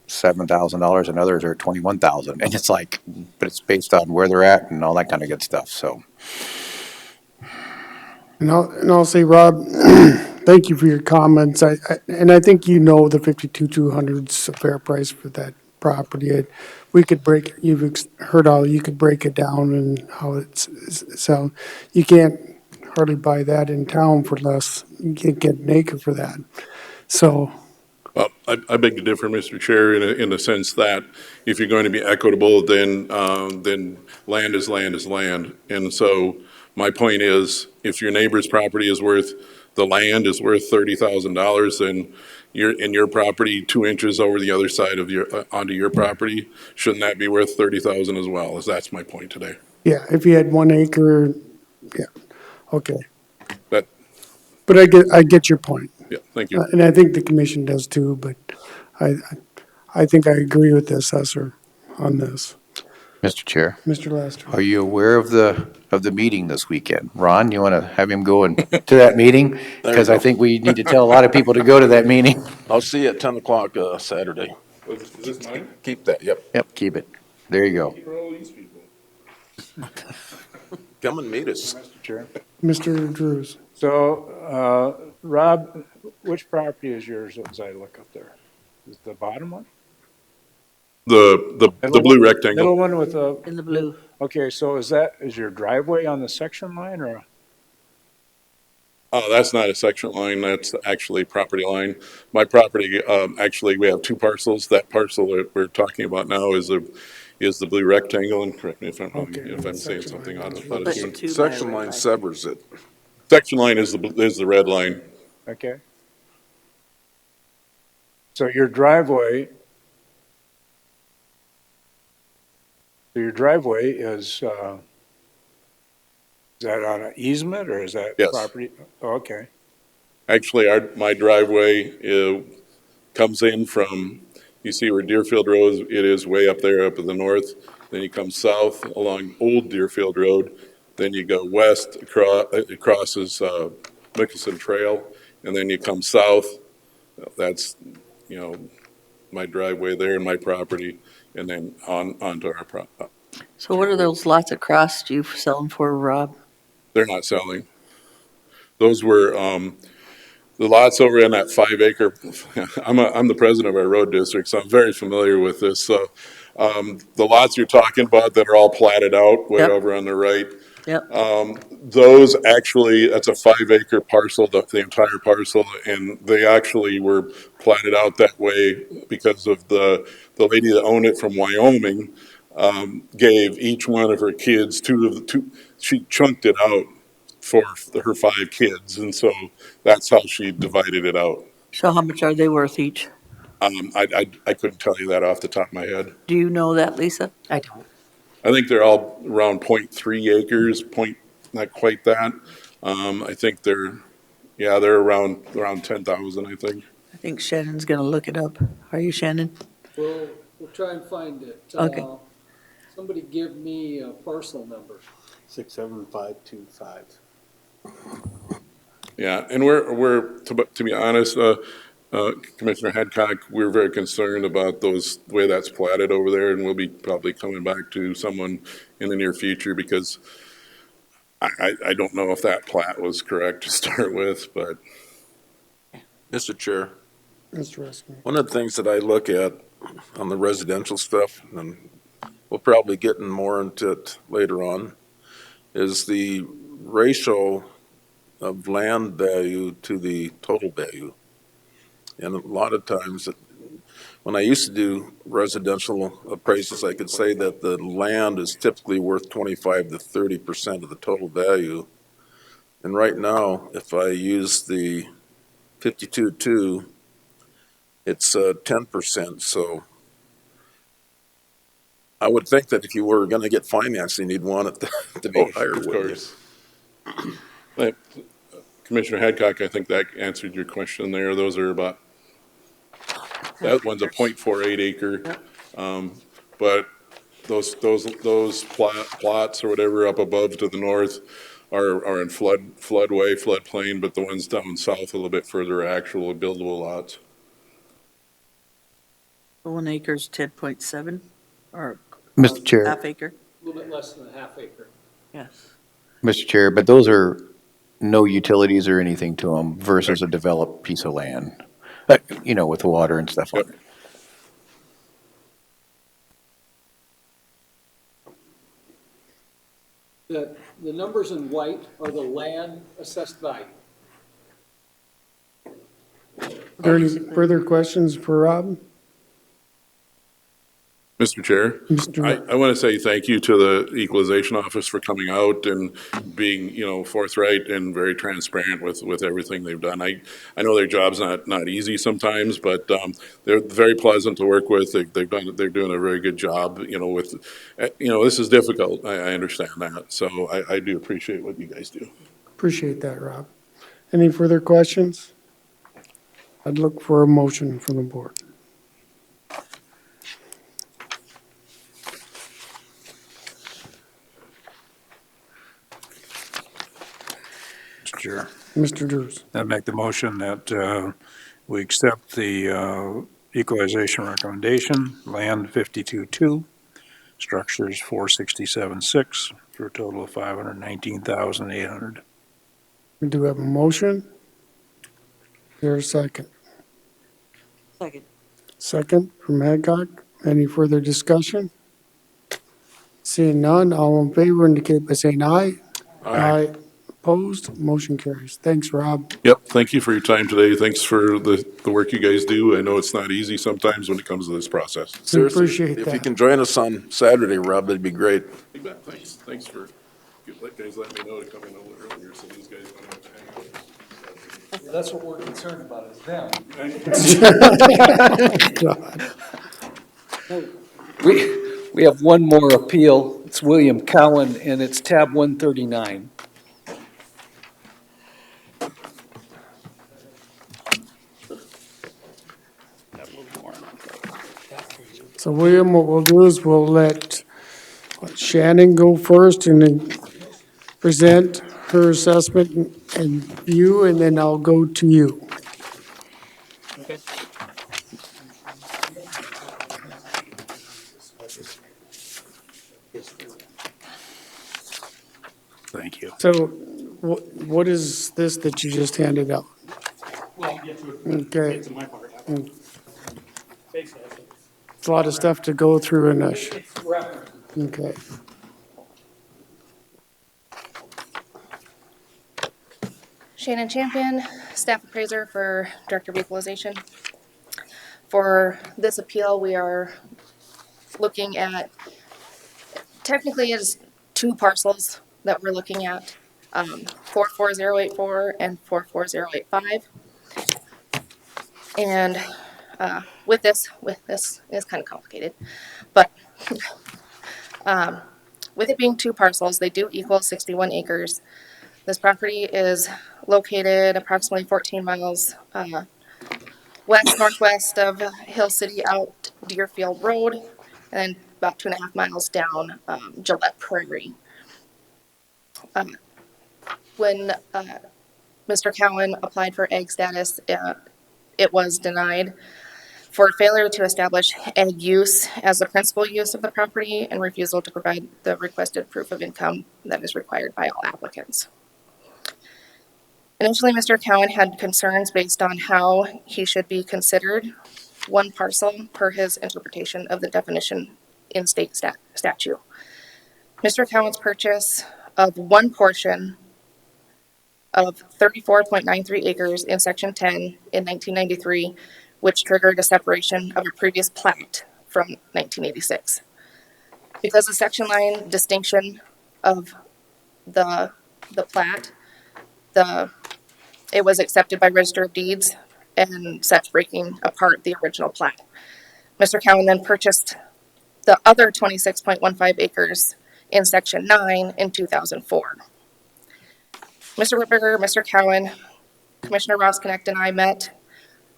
$7,000 and others are at $21,000, and it's like, but it's based on where they're at and all that kind of good stuff, so. And I'll say, Rob, thank you for your comments. I think the 52,200's a fair price for that property. We could heard how you could break it down and how so you can't hardly buy that in town for less. You can't get an acre for that. So, Well, I beg to differ, Mr. Chair, in the sense that if you're going to be equitable, then land is land is land. And so my point is, if your neighbor's property is worth, the land is worth $30,000, then your property 2 inches over the other side of onto your property, shouldn't that be worth $30,000 as well? That's my point today. yeah, if you had 1 acre, yeah, okay. But I get your point. yeah, thank you. And I think the commission does too, but I think I agree with the assessor on this. Mr. Chair, Mr. Lester? are you aware of the meeting this weekend? Ron, you want to have him go to that meeting? Because I think we need to tell a lot of people to go to that meeting. I'll see you at 10 o'clock Saturday. Is this mine? Keep that, yep. Yep, keep it. There you go. For all these people. Come and meet us. Mr. Chair. Mr. Drews? So, Rob, which property is yours as I look up there? Is it the bottom one? The blue rectangle. Middle one with the. In the blue. Okay, so is your driveway on the section line or? Oh, that's not a section line, that's actually property line. My property, actually, we have 2 parcels. That parcel that we're talking about now is the blue rectangle, and correct me if I'm wrong, Okay, if I'm saying section something line. out of But tune. 2 by Section red line line. severs it. Section line is the red line. Okay. So your driveway is that on an easement or is that Yes. property? Oh, okay. Actually, my driveway comes in from, you see where Deerfield Road, it is way up there up in the north. Then you come south along Old Deerfield Road. Then you go west, it crosses Mickelson Trail, and then you come south. That's, my driveway there and my property, and then onto So what are those lots across, do you sell them for, Rob? They're not selling. Those were, the lots over in that 5 acre, I'm the president of our road district, so I'm very familiar with this. So, the lots you're talking about that are all platted out way Yep. over on the right, Yep. those actually, that's a 5 acre parcel, the entire parcel, and they actually were platted out that way because of the lady that owned it from Wyoming, gave each one of her kids she chunked it out for her 5 kids, and so that's how she divided it out. So how much are they worth each? I couldn't tell you that off the top of my head. Do you know that, Lisa? I don't. I think they're all around 0.3 acres, not quite that. I think they're around 10,000, I think. I think Shannon's gonna look it up. Are you, Shannon? We'll try and find it. Okay. Somebody give me a parcel number. 67525. Yeah, and to be honest, Commissioner Hadcock, we're very concerned about the way that's platted over there, and we'll be probably coming back to someone in the near future because I don't know if that plat was correct to start with, but. Mr. Chair, Mr. Ruskine. one of the things that I look at on the residential stuff, and we'll probably get more into it later on, is the ratio of land value to the total value. And a lot of times, when I used to do residential appraisals, I could say that the land is typically worth 25 to 30% of the total value. And right now, if I use the 52.2, it's 10%. So I would think that if you were going to get financing, you'd want it to be higher, Of wouldn't you? course. But, Commissioner Hadcock, I think that answered your question there. Those are about, that one's a 0.48 acre. But those plots or whatever up above to the north are in floodplain, but the ones down south a little bit further are actual buildable lots. 1 acre's 10.7 or Mr. Chair, half acre? A little bit less than a half acre. Yes. Mr. Chair, but those are no utilities or anything to them versus a developed piece of land, with water and stuff on Yep. it. The numbers in white are the land assessed value. Are there any further questions for Rob? Mr. Chair, Mr. I want to say thank you to the Equalization Office for coming out and being, forthright and very transparent with everything they've done. I know their job's not easy sometimes, but they're very pleasant to work with. They're doing a very good job, this is difficult. I understand that. So I do appreciate what you guys do. Appreciate that, Rob. Any further questions? I'd look for a motion from the board. Mr. Chair, Mr. Drews. I'd make the motion that we accept the equalization recommendation, land 52.2, structures 467.6, for a total of 519,800. We do have a motion. Is there a second? Second. Second from Hadcock. Any further discussion? Seeing none, all in favor indicate by saying aye. Aye. Opposed, motion carries. Thanks, Rob. Yep, thank you for your time today. Thanks for the work you guys do. I know it's not easy sometimes when it comes to this process. Seriously, appreciate if you that. can join us on Saturday, Rob, that'd be great. You bet. Thanks for, you guys let me know to come in a little earlier so these guys don't have to hang out. That's what we're concerned about is them. We have one more appeal. It's William Cowan, and it's tab 139. So William, what we'll do is we'll let Shannon go first and then present her assessment and view, and then I'll go to you. Okay. Thank you. So what is this that you just handed out? Well, I'll get to it. Okay. It's in my part. Basically, It's a lot of stuff to go through in a, it's reference. okay. Shannon Champion, staff appraiser for Director of Equalization. For this appeal, we are looking at, technically it's two parcels that we're looking at, 44084 and 44085. And with this it's kind of complicated, but with it being two parcels, they do equal 61 acres. This property is located approximately 14 miles west-northwest of Hill City out Deerfield Road, and about 2.5 miles down Gillette Prairie. When Mr. Cowan applied for egg status, it was denied for failure to establish egg use as the principal use of the property and refusal to provide the requested proof of income that is required by all applicants. Initially, Mr. Cowan had concerns based on how he should be considered one parcel per his interpretation of the definition in state statute. Mr. Cowan's purchase of one portion of 34.93 acres in Section 10 in 1993, which triggered a separation of a previous plat from 1986. Because the section line distinction of the plat, it was accepted by Register of Deeds and such, breaking apart the original plat. Mr. Cowan then purchased the other 26.15 acres in Section 9 in 2004. Mr. Whitberger, Mr. Cowan, Commissioner Ross Connect, and I met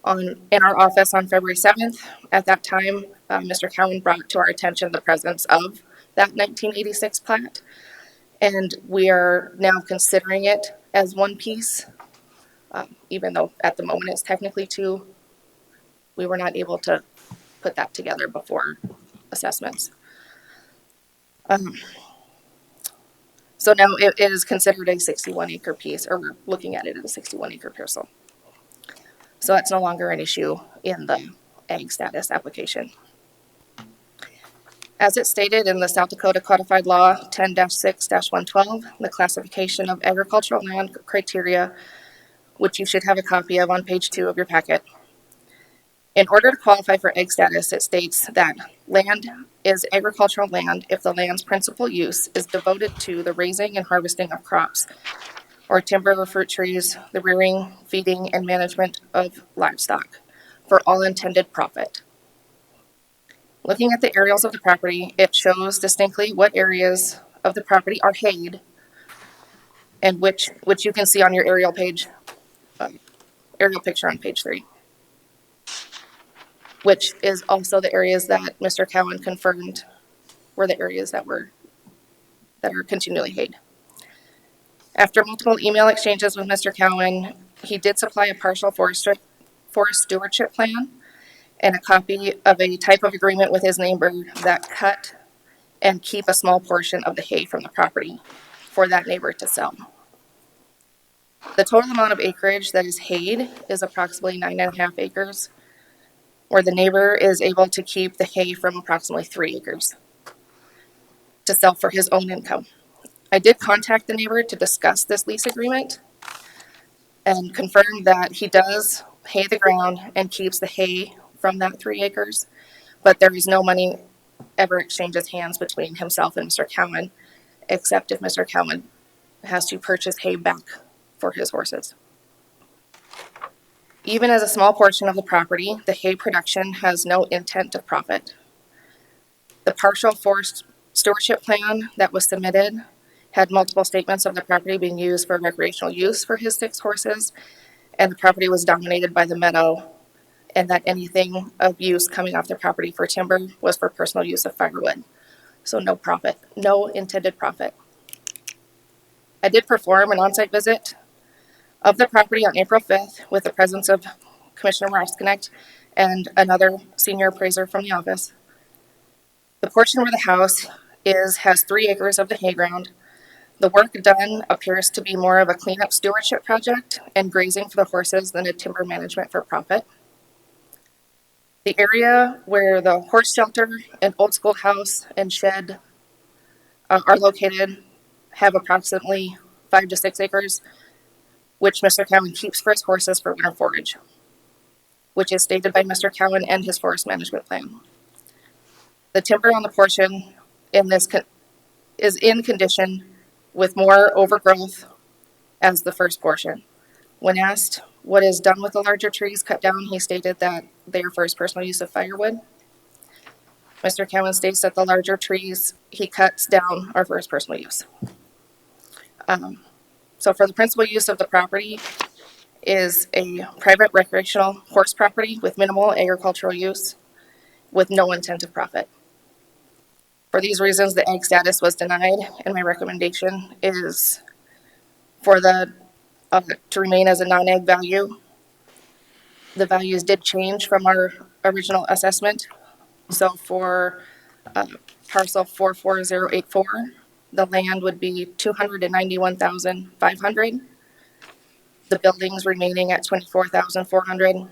in our office on February 7th. At that time, Mr. Cowan brought to our attention the presence of that 1986 plat, and we are now considering it as one piece, even though at the moment it's technically two. We were not able to put that together before assessments. So now it is considered a 61 acre piece, or we're looking at it as a 61 acre parcel. So that's no longer an issue in the ag status application. As it's stated in the South Dakota Codified Law 10-6-112, the classification of agricultural land criteria, which you should have a copy of on page 2 of your packet. In order to qualify for egg status, it states that land is agricultural land if the land's principal use is devoted to the raising and harvesting of crops or timber or fruit trees, the rearing, feeding, and management of livestock for all intended profit. Looking at the aerials of the property, it shows distinctly what areas of the property are hayed, and which you can see on your aerial page, aerial picture on page 3, which is also the areas that Mr. Cowan confirmed were the areas that are continually hayed. After multiple email exchanges with Mr. Cowan, he did supply a partial forest stewardship plan and a copy of a type of agreement with his neighbor that cut and keep a small portion of the hay from the property for that neighbor to sell. The total amount of acreage that is hayed is approximately 9.5 acres, where the neighbor is able to keep the hay from approximately 3 acres to sell for his own income. I did contact the neighbor to discuss this lease agreement and confirm that he does hay the ground and keeps the hay from that 3 acres, but there is no money ever exchanges hands between himself and Mr. Cowan, except if Mr. Cowan has to purchase hay back for his horses. Even as a small portion of the property, the hay production has no intent to profit. The partial forest stewardship plan that was submitted had multiple statements of the property being used for recreational use for his 6 horses, and the property was dominated by the meadow, and that anything of use coming off the property for timber was for personal use of firewood. So no profit, no intended profit. I did perform an on-site visit of the property on April 5th with the presence of Commissioner Ross Connect and another senior appraiser from the office. The portion where the house has 3 acres of the hay ground. The work done appears to be more of a cleanup stewardship project and grazing for the horses than a timber management for profit. The area where the horse shelter and old school house and shed are located have approximately 5 to 6 acres, which Mr. Cowan keeps for his horses for winter forage, which is stated by Mr. Cowan and his forest management plan. The timber on the portion in this is in condition with more overgrowth as the first portion. When asked what is done with the larger trees cut down, he stated that they are for his personal use of firewood. Mr. Cowan states that the larger trees he cuts down are for his personal use. So for the principal use of the property is a private recreational horse property with minimal agricultural use with no intent of profit. For these reasons, the ag status was denied, and my recommendation is for the to remain as a non-ag value. The values did change from our original assessment. So for parcel 44084, the land would be 291,500. The buildings remaining at 24,400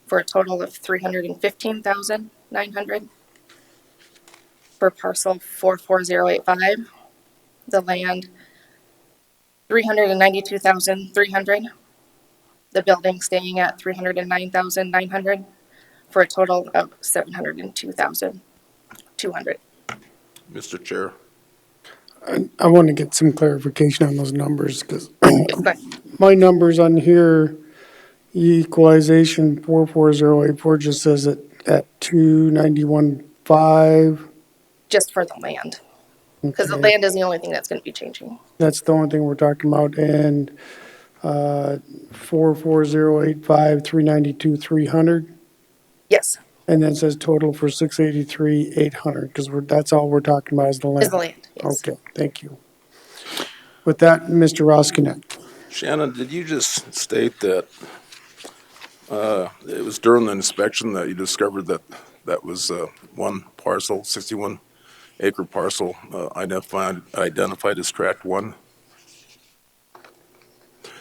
for a total of 315,900. For parcel 44085, the land 392,300. The building staying at 309,900 for a total of 702,200. Mr. Chair, I want to get some clarification on those numbers, because But my numbers on here, equalization 44084 just says it at 291.5. just for the land, because the Okay. land is the only thing that's going to be changing. That's the only thing we're talking about, and 44085, 392,300, Yes, and then it says total for 683,800, because that's all we're talking about is the land. is the land, yes. Okay, thank you. With that, Mr. Roskinek. Shannon, did you just state that it was during the inspection that you discovered that that was one parcel, 61-acre parcel, identified as tract 1?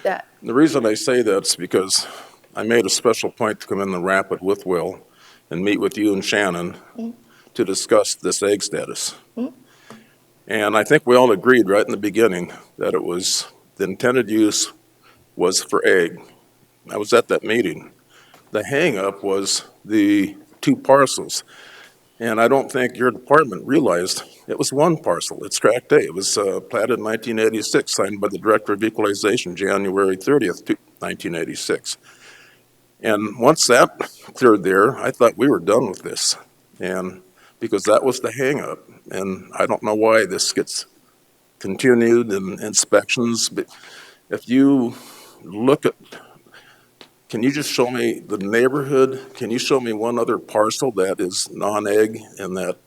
That, The reason I say that's because I made a special point to come in the rapid with Will and meet with you and Shannon to discuss this egg status. And I think we all agreed right in the beginning that it was, the intended use was for egg. I was at that meeting. The hang-up was the 2 parcels. And I don't think your department realized it was one parcel. It's tract A. It was platted in 1986, signed by the Director of Equalization, January 30th, 1986. And once that cleared there, I thought we were done with this. And because that was the hang-up. And I don't know why this gets continued in inspections, but if you look at, can you just show me the neighborhood? Can you show me one other parcel that is non-egg in that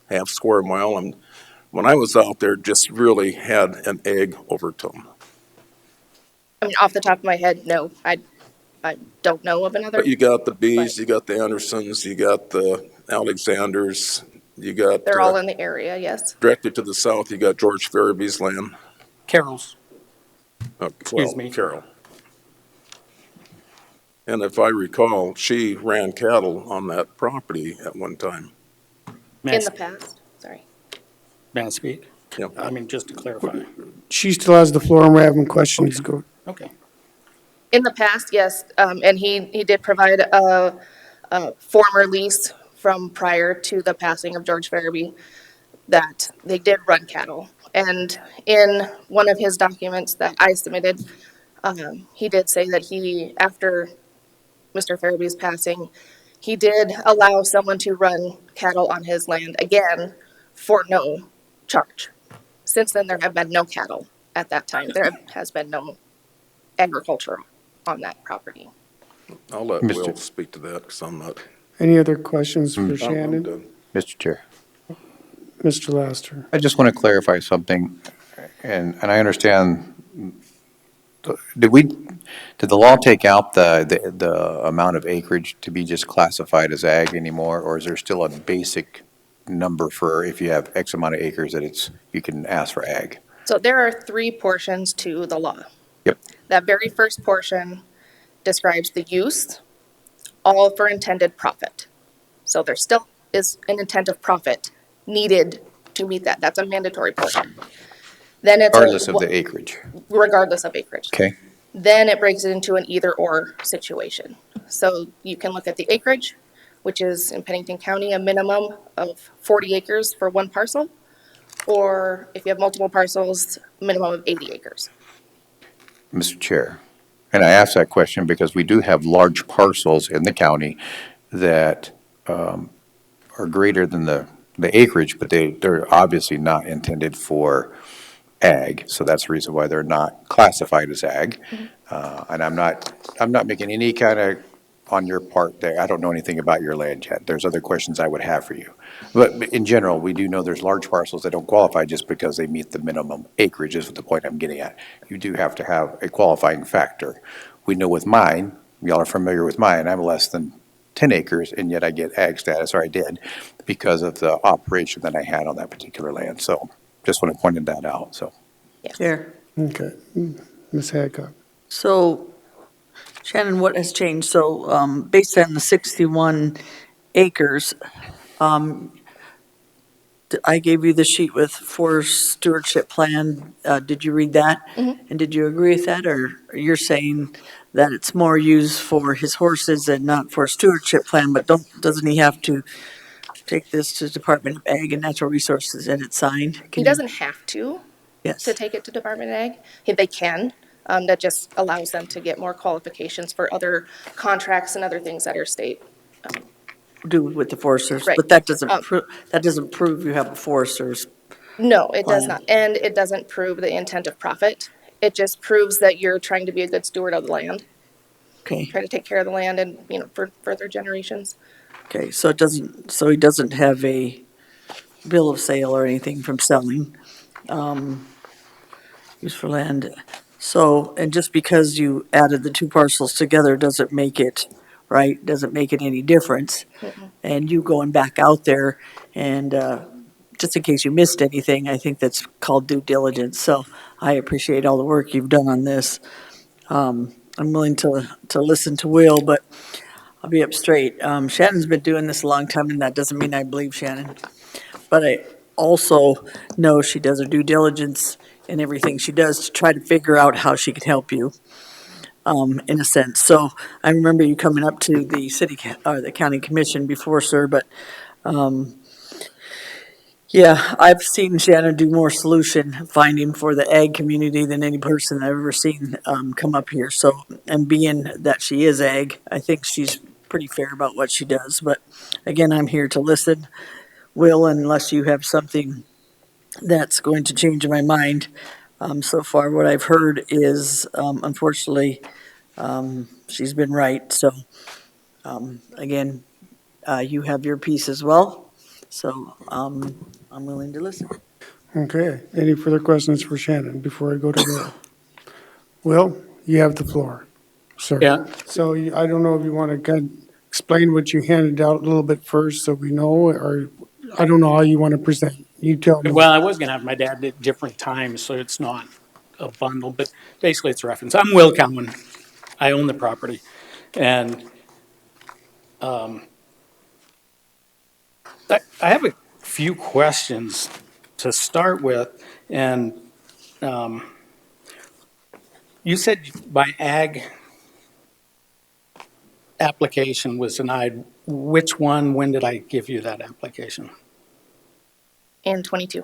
half square mile? And when I was out there, just really had an egg overtone. I mean, off the top of my head, no, I don't know of another. But you got the Bees, you got the Andersons, you got the Alexanders, you got. They're all in the area, yes. Directly to the south, you got George Farabee's land. Carol's. Excuse me. Carol. And if I recall, she ran cattle on that property at one time. In the past, sorry. May I speak? Yep. I mean, just to clarify. She still has the floor, and we're having questions. Go. Okay. In the past, yes, and he did provide a former lease from prior to the passing of George Farabee that they did run cattle. And in one of his documents that I submitted, he did say that he, after Mr. Farabee's passing, he did allow someone to run cattle on his land again for no charge. Since then, there have been no cattle at that time. There has been no agriculture on that property. I'll let Mr. Will speak to that because I'm not. Any other questions for I'm Shannon? done. Mr. Chair. Mr. Laster? I just want to clarify something, and I understand, did the law take out the amount of acreage to be just classified as ag anymore, or is there still a basic number for if you have X amount of acres that you can ask for ag? So there are three portions to the law. Yep. That very first portion describes the use, all for intended profit. So there still is an intent of profit needed to meet that. That's a mandatory portion. Then it's Regardless of the acreage. regardless of acreage. Okay. Then it breaks it into an either-or situation. So you can look at the acreage, which is in Pennington County, a minimum of 40 acres for one parcel. Or if you have multiple parcels, minimum of 80 acres. Mr. Chair, and I ask that question because we do have large parcels in the county that are greater than the acreage, but they're obviously not intended for ag, so that's the reason why they're not classified as ag. And I'm not making any kind of, on your part there, I don't know anything about your land yet. There's other questions I would have for you. But in general, we do know there's large parcels that don't qualify just because they meet the minimum acreage is the point I'm getting at. You do have to have a qualifying factor. We know with mine, y'all are familiar with mine, I'm less than 10 acres, and yet I get ag status, or I did, because of the operation that I had on that particular land. So just want to point that out, so. Here. Okay. Ms. Hadcock. So, Shannon, what has changed? So, based on the 61 acres, I gave you the sheet with forest stewardship plan. Did you read that? And did you agree with that? Or you're saying that it's more used for his horses and not for a stewardship plan, but doesn't he have to take this to Department of Ag and Natural Resources and it's signed? He doesn't have to Yes. take it to Department of Ag. They can. That just allows them to get more qualifications for other contracts and other things that are state. Do with the foresters, Right. but that doesn't prove you have a forester's. No, it does Plan. not. And it doesn't prove the intent of profit. It just proves that you're trying to be a good steward of the land, Okay. try to take care of the land and, for further generations. Okay, so he doesn't have a bill of sale or anything from selling, use for land. So, and just because you added the two parcels together doesn't make it, right, doesn't make it any difference. And you going back out there and, just in case you missed anything, I think that's called due diligence. So I appreciate all the work you've done on this. I'm willing to listen to Will, but I'll be up straight. Shannon's been doing this a long time, and that doesn't mean I believe Shannon. But I also know she does her due diligence in everything she does to try to figure out how she can help you, in a sense. So I remember you coming up to the or the county commission before, sir, but, yeah, I've seen Shannon do more solution finding for the ag community than any person I've ever seen, come up here. So, and being that she is ag, I think she's pretty fair about what she does. But again, I'm here to listen. Will, unless you have something that's going to change my mind. So far, what I've heard is, unfortunately, she's been right. So, again, you have your piece as well. So, I'm willing to listen. Okay. Any further questions for Shannon before I go to Will? Will, you have the floor, sir. Yeah. So I don't know if you want to kind of explain what you handed out a little bit first so we know, or I don't know how you want to present. You tell me. Well, I was going to have my dad at different times, so it's not a bundle, but basically it's a reference. I'm Will Cowan. I own the property. And I have a few questions to start with. And you said my ag application was denied. Which one, when did I give you that application? And 22.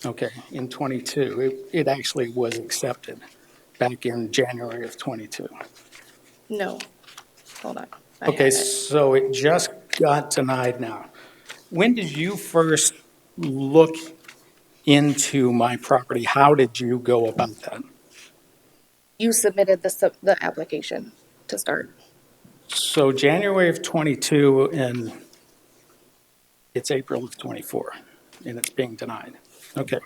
Okay, in 22. It actually was accepted back in January of 22. No, hold on. I Okay, have it. so it just got denied now. When did you first look into my property? How did you go about that? You submitted the application to start. So January of 22 and it's April of 24 and it's being denied. Okay.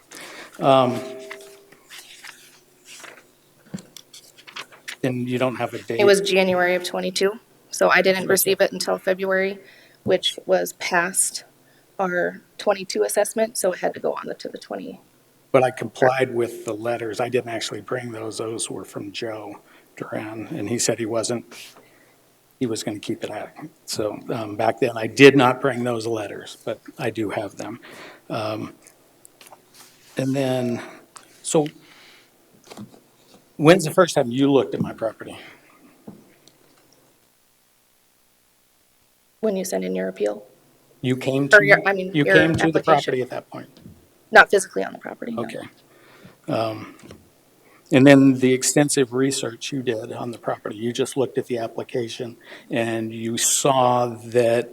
And you don't have a date? It was January of 22. So I didn't receive it until February, which was past our 22 assessment, so it had to go on to the 20. But I complied with the letters. I didn't actually bring those. Those were from Joe Duran, and he said he was going to keep it at. So back then, I did not bring those letters, but I do have them. And then, so when's the first time you looked at my property? When you send in your appeal, You came or to, your, I mean, you your came to the application. property at that point? Not physically on the property, no. Okay. And then the extensive research you did on the property, you just looked at the application and you saw that,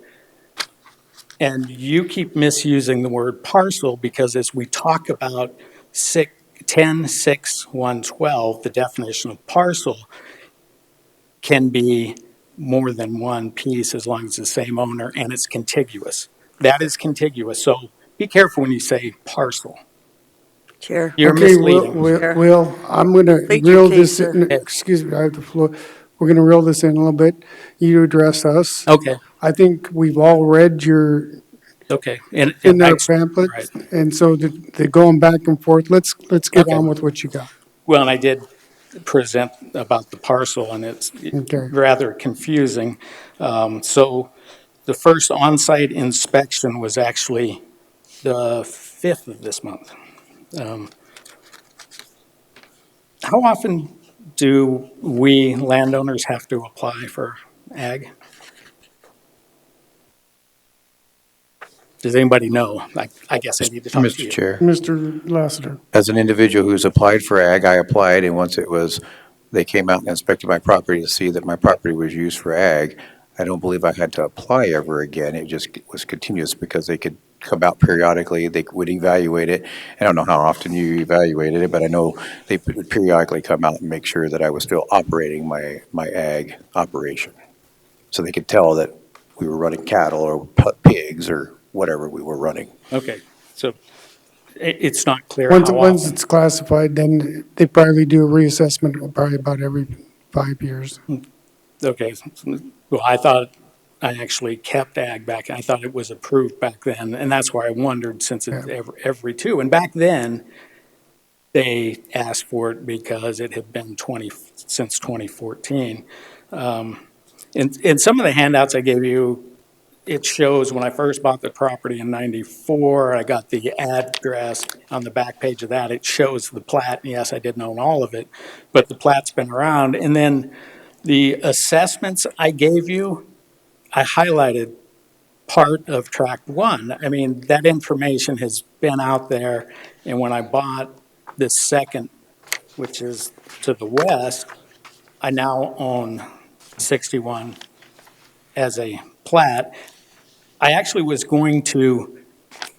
and you keep misusing the word parcel because as we talk about 10-6-112, the definition of parcel can be more than one piece as long as it's the same owner and it's contiguous. That is contiguous. So be careful when you say parcel. Chair. You're Okay, misleading. Will, I'm gonna State your reel case, this in, sir. excuse me, I have the floor. We're gonna reel this in a little bit. You address us. Okay, I think we've all read your, okay. And in our right. pamphlets, and so they're going back and forth. Let's get Okay. on with what you got. Well, and I did present about the parcel, and it's Okay. rather confusing. So the first on-site inspection was actually the 5th of this month. How often do we landowners have to apply for ag? Does anybody know? I guess I need to talk to Mr. you. Chair, Mr. Lassiter. as an individual who's applied for ag, I applied, and once they came out and inspected my property to see that my property was used for ag, I don't believe I had to apply ever again. It just was continuous because they could come out periodically, they would evaluate it. I don't know how often you evaluated it, but I know they would periodically come out and make sure that I was still operating my ag operation. So they could tell that we were running cattle or pigs or whatever we were running. Okay, so it's not clear Once, how once often. it's classified, then they probably do a reassessment probably about every 5 years. Okay, well, I thought I actually kept ag back. I thought it was approved back then, and that's why I wondered since it's Yeah. every two. And back then, they asked for it because it had been since 2014. In some of the handouts I gave you, it shows when I first bought the property in '94, I got the address on the back page of that. It shows the plat. Yes, I didn't own all of it, but the plat's been around. And then the assessments I gave you, I highlighted part of tract one. I mean, that information has been out there. And when I bought this second, which is to the west, I now own 61 as a plat. I actually was going to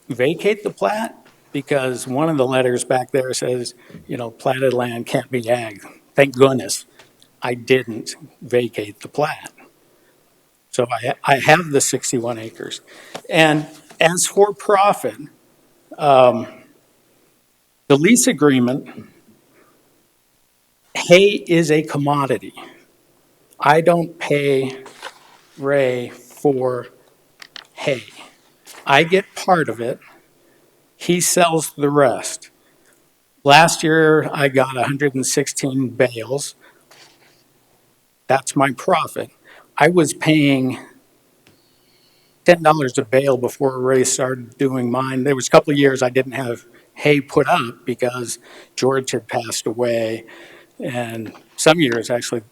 vacate the plat because one of the letters back there says, platted land can't be ag. Thank goodness I didn't vacate the plat. So I have the 61 acres. And as for profit, the lease agreement, hay is a commodity. I don't pay Ray for hay. I get part of it. He sells the rest. Last year, I got 116 bales. That's my profit. I was paying $10 a bale before Ray started doing mine. There was a couple of years I didn't have hay put up because George had passed away. And some years, actually,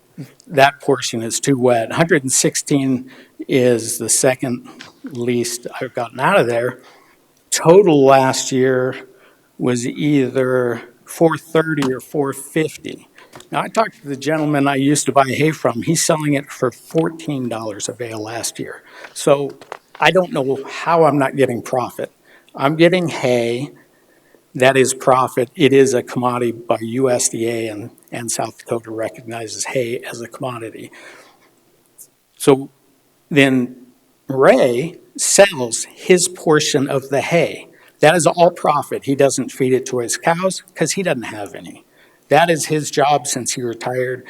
that portion is too wet. 116 is the second least I've gotten out of there. Total last year was either 430 or 450. Now, I talked to the gentleman I used to buy hay from. He's selling it for $14 a bale last year. So I don't know how I'm not getting profit. I'm getting hay. That is profit. It is a commodity by USDA, and South Dakota recognizes hay as a commodity. So then Ray sells his portion of the hay. That is all profit. He doesn't feed it to his cows because he doesn't have any. That is his job since he retired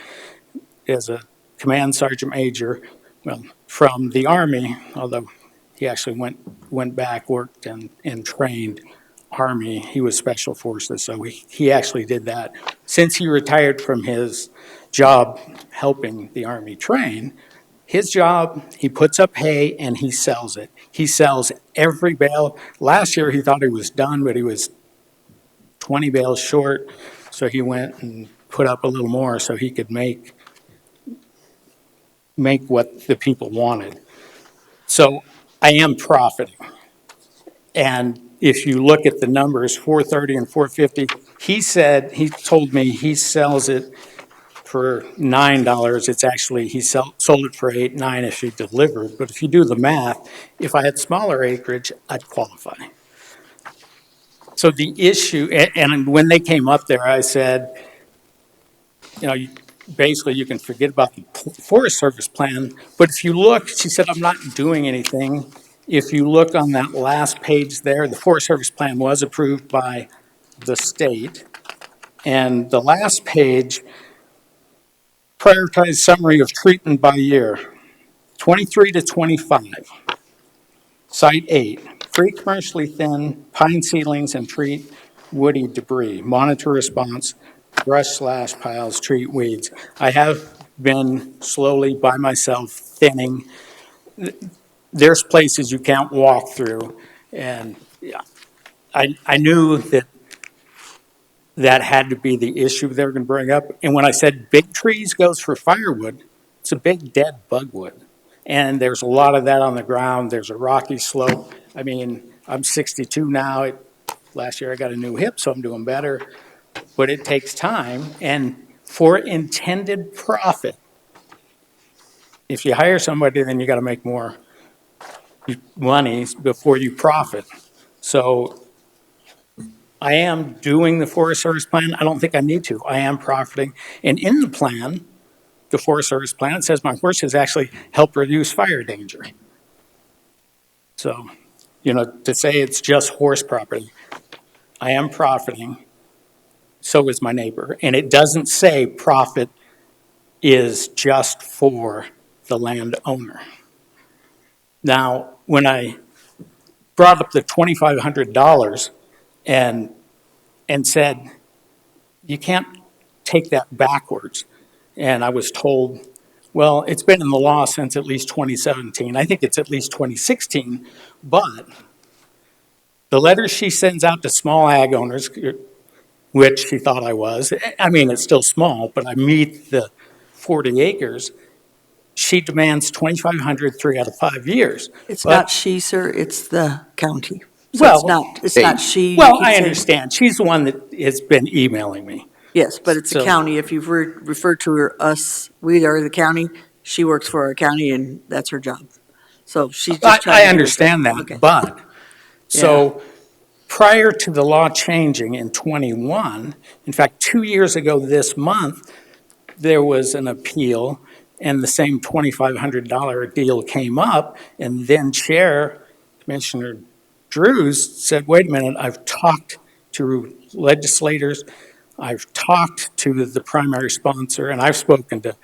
as a command sergeant major. well, from the Army, although he actually went back, worked and trained Army. He was Special Forces, so he actually did that. Since he retired from his job helping the Army train, his job, he puts up hay and he sells it. He sells every bale. Last year, he thought he was done, but he was 20 bales short, so he went and put up a little more so he could make what the people wanted. So I am profiting. And if you look at the numbers, 430 and 450, he told me he sells it for $9. It's actually, sold it for $8, $9 if she delivered. But if you do the math, if I had smaller acreage, I'd qualify. So the issue, and when they came up there, I said, basically you can forget about the Forest Service plan, but if you look, she said, I'm not doing anything. If you look on that last page there, the Forest Service plan was approved by the state. And the last page, prioritized summary of treatment by year, 23 to 25. Site 8, free commercially thin pine seedlings and treat woody debris. Monitor response, brush slash piles, treat weeds. I have been slowly by myself thinning. There's places you can't walk through, and I knew that had to be the issue they were going to bring up. And when I said big trees goes for firewood, it's a big dead bugwood. And there's a lot of that on the ground. There's a rocky slope. I mean, I'm 62 now. Last year I got a new hip, so I'm doing better. But it takes time. And for intended profit, if you hire somebody, then you got to make more money before you profit. So I am doing the Forest Service plan. I don't think I need to. I am profiting. And in the plan, the Forest Service plan, it says my horses actually help reduce fire danger. So, to say it's just horse property, I am profiting. So is my neighbor. And it doesn't say profit is just for the landowner. Now, when I brought up the $2,500 and said, you can't take that backwards. And I was told, well, it's been in the law since at least 2017. I think it's at least 2016. But the letter she sends out to small ag owners, which she thought I was, I mean, it's still small, but I meet the 40 acres. She demands 2,500 3 out of 5 years. It's But- not she, sir, it's the county. So Well, it's not she. Well, You can I say- understand. She's the one that has been emailing me. Yes, but it's a So- county. If you've referred to her, us, we are the county. She works for our county and that's her job. So she's just trying to. I understand that, Okay. but, so prior to the law changing in '21, in fact, 2 years ago this month, there was an appeal and the same $2,500 deal came up, and then Commissioner Drews said, wait a minute, I've talked to legislators, I've talked to the primary sponsor, and I've spoken to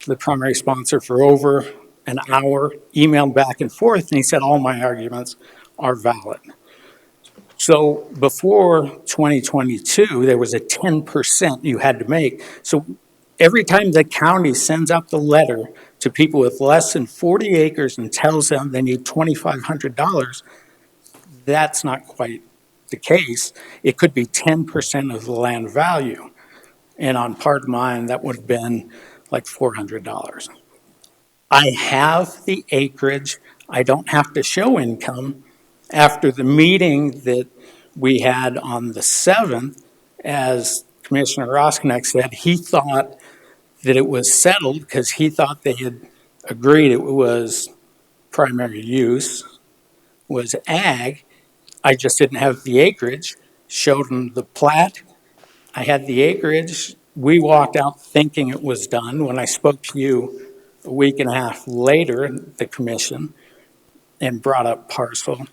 the primary sponsor for over an hour, emailed back and forth, and he said all my arguments are valid. So before 2022, there was a 10% you had to make. So every time the county sends out the letter to people with less than 40 acres and tells them they need $2,500, that's not quite the case. It could be 10% of the land value. And on part of mine, that would have been like $400. I have the acreage. I don't have to show income. After the meeting that we had on the 7th, as Commissioner Roskinek said, he thought that it was settled because he thought they had agreed it was primary use, was ag. I just didn't have the acreage. Showed him the plat. I had the acreage. We walked out thinking it was done. When I spoke to you a week and a half later, the commission, and brought up parcel.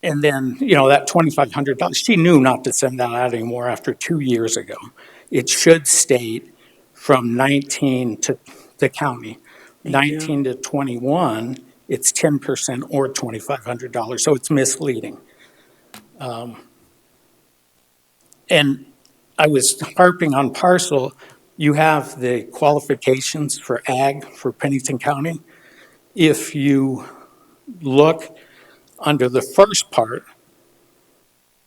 And then, that $2,500, she knew not to send that out anymore after 2 years ago. It should state from 19 to the county. 19 to 21, it's 10% or $2,500, so it's misleading. And I was harping on parcel, you have the qualifications for ag for Pennington County. If you look under the first part,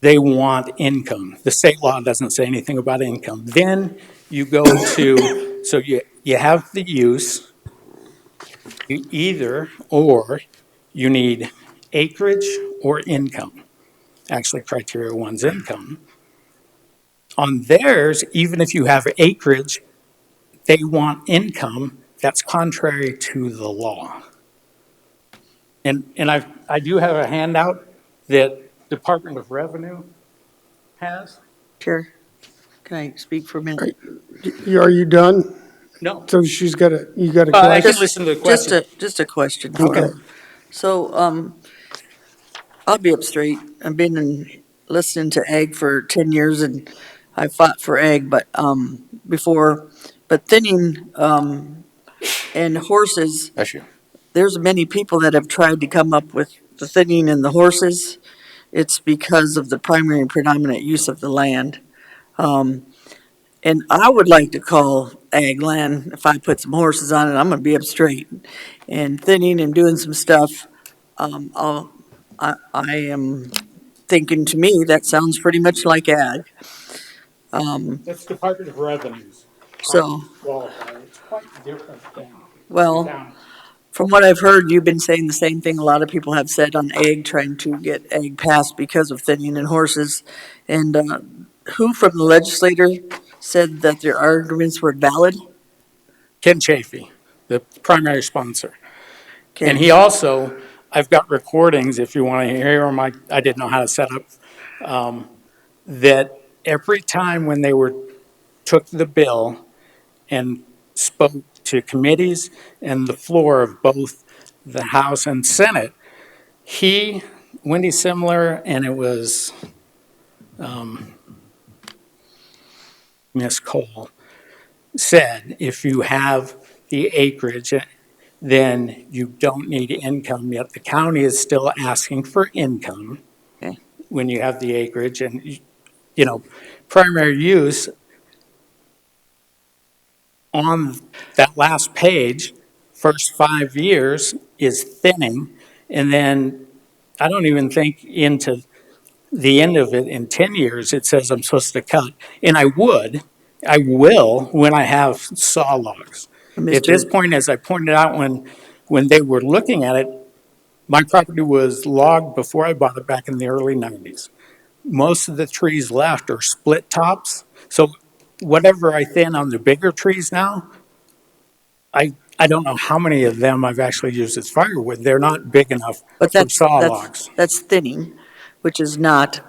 they want income. The state law doesn't say anything about income. Then you go to, so you have the use, you either, or you need acreage or income. Actually, criteria one's income. On theirs, even if you have acreage, they want income that's contrary to the law. And I do have a handout that Department of Revenue has. Chair, can I speak for a minute? Are you done? No, So you got a I question? can listen to the question. Just a question for Okay. him. So, I'll be up straight. I've been listening to ag for 10 years and I fought for ag, but, but thinning, and horses, That's you. there's many people that have tried to come up with the thinning and the horses. It's because of the primary and predominant use of the land. And I would like to call ag land, if I put some horses on it, I'm gonna be up straight. And thinning and doing some stuff, I am thinking, to me, that sounds pretty much like ag. That's Department of Revenue's So, qualifier. It's quite different than the well, county. from what I've heard, you've been saying the same thing a lot of people have said on ag, trying to get ag passed because of thinning and horses. And, who from the legislator said that their arguments were valid? Ken Chafee, the primary sponsor. And Okay, he also, I've got recordings, if you want to hear them, I didn't know how to set up, that every time when they took the bill and spoke to committees and the floor of both the House and Senate, Wendy Simler, and it was Miss Cole, said if you have the acreage, then you don't need income, yet the county is still asking for income okay. when you have the acreage. And, primary use on that last page, first 5 years is thinning. And then I don't even think into the end of it in 10 years, it says I'm supposed to cut. And I will when I have saw logs. At this Mr. point, as I pointed out when they were looking at it, my property was logged before I bought it back in the early 90s. Most of the trees left are split tops. So whatever I thin on the bigger trees now, I don't know how many of them I've actually used as firewood. They're not big enough But for saw logs. that's thinning, which is not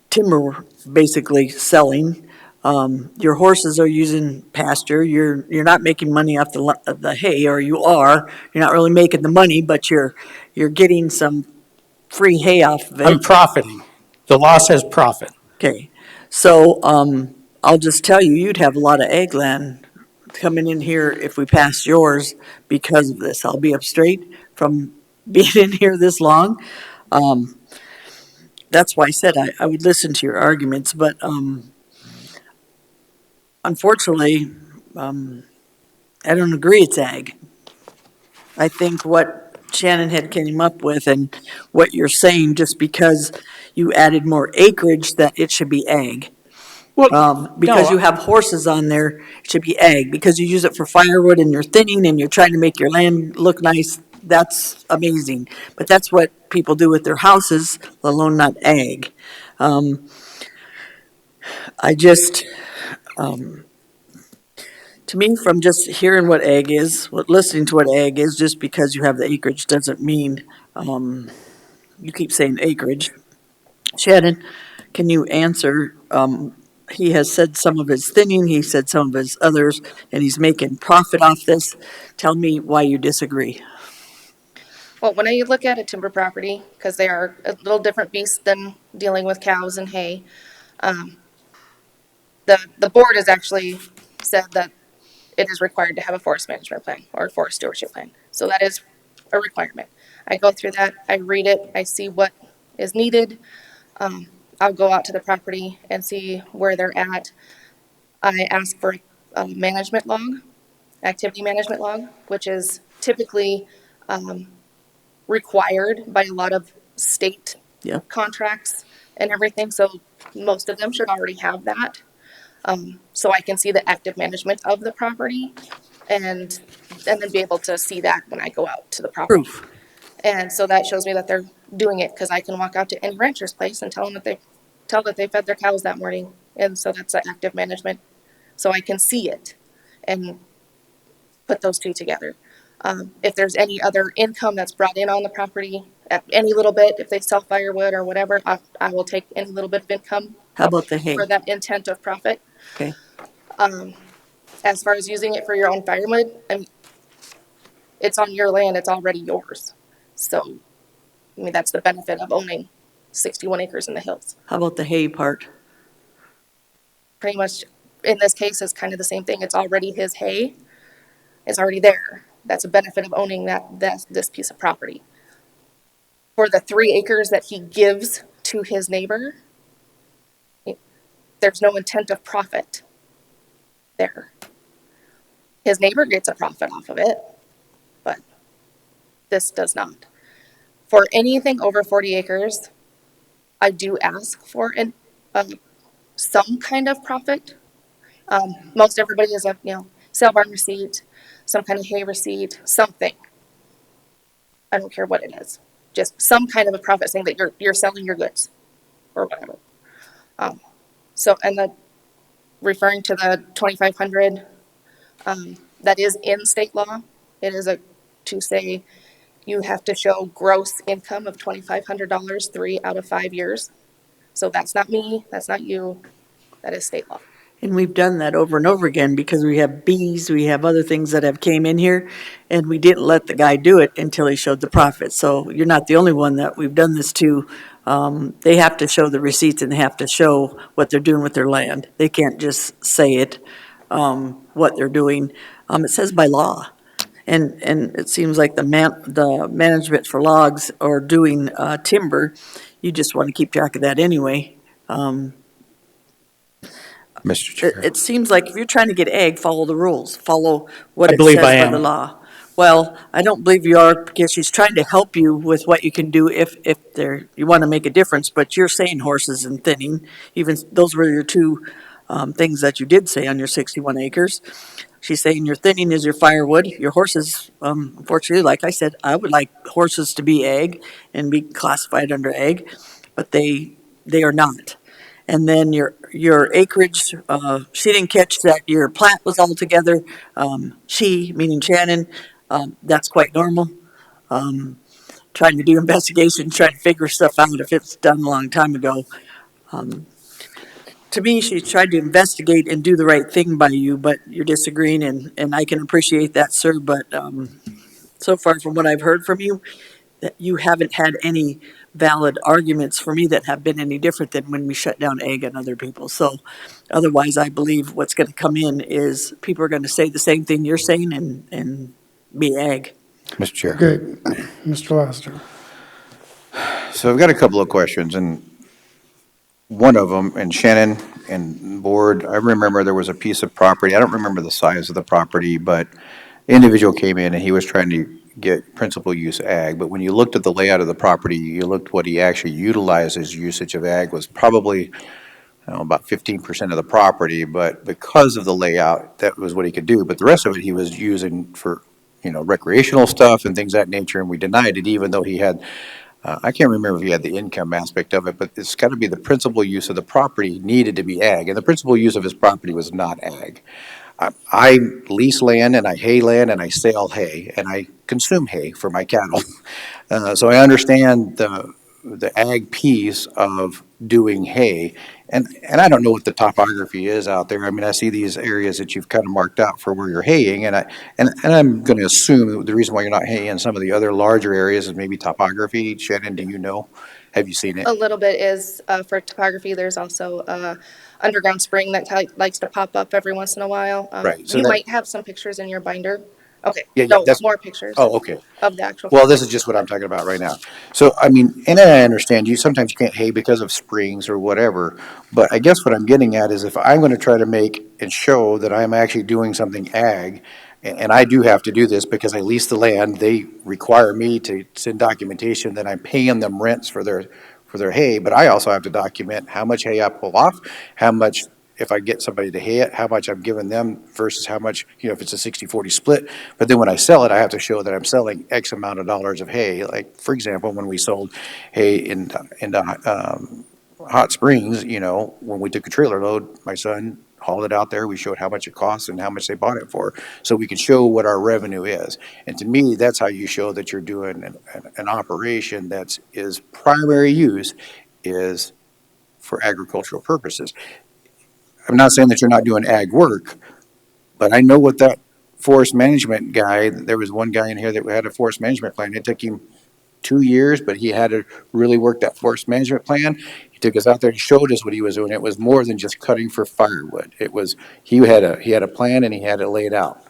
timber basically selling. Your horses are using pasture. You're not making money off the hay, or you are. You're not really making the money, but you're getting some free hay off of I'm it. profiting. The law says profit. Okay, so, I'll just tell you, you'd have a lot of ag land coming in here if we passed yours because of this. I'll be up straight from being in here this long. That's why I said I would listen to your arguments, but, unfortunately, I don't agree it's ag. I think what Shannon had came up with and what you're saying, just because you added more acreage, that it should be ag. Well, Because you no, have horses on there, it should be ag. Because you use it for firewood and you're thinning and you're trying to make your land look nice, that's amazing. But that's what people do with their houses, let alone not ag. I just, to me, from just hearing what ag is, listening to what ag is, just because you have the acreage doesn't mean, you keep saying acreage. Shannon, can you answer, he has said some of his thinning, he said some of his others, and he's making profit off this. Tell me why you disagree. Well, when I look at a timber property, because they are a little different beast than dealing with cows and hay, the board has actually said that it is required to have a forest management plan or a forest stewardship plan. So that is a requirement. I go through that, I read it, I see what is needed. I'll go out to the property and see where they're at. I ask for a management log, activity management log, which is typically required by a lot of state Yeah. contracts and everything. So most of them should already have that. So I can see the active management of the property and then be able to see that when I go out to the property. Proof. And so that shows me that they're doing it because I can walk out to any rancher's place and tell that they fed their cows that morning. And so that's the active management. So I can see it and put those two together. If there's any other income that's brought in on the property, any little bit, if they sell firewood or whatever, I will take any little bit of income How about the hay? for that intent of profit. Okay. As far as using it for your own firewood, it's on your land, it's already yours. So, that's the benefit of owning 61 acres in the hills. How about the hay part? Pretty much, in this case, it's kind of the same thing. It's already his hay. It's already there. That's a benefit of owning this piece of property. For the 3 acres that he gives to his neighbor, there's no intent of profit there. His neighbor gets a profit off of it, but this does not. For anything over 40 acres, I do ask for some kind of profit. Most everybody is a sale barn receipt, some kind of hay receipt, something. I don't care what it is, just some kind of a profit saying that you're selling your goods or whatever. So and referring to the 2,500, that is in state law. It is to say you have to show gross income of $2,500 3 out of 5 years. So that's not me, that's not you, that is state law. And we've done that over and over again because we have bees, we have other things that have came in here, and we didn't let the guy do it until he showed the profit. So you're not the only one that we've done this to. They have to show the receipts and they have to show what they're doing with their land. They can't just say it, what they're doing. It says by law. And it seems like the management for logs or doing timber, you just want to keep track of that anyway. Mr. Chair. It seems like if you're trying to get ag, follow the rules, follow what I it believe I says by the am. law. Well, I don't believe you are because she's trying to help you with what you can do if you want to make a difference, but you're saying horses and thinning, even those were your two things that you did say on your 61 acres. She's saying your thinning is your firewood, your horses, unfortunately, like I said, I would like horses to be ag and be classified under ag, but they are not. And then your acreage, she didn't catch that your plat was all together. She, meaning Shannon, that's quite normal. Trying to do investigation, trying to figure stuff out if it's done a long time ago. To me, she tried to investigate and do the right thing by you, but you're disagreeing, and I can appreciate that, sir. But so far from what I've heard from you, that you haven't had any valid arguments for me that have been any different than when we shut down ag and other people. So otherwise, I believe what's going to come in is people are going to say the same thing you're saying and be ag. Mr. Chair. Good. Mr. Lester. So I've got a couple of questions, and one of them, and Shannon and board, I remember there was a piece of property, I don't remember the size of the property, but the individual came in and he was trying to get principal use ag, but when you looked at the layout of the property, you looked what he actually utilized as usage of ag was probably about 15% of the property, but because of the layout, that was what he could do. But the rest of it he was using for, recreational stuff and things of that nature, and we denied it even though he had, I can't remember if he had the income aspect of it, but it's got to be the principal use of the property needed to be ag, and the principal use of his property was not ag. I lease land and I hay land and I sell hay and I consume hay for my cattle. So I understand the ag piece of doing hay. And I don't know what the topography is out there. I mean, I see these areas that you've kind of marked out for where you're haying, and I'm going to assume the reason why you're not haying in some of the other larger areas is maybe topography. Shannon, do you know? Have you seen it? A little bit is for topography. There's also a underground spring that likes to pop up every once in a while. Right, so You that, might have some pictures in your binder. Okay, yeah, no, that's, more pictures oh, okay. of the actual Well, this property. is just what I'm talking about right now. So, I mean, and I understand you, sometimes you can't hay because of springs or whatever. But I guess what I'm getting at is if I'm gonna try to make and show that I'm actually doing something ag, and I do have to do this because I lease the land, they require me to send documentation that I'm paying them rents for their hay, but I also have to document how much hay I pull off, how much, if I get somebody to hay it, how much I'm giving them versus how much, if it's a 60-40 split. But then when I sell it, I have to show that I'm selling X amount of dollars of hay. Like, for example, when we sold hay in Hot Springs, when we took a trailer load, my son hauled it out there. We showed how much it costs and how much they bought it for, so we could show what our revenue is. And to me, that's how you show that you're doing an operation that's is primary use is for agricultural purposes. I'm not saying that you're not doing ag work, but I know what that forest management guy, there was one guy in here that had a forest management plan. It took him 2 years, but he had to really work that forest management plan. He took us out there and showed us what he was doing. It was more than just cutting for firewood. It was, he had a plan and he had it laid out.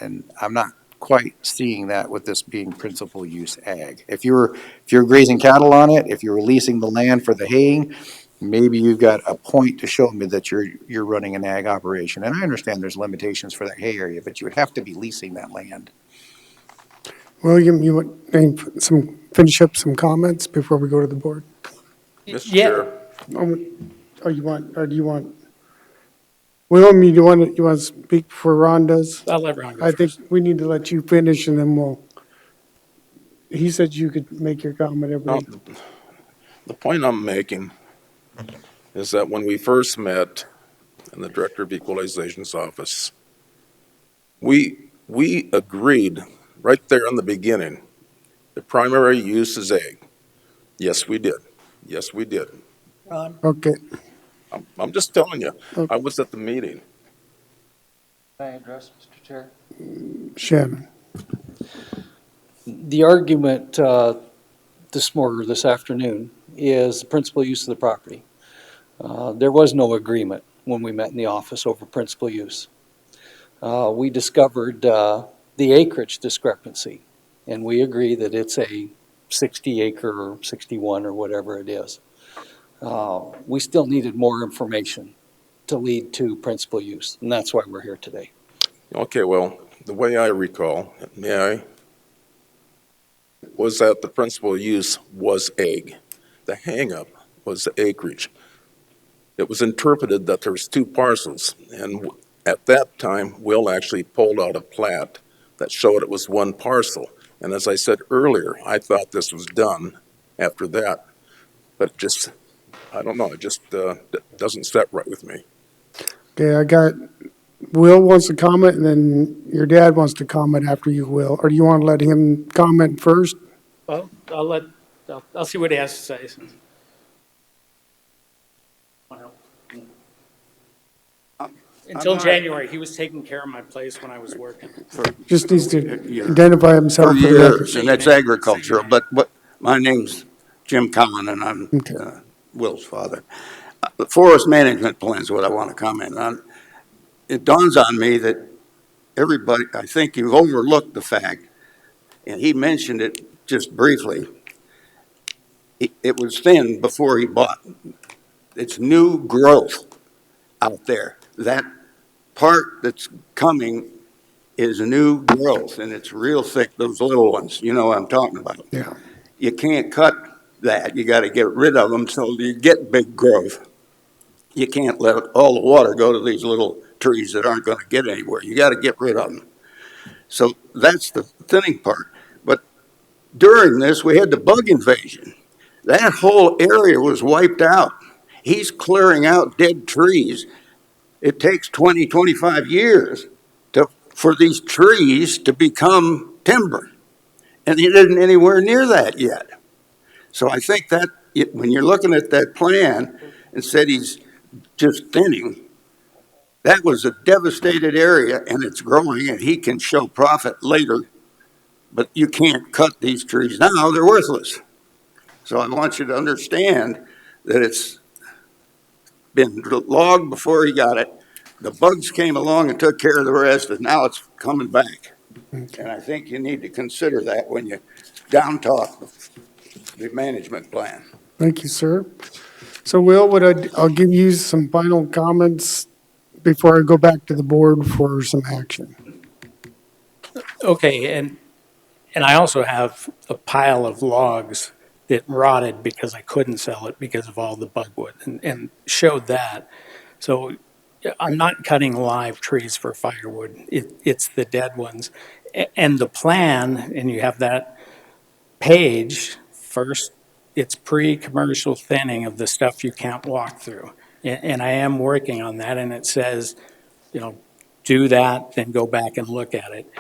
And I'm not quite seeing that with this being principal use ag. If you're grazing cattle on it, if you're releasing the land for the haying, maybe you've got a point to show me that you're running an ag operation. And I understand there's limitations for that hay area, but you would have to be leasing that land. William, you want finish up some comments before we go to the board? Mr. Yeah. Chair, Or do you want, William, you want to speak before Ron does? I'll let Ron go I think first. we need to let you finish and then he said you could make your comment no, every, the point I'm making is that when we first met in the Director of Equalization's office, we agreed right there in the beginning, the primary use is ag. Yes, we did. Yes, we did. okay. I'm just telling you, Okay. I was at the meeting. Can I address, Mr. Chair? Shannon, The argument this afternoon is the principal use of the property. There was no agreement when we met in the office over principal use. We discovered the acreage discrepancy, and we agree that it's a 60 acre or 61 or whatever it is. We still needed more information to lead to principal use, and that's why we're here today. Okay, well, the way I recall, was that the principal use was ag. The hang-up was the acreage. It was interpreted that there was two parcels, and at that time, Will actually pulled out a plat that showed it was one parcel. And as I said earlier, I thought this was done after that, but just, I don't know, it just doesn't set right with me. okay, I got, Will wants to comment and then your dad wants to comment after you, Will. Or do you want to let him comment first? Well, I'll see what he has to say. Until January, he was taking care of my place when I was working. Just needs to identify himself for the record. Years, and that's agricultural, but my name's Jim Collin, and I'm Will's father. The forest management plan is what I want to comment on. It dawns on me that everybody, I think you overlooked the fact, and he mentioned it just briefly, it was thin before he bought. It's new growth out there. That part that's coming is new growth, and it's real thick, those little ones, you know what I'm talking about. Yeah. You can't cut that. You got to get rid of them so you get big growth. You can't let all the water go to these little trees that aren't going to get anywhere. You got to get rid of them. So that's the thinning part. But during this, we had the bug invasion. That whole area was wiped out. He's clearing out dead trees. It takes 20, 25 years for these trees to become timber. And he isn't anywhere near that yet. So I think that when you're looking at that plan and said he's just thinning, that was a devastated area and it's growing and he can show profit later, but you can't cut these trees now, they're worthless. So I want you to understand that it's been logged before he got it. The bugs came along and took care of the rest, and now it's coming back. And I think you need to consider that when you down talk the management plan. Thank you, sir. So Will, I'll give you some final comments before I go back to the board for some action. Okay, and I also have a pile of logs that rotted because I couldn't sell it because of all the bugwood and showed that. So I'm not cutting live trees for firewood. It's the dead ones. And the plan, and you have that page, first, it's pre-commercial thinning of the stuff you can't walk through. And I am working on that, and it says, do that, then go back and look at it.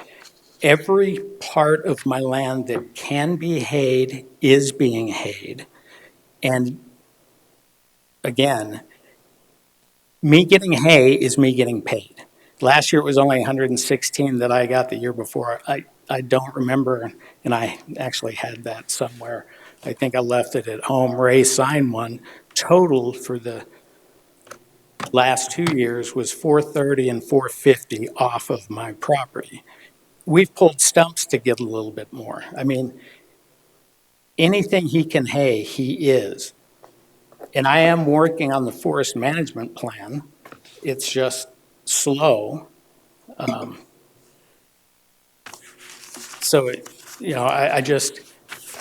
Every part of my land that can be hayed is being hayed. And again, me getting hay is me getting paid. Last year it was only 116 that I got. The year before, I don't remember, and I actually had that somewhere. I think I left it at home. Ray signed one. Total for the last 2 years was 430 and 450 off of my property. We've pulled stumps to get a little bit more. I mean, anything he can hay, he is. And I am working on the forest management plan. It's just slow. So,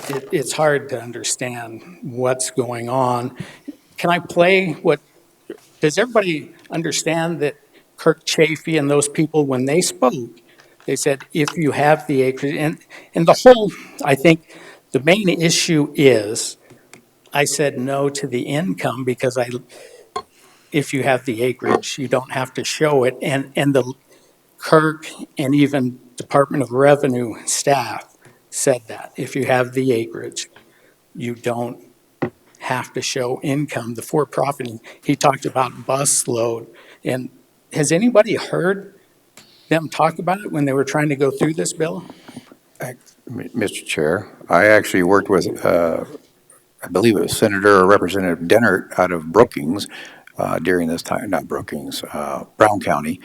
it's hard to understand what's going on. Can I play does everybody understand that Kirk Chafee and those people, when they spoke, they said, if you have the acreage, and I think the main issue is, I said no to the income because if you have the acreage, you don't have to show it. And the Kirk and even Department of Revenue staff said that. If you have the acreage, you don't have to show income. The for-profit, he talked about bus load. And has anybody heard them talk about it when they were trying to go through this bill? Mr. Chair, I actually worked with, I believe it was Senator or Representative Dennert out of Brookings during this time, not Brookings, Brown County,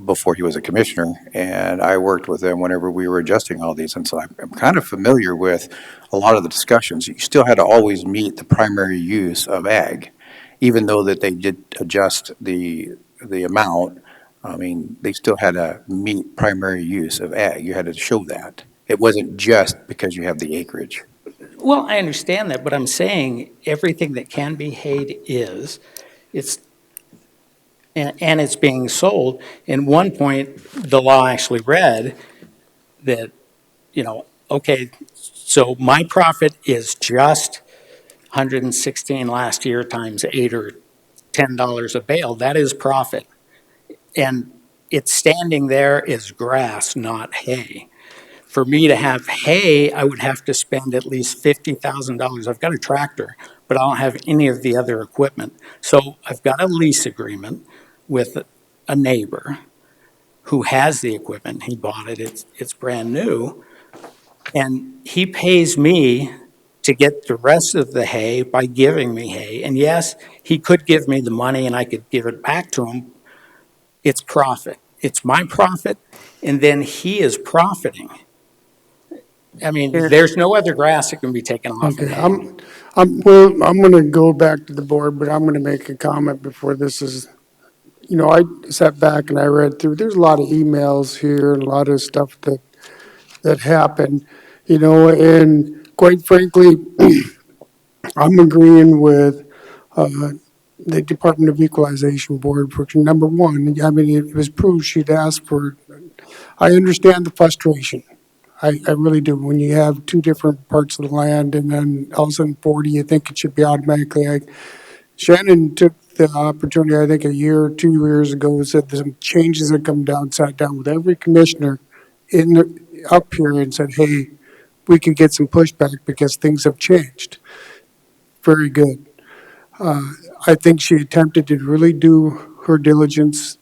before he was a commissioner. And I worked with them whenever we were adjusting all these. And so I'm kind of familiar with a lot of the discussions. You still had to always meet the primary use of ag, even though that they did adjust the amount. I mean, they still had to meet primary use of ag. You had to show that. It wasn't just because you have the acreage. Well, I understand that, but I'm saying everything that can be hayed it's, and it's being sold. In one point, the law actually read that, okay, so my profit is just 116 last year times 8 or $10 a bale. That is profit. And it's standing there as grass, not hay. For me to have hay, I would have to spend at least $50,000. I've got a tractor, but I don't have any of the other equipment. So I've got a lease agreement with a neighbor who has the equipment. He bought it. It's brand new. And he pays me to get the rest of the hay by giving me hay. And yes, he could give me the money and I could give it back to him. It's profit. It's my profit, and then he is profiting. I mean, there's no other grass that can be taken off of Okay, that. I'm gonna go back to the board, but I'm gonna make a comment before this is, I sat back and I read through, there's a lot of emails here and a lot of stuff that happened, and quite frankly, I'm agreeing with, the Department of Equalization Board for number one. I mean, it was proved she'd asked for, I understand the frustration. I really do. When you have two different parts of the land and then all of a sudden 40, you think it should be automatically. Shannon took the opportunity, I think a year or 2 years ago, said some changes had come down, sat down with every commissioner up here and said, hey, we could get some pushback because things have changed. Very good. I think she attempted to really do her diligence,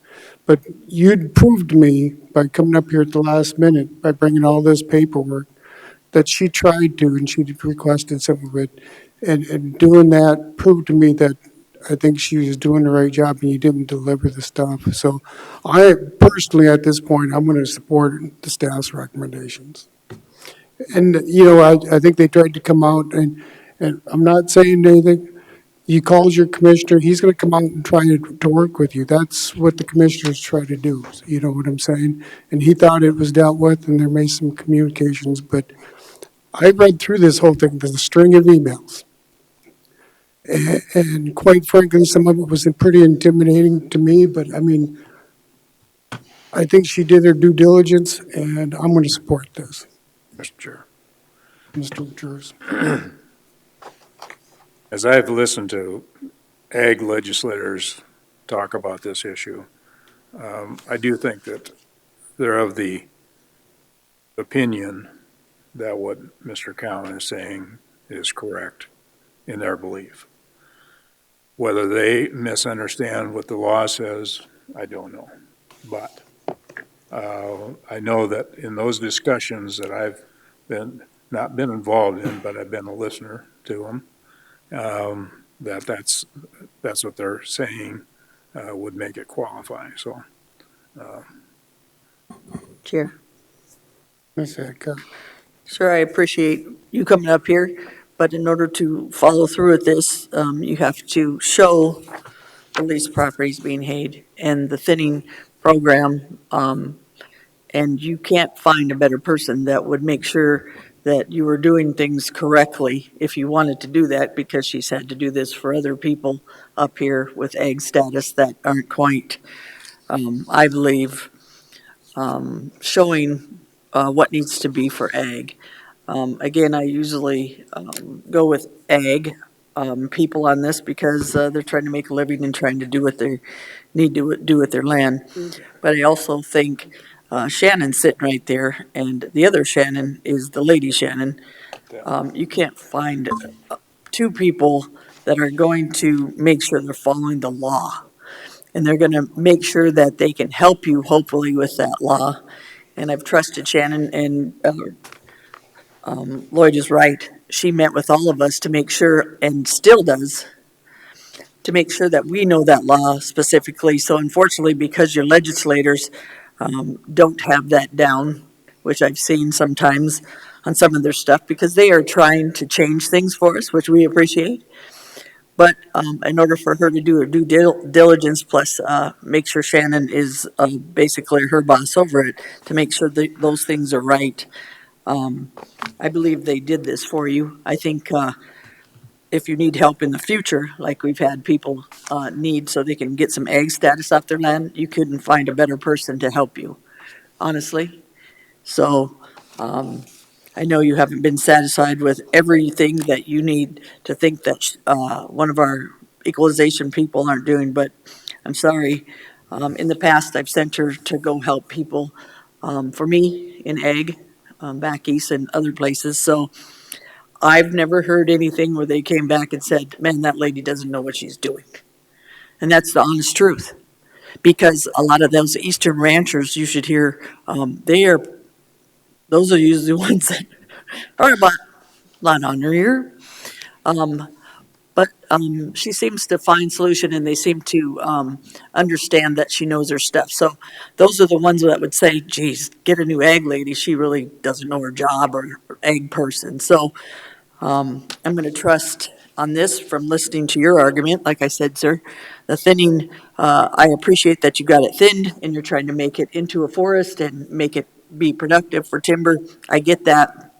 but you'd proved to me by coming up here at the last minute, by bringing all this paperwork, that she tried to, and she requested some of it. And doing that proved to me that I think she was doing the right job and you didn't deliver the stuff. So I personally, at this point, I'm going to support the staff's recommendations. And, you know, I think they tried to come out and I'm not saying anything. You called your commissioner, he's going to come out and try to work with you. That's what the commissioners try to do. You know what I'm saying? And he thought it was dealt with and there may some communications, but I read through this whole thing, there's a string of emails. And quite frankly, some of it was pretty intimidating to me, but I mean, I think she did her due diligence and I'm going to support this, Mr. Chair. Mr. Jers. As I've listened to ag legislators talk about this issue, I do think that they're of the opinion that what Mr. Cowan is saying is correct in their belief. Whether they misunderstand what the law says, I don't know. But I know that in those discussions that I've not been involved in, but I've been a listener to them, that's what they're saying would make it qualify. So, Chair. Ms. Hadcock. Sir, I appreciate you coming up here, but in order to follow through with this, you have to show the leased properties being hayed and the thinning program, and you can't find a better person that would make sure that you were doing things correctly if you wanted to do that, because she's had to do this for other people up here with ag status that aren't quite, I believe, showing what needs to be for ag. Again, I usually go with ag people on this because they're trying to make a living and trying to do what they need to do with their land. But I also think Shannon's sitting right there, and the other Shannon is the lady Shannon. You can't find two people that are going to make sure they're following the law. And they're going to make sure that they can help you, hopefully, with that law. And I've trusted Shannon, and Lloyd is right. She met with all of us to make sure, and still does, to make sure that we know that law specifically. So unfortunately, because your legislators don't have that down, which I've seen sometimes on some of their stuff, because they are trying to change things for us, which we appreciate. But in order for her to do her due diligence, plus make sure Shannon is basically her boss over it, to make sure that those things are right, I believe they did this for you. I think if you need help in the future, like we've had people need so they can get some ag status off their land, you couldn't find a better person to help you, honestly. So I know you haven't been satisfied with everything that you need to think that one of our equalization people aren't doing, but I'm sorry. In the past, I've sent her to go help people for me in ag, back east and other places. So I've never heard anything where they came back and said, man, that lady doesn't know what she's doing. And that's the honest truth. Because a lot of those eastern ranchers you should hear, those are usually the ones that are a lot on her ear. But she seems to find solution, and they seem to understand that she knows her stuff. So those are the ones that would say, geez, get a new ag lady. She really doesn't know her job, or ag person. So I'm going to trust on this from listening to your argument. Like I said, sir, the thinning, I appreciate that you got it thinned and you're trying to make it into a forest and make it be productive for timber. I get that.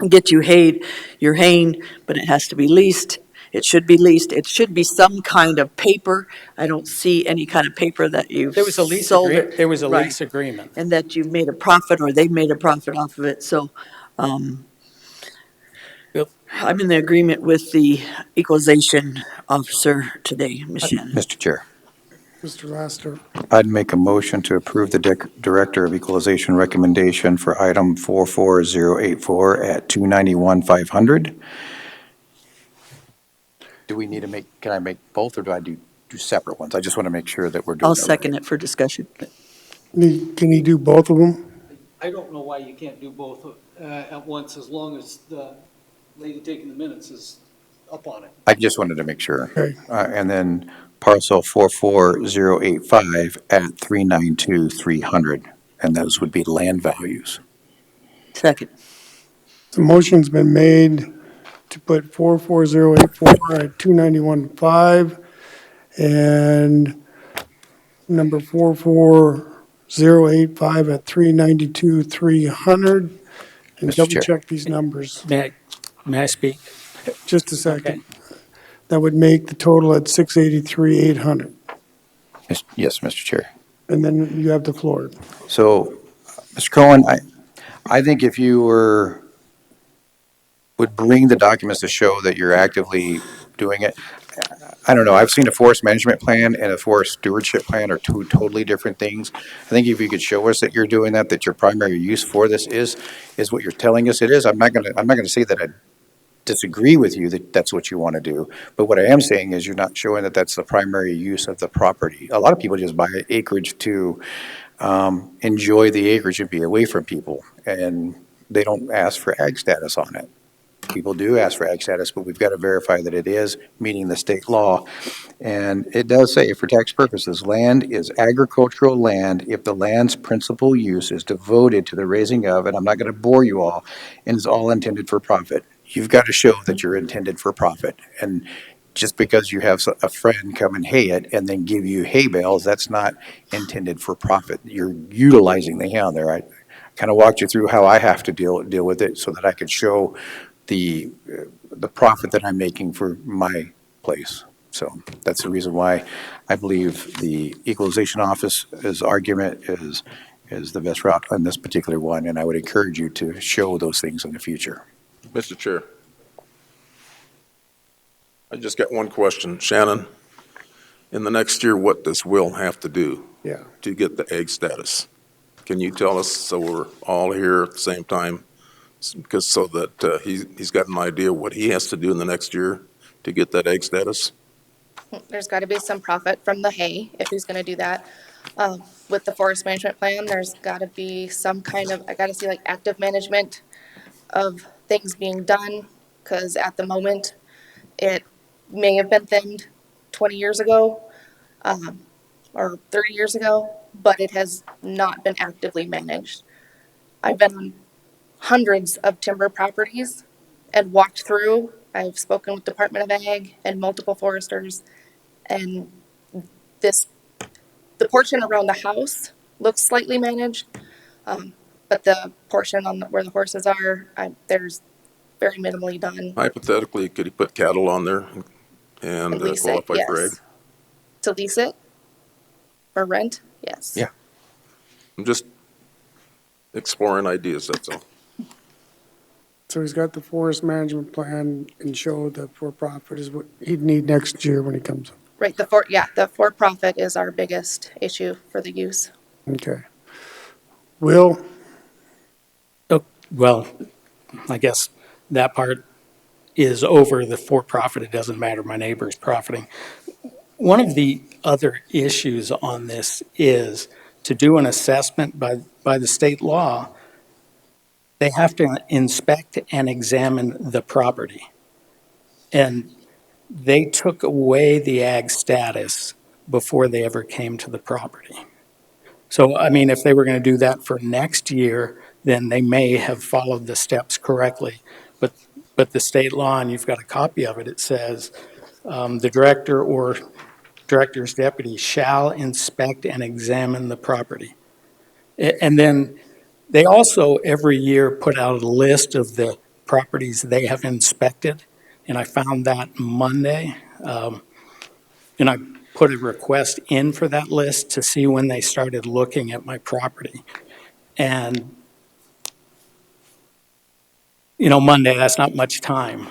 Get you hayed, you're haying, but it has to be leased. It should be leased. It should be some kind of paper. I don't see any kind of paper that you've There was a lease sold agreement. it. There was a Right. lease agreement. And that you've made a profit, or they've made a profit off of it. So Yep. I'm in the agreement with the equalization officer today, Ms. Shannon. Mr. Chair, Mr. Laster. I'd make a motion to approve the Director of Equalization recommendation for item 44084 at 291,500. Do we need to can I make both, or do I do separate ones? I just want to make sure that we're doing I'll that right. second it for discussion. Can you do both of them? I don't know why you can't do both at once, as long as the lady taking the minutes is up on it. I just wanted to make sure. Okay. And then parcel 44085 at 392,300, and those would be land values. Second. The motion's been made to put 44084 at 291.5 and number 44085 at 392,300. And Mr. double Chair. check these numbers. May I speak? Just a second. That would make the total at 683,800. Yes, Mr. Chair. And then you have the floor. So, Mr. Cohen, I think if you would bring the documents to show that you're actively doing it. I don't know, I've seen a forest management plan and a forest stewardship plan are two totally different things. I think if you could show us that you're doing that, that your primary use for this is what you're telling us it is. I'm not gonna say that I disagree with you that that's what you want to do. But what I am saying is you're not showing that that's the primary use of the property. A lot of people just buy acreage to enjoy the acreage and be away from people, and they don't ask for ag status on it. People do ask for ag status, but we've got to verify that it is meeting the state law. And it does say, for tax purposes, land is agricultural land if the land's principal use is devoted to the raising of, and I'm not going to bore you all, and is all intended for profit. You've got to show that you're intended for profit. And just because you have a friend come and hay it and then give you hay bales, that's not intended for profit. You're utilizing the hay on there. I kind of walked you through how I have to deal with it so that I could show the profit that I'm making for my place. So that's the reason why I believe the equalization office's argument is the best route on this particular one, and I would encourage you to show those things in the future. Mr. Chair, I just got one question. Shannon, in the next year, what does Will have to do Yeah. to get the egg status? Can you tell us so we're all here at the same time? Because so that he's got an idea what he has to do in the next year to get that egg status? There's got to be some profit from the hay if he's going to do that. With the forest management plan, there's got to be some kind of, I got to see like active management of things being done, because at the moment, it may have been thinned 20 years ago, or 30 years ago, but it has not been actively managed. I've been on hundreds of timber properties and walked through. I've spoken with Department of Ag and multiple foresters, and the portion around the house looks slightly managed, but the portion where the horses are, there's very minimally done. Hypothetically, could he put cattle on there and Lease it, qualify for egg? yes. To lease it for rent, yes. Yeah. I'm just exploring ideas, that's all. So he's got the forest management plan and show that for-profit is what he'd need next year when he comes. Right, the for-profit is our biggest issue for the use. Okay. Will? Oh, well, I guess that part is over the for-profit. It doesn't matter. My neighbor's profiting. One of the other issues on this is to do an assessment by the state law. They have to inspect and examine the property. And they took away the ag status before they ever came to the property. So, I mean, if they were going to do that for next year, then they may have followed the steps correctly. But the state law, and you've got a copy of it, it says the director or director's deputy shall inspect and examine the property. And then they also every year put out a list of the properties they have inspected, and I found that Monday. And I put a request in for that list to see when they started looking at my property. And, Monday, that's not much time.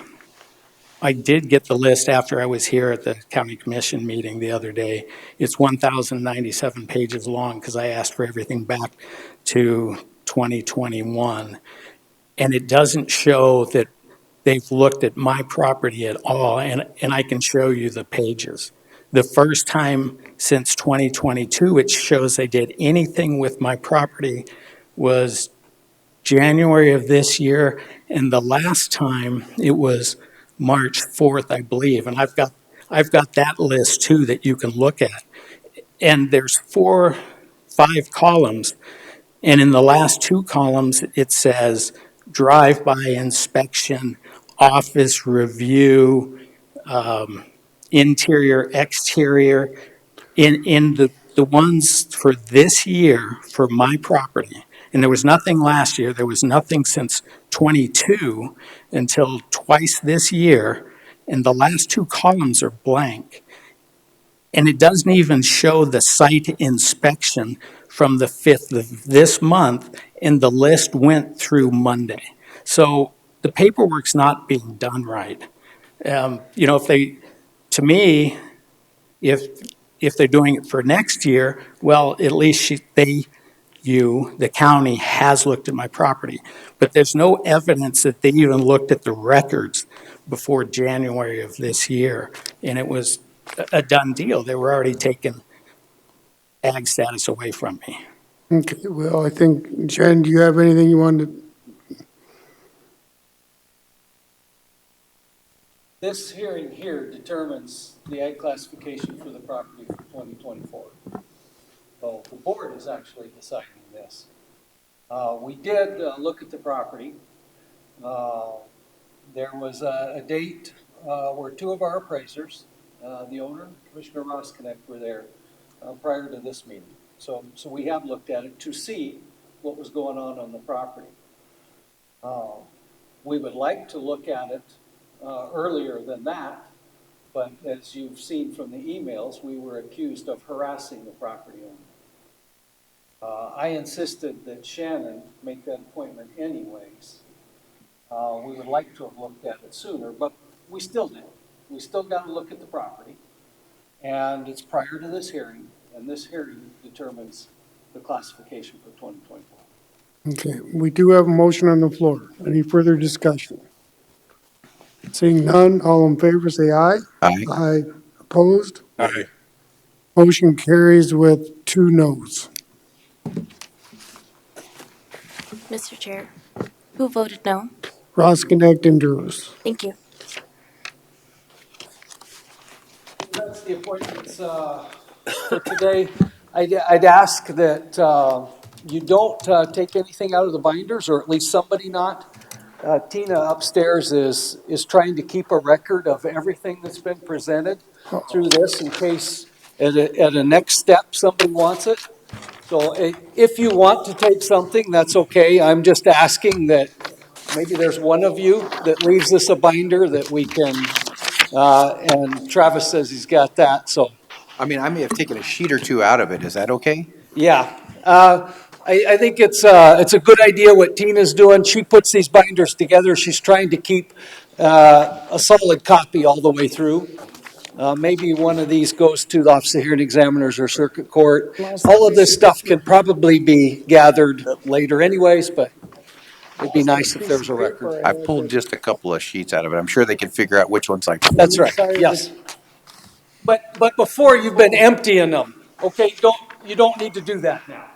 I did get the list after I was here at the county commission meeting the other day. It's 1,097 pages long because I asked for everything back to 2021. And it doesn't show that they've looked at my property at all, and I can show you the pages. The first time since 2022 it shows they did anything with my property was January of this year, and the last time it was March 4th, I believe. And I've got that list too that you can look at. And there's 5 columns. And in the last 2 columns, it says drive-by inspection, office review, interior, exterior. In the ones for this year, for my property, and there was nothing last year, there was nothing since '22 until twice this year, and the last 2 columns are blank. And it doesn't even show the site inspection from the 5th of this month, and the list went through Monday. So the paperwork's not being done right. You know, to me, if they're doing it for next year, well, at least the county has looked at my property. But there's no evidence that they even looked at the records before January of this year. And it was a done deal. They were already taking ag status away from me. Okay, well, I think, Jen, do you have anything you wanted? This hearing here determines the ag classification for the property for 2024. So the board is actually deciding this. We did look at the property. There was a date where 2 of our appraisers, the owner, Commissioner Rosknecht, were there prior to this meeting. So we have looked at it to see what was going on the property. We would like to look at it earlier than that, but as you've seen from the emails, we were accused of harassing the property owner. I insisted that Shannon make that appointment anyways. We would like to have looked at it sooner, but we still did. We still got to look at the property, and it's prior to this hearing, and this hearing determines the classification for 2024. Okay, we do have a motion on the floor. Any further discussion? Seeing none, all in favor, say aye. Aye. Aye. Opposed? Aye. Motion carries with 2 noes. Mr. Chair, who voted no? Rosknecht and Drews. Thank you. That's the appointments for today. I'd ask that you don't take anything out of the binders, or at least somebody not. Tina upstairs is trying to keep a record of everything that's been presented through this in case at a next step somebody wants it. So if you want to take something, that's okay. I'm just asking that maybe there's one of you that leaves us a binder that we can, and Travis says he's got that, so. I mean, I may have taken a sheet or 2 out of it. Is that okay? Yeah, I think it's a good idea what Tina's doing. She puts these binders together. She's trying to keep a solid copy all the way through. Maybe one of these goes to the Office of Hearing Examiners or Circuit Court. All of this stuff can probably be gathered later anyways, but it'd be nice if there was a record. I pulled just a couple of sheets out of it. I'm sure they can figure out which ones I pulled. That's right, yes. But before, you've been emptying them. Okay, you don't need to do that now.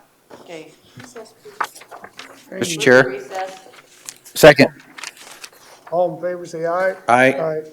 Okay. Mr. Chair. Second. All in favor, say aye. Aye. Aye.